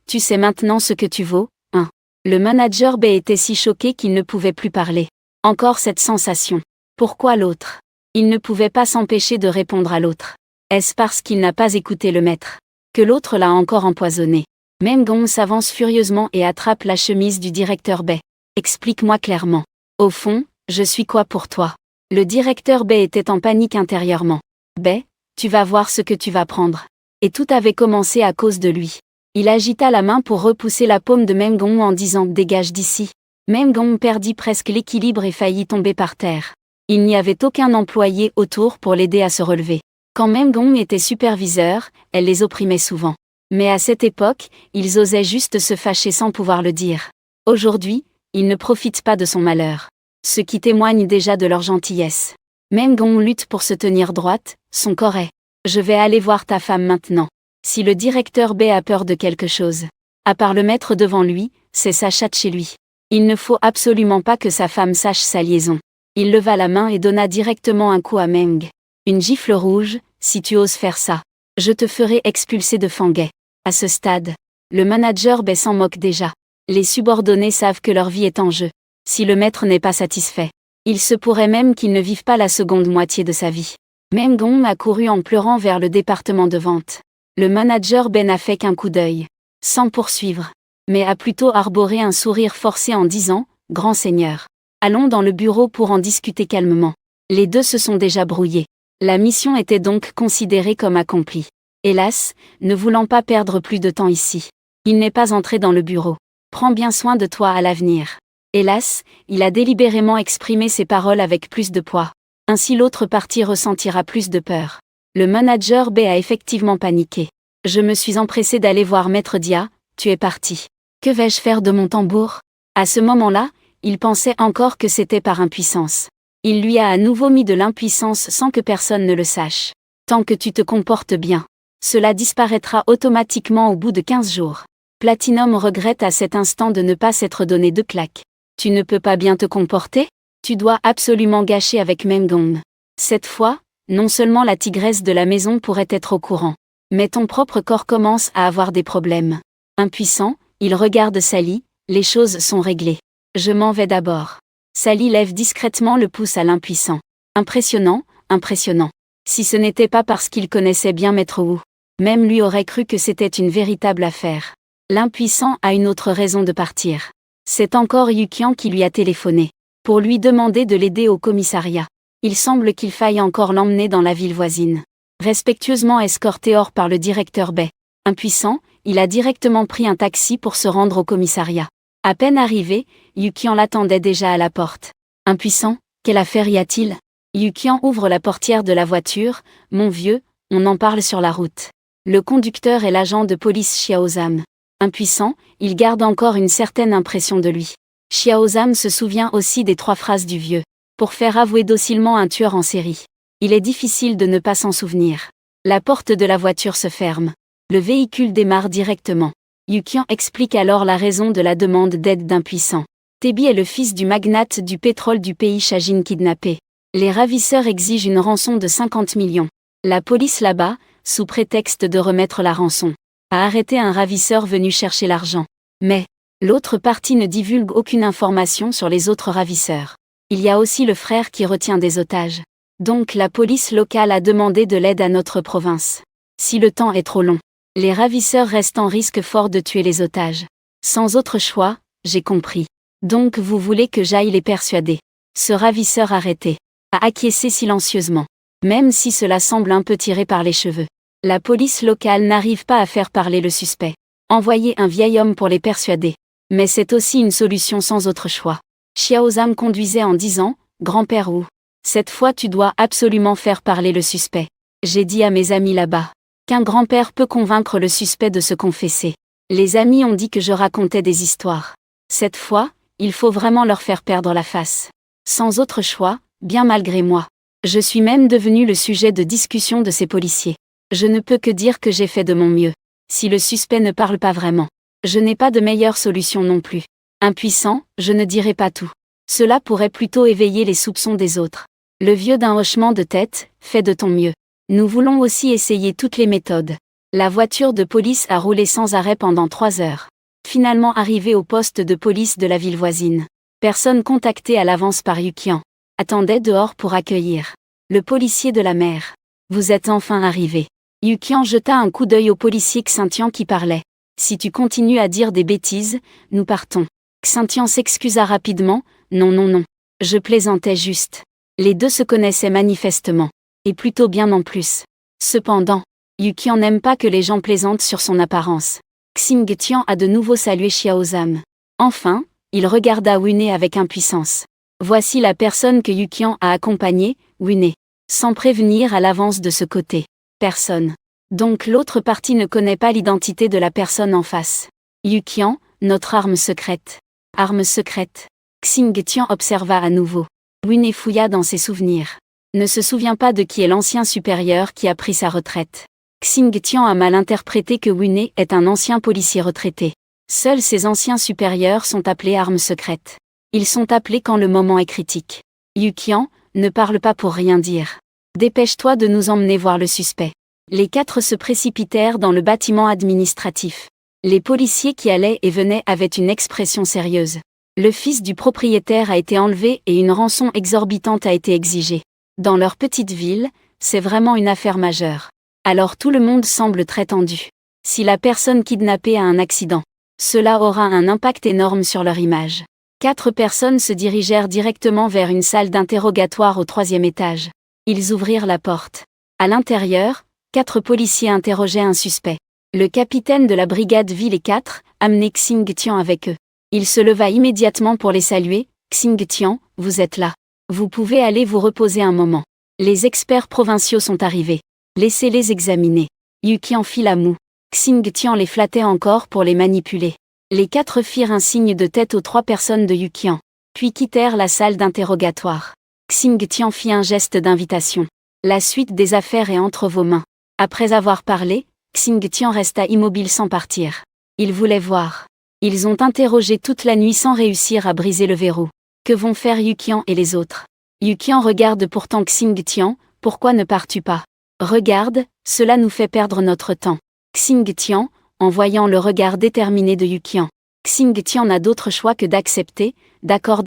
Tu sais maintenant ce que tu vaux, hein? Le manager B était si choqué qu'il ne pouvait plus parler. Encore cette sensation. Pourquoi l'autre? Il ne pouvait pas s'empêcher de répondre à l'autre. Est-ce parce qu'il n'a pas écouté le maître que l'autre l'a encore empoisonné? Mengong s'avance furieusement et attrape la chemise du directeur B. Explique-moi clairement. Au fond, je suis quoi pour toi? Le directeur B était en panique intérieurement. B, tu vas voir ce que tu vas prendre. Et tout avait commencé à cause de lui. Il agita la main pour repousser la paume de Mengong en disant: dégage d'ici. Mengong perdit presque l'équilibre et faillit tomber par terre. Il n'y avait aucun employé autour pour l'aider à se relever. Quand Mengong était superviseur, elle les opprimait souvent. Mais à cette époque, ils osaient juste se fâcher sans pouvoir le dire. Aujourd'hui, ils ne profitent pas de son malheur. Ce qui témoigne déjà de leur gentillesse. Mengong lutte pour se tenir droite, son corps est: je vais aller voir ta femme maintenant. Si le directeur B a peur de quelque chose, à part le mettre devant lui, c'est sa chatte chez lui. Il ne faut absolument pas que sa femme sache sa liaison. Il leva la main et donna directement un coup à Meng. Une gifle rouge: si tu oses faire ça, je te ferai expulser de Fangai. À ce stade, le manager B s'en moque déjà. Les subordonnés savent que leur vie est en jeu. Si le maître n'est pas satisfait, il se pourrait même qu'il ne vive pas la seconde moitié de sa vie. Mengong a couru en pleurant vers le département de vente. Le manager B n'a fait qu'un coup d'œil, sans poursuivre, mais a plutôt arboré un sourire forcé en disant: grand seigneur, allons dans le bureau pour en discuter calmement. Les deux se sont déjà brouillés. La mission était donc considérée comme accomplie. Hélas, ne voulant pas perdre plus de temps ici, il n'est pas entré dans le bureau. Prends bien soin de toi à l'avenir. Hélas, il a délibérément exprimé ses paroles avec plus de poids. Ainsi l'autre partie ressentira plus de peur. Le manager B a effectivement paniqué. Je me suis empressé d'aller voir Maître Dia, tu es parti. Que vais-je faire de mon tambour? À ce moment-là, il pensait encore que c'était par impuissance. Il lui a à nouveau mis de l'impuissance sans que personne ne le sache. Tant que tu te comportes bien, cela disparaîtra automatiquement au bout de 15 jours. Platinum regrette à cet instant de ne pas s'être donné de claques. Tu ne peux pas bien te comporter? Tu dois absolument gâcher avec Mengong. Cette fois, non seulement la tigresse de la maison pourrait être au courant, mais ton propre corps commence à avoir des problèmes. Impuissant, il regarde Sally, les choses sont réglées. Je m'en vais d'abord. Sally lève discrètement le pouce à l'impuissant. Impressionnant, impressionnant. Si ce n'était pas parce qu'il connaissait bien Maître Wu, même lui aurait cru que c'était une véritable affaire. L'impuissant a une autre raison de partir. C'est encore Yukian qui lui a téléphoné, pour lui demander de l'aider au commissariat. Il semble qu'il faille encore l'emmener dans la ville voisine. Respectueusement escorté hors par le directeur B. Impuissant, il a directement pris un taxi pour se rendre au commissariat. À peine arrivé, Yukian l'attendait déjà à la porte. Impuissant, quelle affaire y a-t-il? Yukian ouvre la portière de la voiture. Mon vieux, on en parle sur la route. Le conducteur est l'agent de police Xiaozam. Impuissant, il garde encore une certaine impression de lui. Xiaozam se souvient aussi des 3 phrases du vieux. Pour faire avouer docilement un tueur en série. Il est difficile de ne pas s'en souvenir. La porte de la voiture se ferme. Le véhicule démarre directement. Yukian explique alors la raison de la demande d'aide d'impuissant. Tebi est le fils du magnate du pétrole du pays Shajin kidnappé. Les ravisseurs exigent une rançon de 50 millions. La police là-bas, sous prétexte de remettre la rançon, a arrêté un ravisseur venu chercher l'argent. Mais, l'autre partie ne divulgue aucune information sur les autres ravisseurs. Il y a aussi le frère qui retient des otages. Donc la police locale a demandé de l'aide à notre province. Si le temps est trop long, les ravisseurs restent en risque fort de tuer les otages. Sans autre choix, j'ai compris. Donc vous voulez que j'aille les persuader. Ce ravisseur arrêté a acquiescé silencieusement. même si cela semble un peu tiré par les cheveux. La police locale n'arrive pas à faire parler le suspect. Envoyer un vieil homme pour les persuader. Mais c'est aussi une solution sans autre choix. Xiao Zhang conduisait en disant « Grand-père Wu, cette fois tu dois absolument faire parler le suspect. J'ai dit à mes amis là-bas qu'un grand-père peut convaincre le suspect de se confesser. Les amis ont dit que je racontais des histoires. Cette fois, il faut vraiment leur faire perdre la face. Sans autre choix, bien malgré moi. Je suis même devenu le sujet de discussion de ces policiers. Je ne peux que dire que j'ai fait de mon mieux. Si le suspect ne parle pas vraiment, je n'ai pas de meilleure solution non plus. Impuissant, je ne dirai pas tout. Cela pourrait plutôt éveiller les soupçons des autres. Le vieux d'un hochement de tête, fais de ton mieux. Nous voulons aussi essayer toutes les méthodes. La voiture de police a roulé sans arrêt pendant 3 heures. Finalement arrivé au poste de police de la ville voisine. Personne contactée à l'avance par Yukian attendait dehors pour accueillir le policier de la mer. Vous êtes enfin arrivé. Yukian jeta un coup d'œil au policier Xintian qui parlait. Si tu continues à dire des bêtises, nous partons. Xintian s'excusa rapidement. Non. Je plaisantais juste. Les deux se connaissaient manifestement. Et plutôt bien en plus. Cependant, Yukian n'aime pas que les gens plaisantent sur son apparence. Xingtian a de nouveau salué Xiao Zhang. Enfin, il regarda Wune avec impuissance. Voici la personne que Yukian a accompagnée, Wune. Sans prévenir à l'avance de ce côté. Personne. Donc l'autre partie ne connaît pas l'identité de la personne en face. Yukian, notre arme secrète. Arme secrète. Xingtian observa à nouveau. Wune fouilla dans ses souvenirs. Ne se souvient pas de qui est l'ancien supérieur qui a pris sa retraite. Xingtian a mal interprété que Wune est un ancien policier retraité. Seuls ces anciens supérieurs sont appelés armes secrètes. Ils sont appelés quand le moment est critique. Yukian, ne parle pas pour rien dire. Dépêche-toi de nous emmener voir le suspect. Les 4 se précipitèrent dans le bâtiment administratif. Les policiers qui allaient et venaient avaient une expression sérieuse. Le fils du propriétaire a été enlevé et une rançon exorbitante a été exigée. Dans leur petite ville, c'est vraiment une affaire majeure. Alors tout le monde semble très tendu. Si la personne kidnappée a un accident, cela aura un impact énorme sur leur image. 4 personnes se dirigèrent directement vers une salle d'interrogatoire au 3e étage. Ils ouvrirent la porte. À l'intérieur, 4 policiers interrogeaient un suspect. Le capitaine de la brigade vit les 4, amenait Xingtian avec eux. Il se leva immédiatement pour les saluer. Xingtian, vous êtes là. Vous pouvez aller vous reposer un moment. Les experts provinciaux sont arrivés. Laissez-les examiner. Yukian fit la moue. Xingtian les flattait encore pour les manipuler. Les 4 firent un signe de tête aux 3 personnes de Yukian, puis quittèrent la salle d'interrogatoire. Xingtian fit un geste d'invitation. La suite des affaires est entre vos mains. Après avoir parlé, Xingtian resta immobile sans partir. Il voulait voir. Ils ont interrogé toute la nuit sans réussir à briser le verrou. Que vont faire Yukian et les autres? Yukian regarde pourtant Xingtian, pourquoi ne pars-tu pas? Regarde, cela nous fait perdre notre temps. Xingtian, en voyant le regard déterminé de Yukian. Xingtian n'a d'autre choix que d'accepter. D'accord.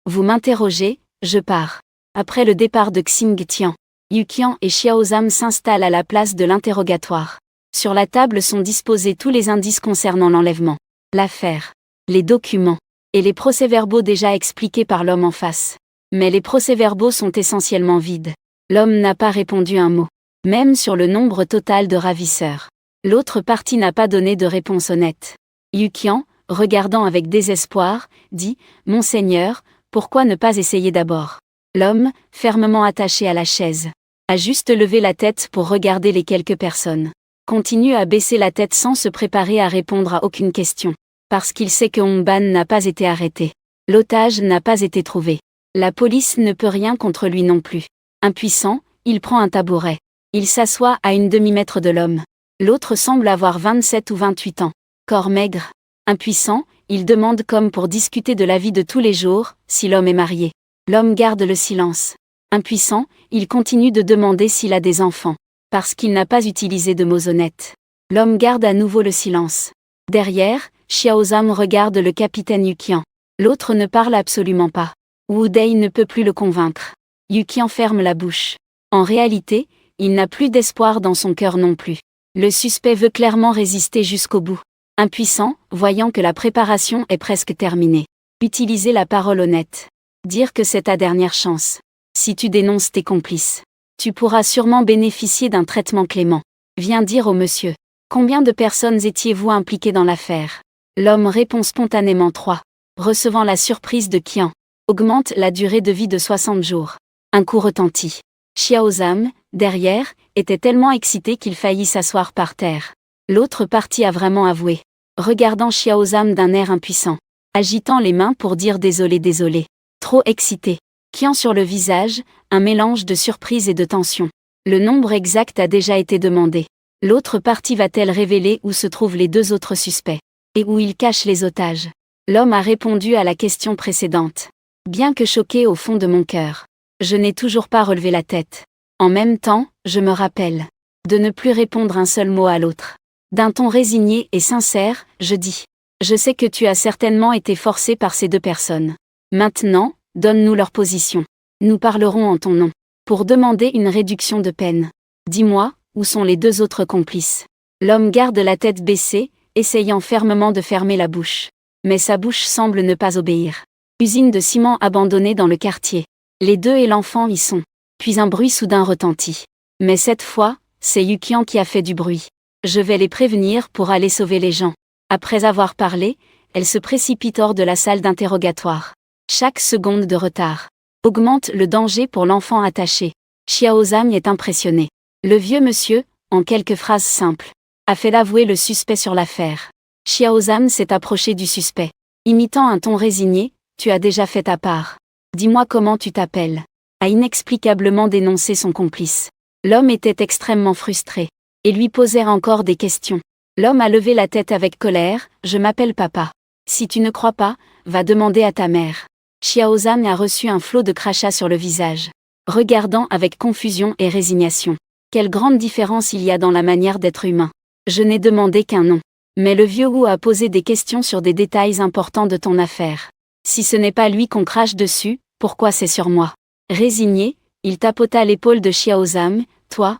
Vous m'interrogez, je pars. Après le départ de Xingtian, Yukian et Xiao Zhang s'installent à la place de l'interrogatoire. Sur la table sont disposés tous les indices concernant l'enlèvement, l'affaire, les documents, et les procès-verbaux déjà expliqués par l'homme en face. Mais les procès-verbaux sont essentiellement vides. L'homme n'a pas répondu un mot. Même sur le nombre total de ravisseurs. L'autre partie n'a pas donné de réponse honnête. Yukian, regardant avec désespoir, dit « Monseigneur, pourquoi ne pas essayer d'abord ?» L'homme, fermement attaché à la chaise, a juste levé la tête pour regarder les quelques personnes. Continue à baisser la tête sans se préparer à répondre à aucune question. Parce qu'il sait que Hongban n'a pas été arrêté. L'otage n'a pas été trouvé. La police ne peut rien contre lui non plus. Impuissant, il prend un tabouret. Il s'assoit à une demi-mètre de l'homme. L'autre semble avoir 27 ou 28 ans. Corps maigre. Impuissant, il demande comme pour discuter de la vie de tous les jours, si l'homme est marié. L'homme garde le silence. Impuissant, il continue de demander s'il a des enfants. Parce qu'il n'a pas utilisé de mots honnêtes. L'homme garde à nouveau le silence. Derrière, Xiao Zhang regarde le capitaine Yukian. L'autre ne parle absolument pas. Wu Dei ne peut plus le convaincre. Yukian ferme la bouche. En réalité, il n'a plus d'espoir dans son cœur non plus. Le suspect veut clairement résister jusqu'au bout. Impuissant, voyant que la préparation est presque terminée. Utiliser la parole honnête. Dire que c'est ta dernière chance. Si tu dénonces tes complices, tu pourras sûrement bénéficier d'un traitement clément. Viens dire au monsieur. Combien de personnes étiez-vous impliquées dans l'affaire? L'homme répond spontanément 3. Recevant la surprise de Qian. Augmente la durée de vie de 60 jours. Un coup retentit. Xiaozam, derrière, était tellement excité qu'il faillit s'asseoir par terre. L'autre partie a vraiment avoué. Regardant Xiaozam d'un air impuissant. Agitant les mains pour dire désolé, désolé. Trop excité. Qian sur le visage, un mélange de surprise et de tension. Le nombre exact a déjà été demandé. L'autre partie va-t-elle révéler où se trouvent les 2 autres suspects? Et où ils cachent les otages? L'homme a répondu à la question précédente. Bien que choqué au fond de mon cœur, je n'ai toujours pas relevé la tête. En même temps, je me rappelle de ne plus répondre un seul mot à l'autre. D'un ton résigné et sincère, je dis. Je sais que tu as certainement été forcé par ces 2 personnes. Maintenant, donne-nous leur position. Nous parlerons en ton nom. Pour demander une réduction de peine. Dis-moi, où sont les 2 autres complices? L'homme garde la tête baissée, essayant fermement de fermer la bouche. Mais sa bouche semble ne pas obéir. Usine de ciment abandonnée dans le quartier. Les 2 et l'enfant y sont. Puis un bruit soudain retentit. Mais cette fois, c'est Yukian qui a fait du bruit. Je vais les prévenir pour aller sauver les gens. Après avoir parlé, elle se précipite hors de la salle d'interrogatoire. Chaque seconde de retard augmente le danger pour l'enfant attaché. Xiaozam est impressionné. Le vieux monsieur, en quelques phrases simples, a fait l'avouer le suspect sur l'affaire. Xiaozam s'est approché du suspect. Imitant un ton résigné, tu as déjà fait ta part. Dis-moi comment tu t'appelles. A inexplicablement dénoncé son complice. L'homme était extrêmement frustré. Et lui posait encore des questions. L'homme a levé la tête avec colère, je m'appelle papa. Si tu ne crois pas, va demander à ta mère. Xiaozam a reçu un flot de crachats sur le visage. Regardant avec confusion et résignation. Quelle grande différence il y a dans la manière d'être humain. Je n'ai demandé qu'un nom. Mais le vieux Wu a posé des questions sur des détails importants de ton affaire. Si ce n'est pas lui qu'on crache dessus, pourquoi c'est sur moi? Résigné, il tapota l'épaule de Xiaozam, toi,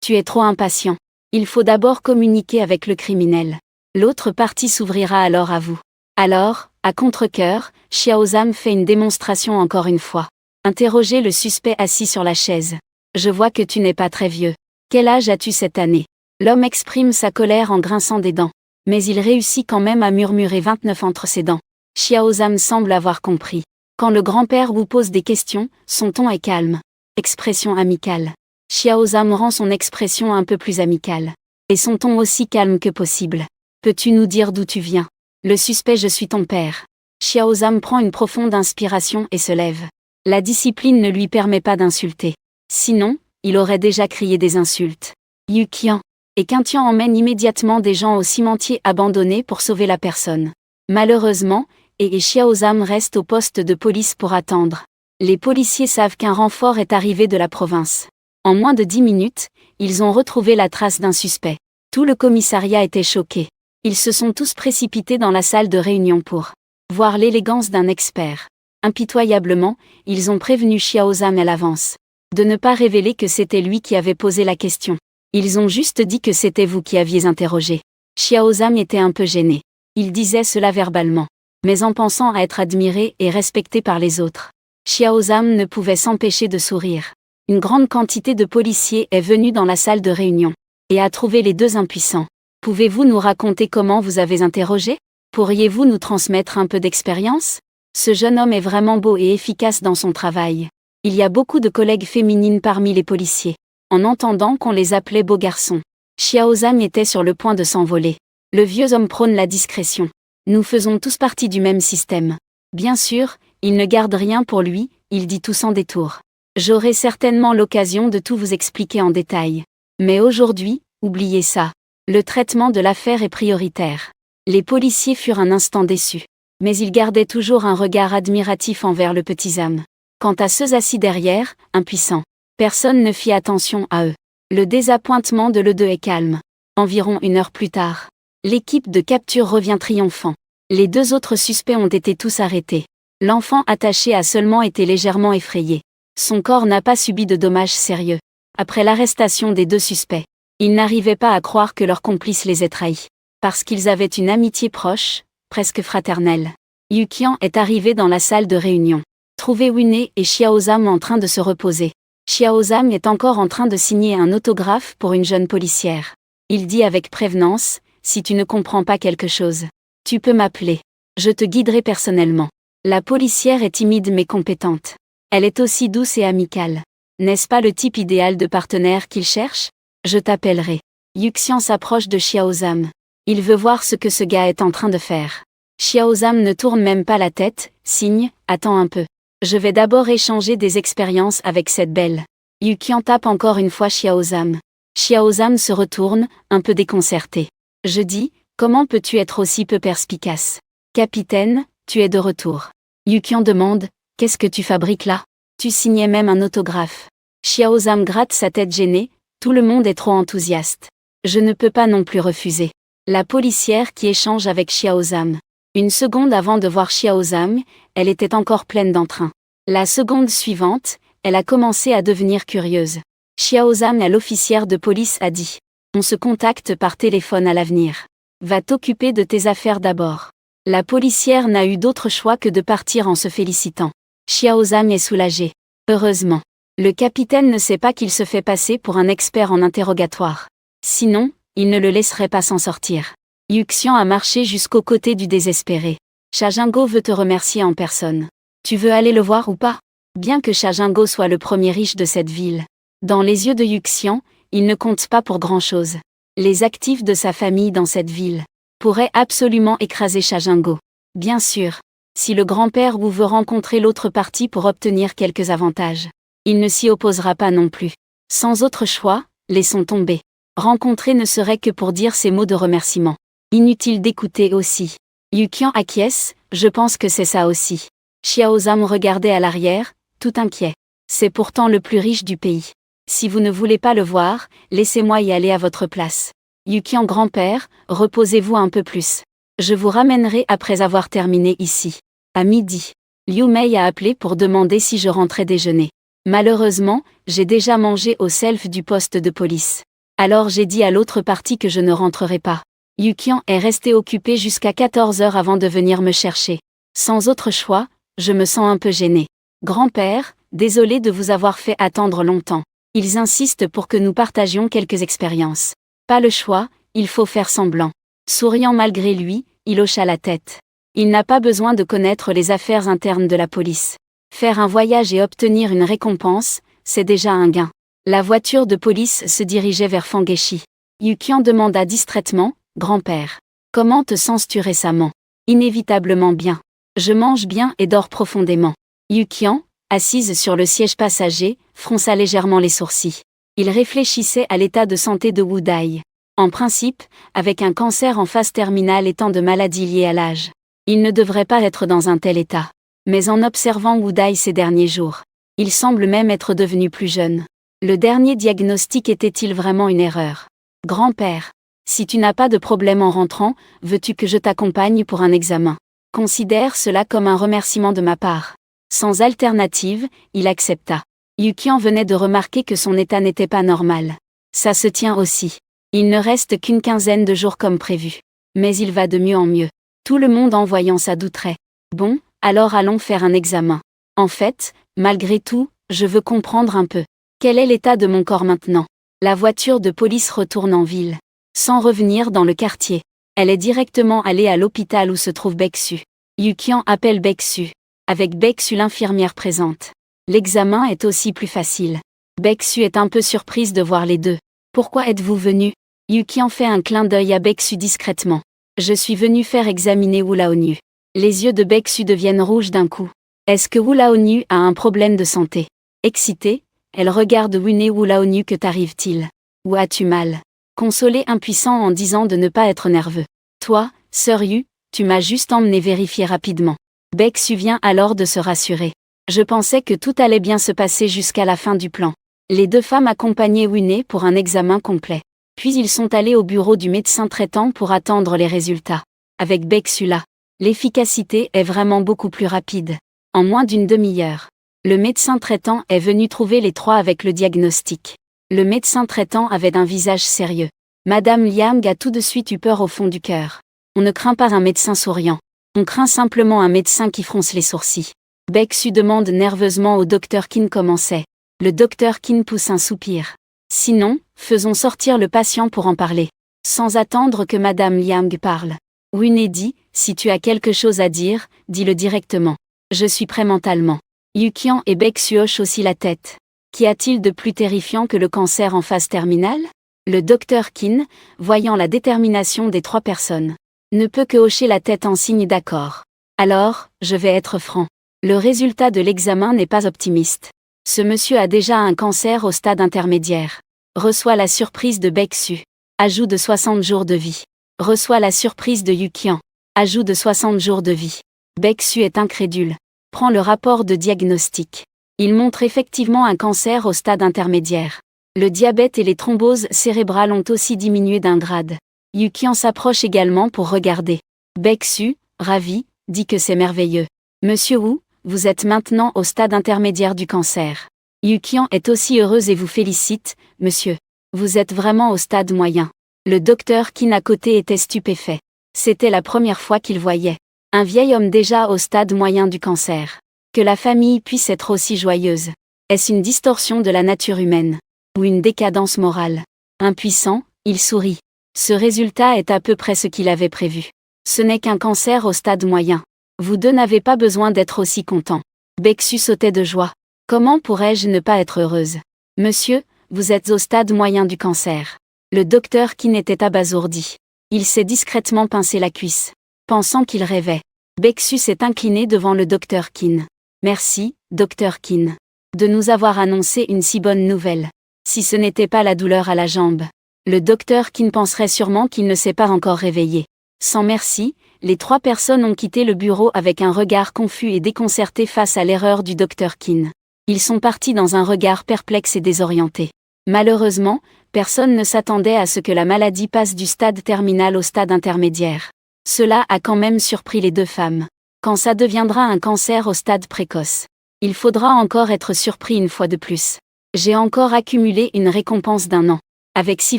tu es trop impatient. Il faut d'abord communiquer avec le criminel. L'autre partie s'ouvrira alors à vous. Alors, à contre-cœur, Xiaozam fait une démonstration encore une fois. Interrogez le suspect assis sur la chaise. Je vois que tu n'es pas très vieux. Quel âge as-tu cette année? L'homme exprime sa colère en grinçant des dents. Mais il réussit quand même à murmurer 29 entre ses dents. Xiaozam semble avoir compris. Quand le grand-père vous pose des questions, son ton est calme. Expression amicale. Xiaozam rend son expression un peu plus amicale. Et son ton aussi calme que possible. Peux-tu nous dire d'où tu viens? Le suspect, je suis ton père. Xiaozam prend une profonde inspiration et se lève. La discipline ne lui permet pas d'insulter. Sinon, il aurait déjà crié des insultes. Yukian. Et Quintian emmène immédiatement des gens au cimentier abandonné pour sauver la personne. Malheureusement, et Xiaozam reste au poste de police pour attendre. Les policiers savent qu'un renfort est arrivé de la province. En moins de 10 minutes, ils ont retrouvé la trace d'un suspect. Tout le commissariat était choqué. Ils se sont tous précipités dans la salle de réunion pour voir l'élégance d'un expert. Impitoyablement, ils ont prévenu Xiaozam à l'avance de ne pas révéler que c'était lui qui avait posé la question. Ils ont juste dit que c'était vous qui aviez interrogé. Xiaozam était un peu gêné. Il disait cela verbalement, mais en pensant à être admiré et respecté par les autres. Xiaozam ne pouvait s'empêcher de sourire. Une grande quantité de policiers est venue dans la salle de réunion et a trouvé les 2 impuissants. Pouvez-vous nous raconter comment vous avez interrogé? Pourriez-vous nous transmettre un peu d'expérience? Ce jeune homme est vraiment beau et efficace dans son travail. Il y a beaucoup de collègues féminines parmi les policiers. En entendant qu'on les appelait beaux garçons, Xiaozam était sur le point de s'envoler. Le vieux homme prône la discrétion. Nous faisons tous partie du même système. Bien sûr, il ne garde rien pour lui, il dit tout sans détour. J'aurai certainement l'occasion de tout vous expliquer en détail. Mais aujourd'hui, oubliez ça. Le traitement de l'affaire est prioritaire. Les policiers furent un instant déçus. Mais ils gardaient toujours un regard admiratif envers le petit Zam. Quant à ceux assis derrière, impuissants, personne ne fit attention à eux. Le désappointement de l'E2 est calme. Environ 1 heure plus tard, l'équipe de capture revient triomphant. Les 2 autres suspects ont été tous arrêtés. L'enfant attaché a seulement été légèrement effrayé. Son corps n'a pas subi de dommages sérieux. Après l'arrestation des 2 suspects, ils n'arrivaient pas à croire que leur complice les ait trahis. Parce qu'ils avaient une amitié proche, presque fraternelle. Yukian est arrivé dans la salle de réunion. Trouvez Wune et Xiaozam en train de se reposer. Xiaozam est encore en train de signer un autographe pour une jeune policière. Il dit avec prévenance, si tu ne comprends pas quelque chose, tu peux m'appeler. Je te guiderai personnellement. La policière est timide mais compétente. Elle est aussi douce et amicale. N'est-ce pas le type idéal de partenaire qu'il cherche? Je t'appellerai. Yuxian s'approche de Xiaozam. Il veut voir ce que ce gars est en train de faire. Xiaozam ne tourne même pas la tête, signe, attends un peu. Je vais d'abord échanger des expériences avec cette belle. Yuxian tape encore une fois Xiaozam. Xiaozam se retourne, un peu déconcerté. Je dis, comment peux-tu être aussi peu perspicace? Capitaine, tu es de retour. Yuxian demande, qu'est-ce que tu fabriques là? Tu signais même un autographe. Xiaozam gratte sa tête gênée, tout le monde est trop enthousiaste. Je ne peux pas non plus refuser. La policière qui échange avec Xiaozam. Une seconde avant de voir Xiaozam, elle était encore pleine d'entrain. La seconde suivante, elle a commencé à devenir curieuse. Xiaozam à l'officière de police a dit. On se contacte par téléphone à l'avenir. Va t'occuper de tes affaires d'abord. La policière n'a eu d'autre choix que de partir en se félicitant. Xiaozam est soulagé. Heureusement. Le capitaine ne sait pas qu'il se fait passer pour un expert en interrogatoire. Sinon, il ne le laisserait pas s'en sortir. Yuxian a marché jusqu'au côté du désespéré. Shajingo veut te remercier en personne. Tu veux aller le voir ou pas? Bien que Shajingo soit le premier riche de cette ville. Dans les yeux de Yuxian, il ne compte pas pour grand-chose. Les actifs de sa famille dans cette ville pourraient absolument écraser Shajingo. Bien sûr. Si le grand-père Wu veut rencontrer l'autre partie pour obtenir quelques avantages, il ne s'y opposera pas non plus. Sans autre choix, laissons tomber. Rencontrer ne serait que pour dire ces mots de remerciement. Inutile d'écouter aussi. Yuxian acquiesce, je pense que c'est ça aussi. Xiaozam regardait à l'arrière, tout inquiet. C'est pourtant le plus riche du pays. Si vous ne voulez pas le voir, laissez-moi y aller à votre place. Yuxian grand-père, reposez-vous un peu plus. Je vous ramènerai après avoir terminé ici. À midi, Liu Mei a appelé pour demander si je rentrais déjeuner. Malheureusement, j'ai déjà mangé au self du poste de police. Alors j'ai dit à l'autre partie que je ne rentrerai pas. Yuxian est resté occupé jusqu'à 14 heures avant de venir me chercher. Sans autre choix, je me sens un peu gêné. Grand-père, désolé de vous avoir fait attendre longtemps. Ils insistent pour que nous partagions quelques expériences. Pas le choix, il faut faire semblant. Souriant malgré lui, il hocha la tête. Il n'a pas besoin de connaître les affaires internes de la police. Faire un voyage et obtenir une récompense, c'est déjà un gain. La voiture de police se dirigeait vers Fangeshi. Yuxian demanda distraitement, « Grand-père, comment te sens-tu récemment ?»« Inévitablement bien. Je mange bien et dors profondément. » Yuxian, assise sur le siège passager, fronça légèrement les sourcils. Il réfléchissait à l'état de santé de Wu Dai. En principe, avec un cancer en phase terminale et tant de maladies liées à l'âge, il ne devrait pas être dans un tel état. Mais en observant Wu Dai ces derniers jours, il semble même être devenu plus jeune. Le dernier diagnostic était-il vraiment une erreur? Grand-père, si tu n'as pas de problème en rentrant, veux-tu que je t'accompagne pour un examen? Considère cela comme un remerciement de ma part. Sans alternative, il accepta. Yuxian venait de remarquer que son état n'était pas normal. Ça se tient aussi. Il ne reste qu'une quinzaine de jours comme prévu. Mais il va de mieux en mieux. Tout le monde en voyant ça douterait. Bon, alors allons faire un examen. En fait, malgré tout, je veux comprendre un peu. Quel est l'état de mon corps maintenant? La voiture de police retourne en ville. Sans revenir dans le quartier. Elle est directement allée à l'hôpital où se trouve Baeksu. Yuxian appelle Baeksu. Avec Baeksu l'infirmière présente. L'examen est aussi plus facile. Baeksu est un peu surprise de voir les deux. Pourquoi êtes-vous venu? Yuxian fait un clin d'œil à Baeksu discrètement. Je suis venu faire examiner Wu Laonyu. Les yeux de Baeksu deviennent rouges d'un coup. Est-ce que Wu Laonyu a un problème de santé? Excitée, elle regarde Wune. Wu Laonyu, que t'arrive-t-il? Ou as-tu mal? Consolé impuissant en disant de ne pas être nerveux. Toi, sœur Yu, tu m'as juste emmené vérifier rapidement. Baeksu vient alors de se rassurer. Je pensais que tout allait bien se passer jusqu'à la fin du plan. Les deux femmes accompagnaient Wune pour un examen complet. Puis ils sont allés au bureau du médecin traitant pour attendre les résultats. Avec Baeksu là, l'efficacité est vraiment beaucoup plus rapide. En moins d'une demi-heure, le médecin traitant est venu trouver les trois avec le diagnostic. Le médecin traitant avait un visage sérieux. Madame Liang a tout de suite eu peur au fond du cœur. On ne craint pas un médecin souriant. On craint simplement un médecin qui fronce les sourcils. Baeksu demande nerveusement au docteur Kim comment c'est. Le docteur Kim pousse un soupir. Sinon, faisons sortir le patient pour en parler. Sans attendre que Madame Liang parle. Wune dit, si tu as quelque chose à dire, dis-le directement. Je suis prêt mentalement. Yukian et Baeksu hochent aussi la tête. Qu'y a-t-il de plus terrifiant que le cancer en phase terminale? Le docteur Kim, voyant la détermination des trois personnes, ne peut que hocher la tête en signe d'accord. Alors, je vais être franc. Le résultat de l'examen n'est pas optimiste. Ce monsieur a déjà un cancer au stade intermédiaire. Reçoit la surprise de Baeksu. Ajout de 60 jours de vie. Reçoit la surprise de Yukian. Ajout de 60 jours de vie. Baeksu est incrédule. Prend le rapport de diagnostic. Il montre effectivement un cancer au stade intermédiaire. Le diabète et les thromboses cérébrales ont aussi diminué d'un grade. Yukian s'approche également pour regarder. Baeksu, ravi, dit que c'est merveilleux. Monsieur Wu, vous êtes maintenant au stade intermédiaire du cancer. Yukian est aussi heureuse et vous félicite, monsieur. Vous êtes vraiment au stade moyen. Le docteur Kim à côté était stupéfait. C'était la première fois qu'il voyait un vieil homme déjà au stade moyen du cancer. Que la famille puisse être aussi joyeuse. Est-ce une distorsion de la nature humaine? Ou une décadence morale? Impuissant, il sourit. Ce résultat est à peu près ce qu'il avait prévu. Ce n'est qu'un cancer au stade moyen. Vous deux n'avez pas besoin d'être aussi contents. Baeksu sautait de joie. Comment pourrais-je ne pas être heureuse? Monsieur, vous êtes au stade moyen du cancer. Le docteur Kim était abasourdi. Il s'est discrètement pincé la cuisse. Pensant qu'il rêvait. Baeksu s'est incliné devant le docteur Kim. Merci, docteur Kim, de nous avoir annoncé une si bonne nouvelle. Si ce n'était pas la douleur à la jambe. Le docteur Kim penserait sûrement qu'il ne s'est pas encore réveillé. Sans merci, les trois personnes ont quitté le bureau avec un regard confus et déconcerté face à l'erreur du docteur Kim. Ils sont partis dans un regard perplexe et désorienté. Malheureusement, personne ne s'attendait à ce que la maladie passe du stade terminal au stade intermédiaire. Cela a quand même surpris les deux femmes. Quand ça deviendra un cancer au stade précoce, il faudra encore être surpris une fois de plus. J'ai encore accumulé une récompense d'1 an. Avec 6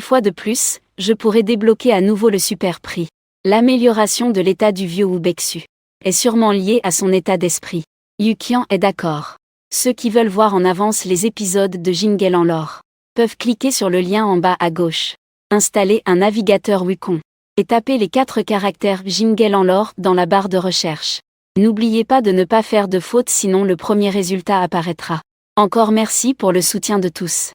fois de plus, je pourrai débloquer à nouveau le super prix. L'amélioration de l'état du vieux Wu Baeksu est sûrement liée à son état d'esprit. Yukian est d'accord. Ceux qui veulent voir en avance les épisodes de Jingel en lore peuvent cliquer sur le lien en bas à gauche. Installer un navigateur Wukong et taper les 4 caractères Jingel en lore dans la barre de recherche. N'oubliez pas de ne pas faire de fautes sinon le premier résultat apparaîtra. Encore merci pour le soutien de tous.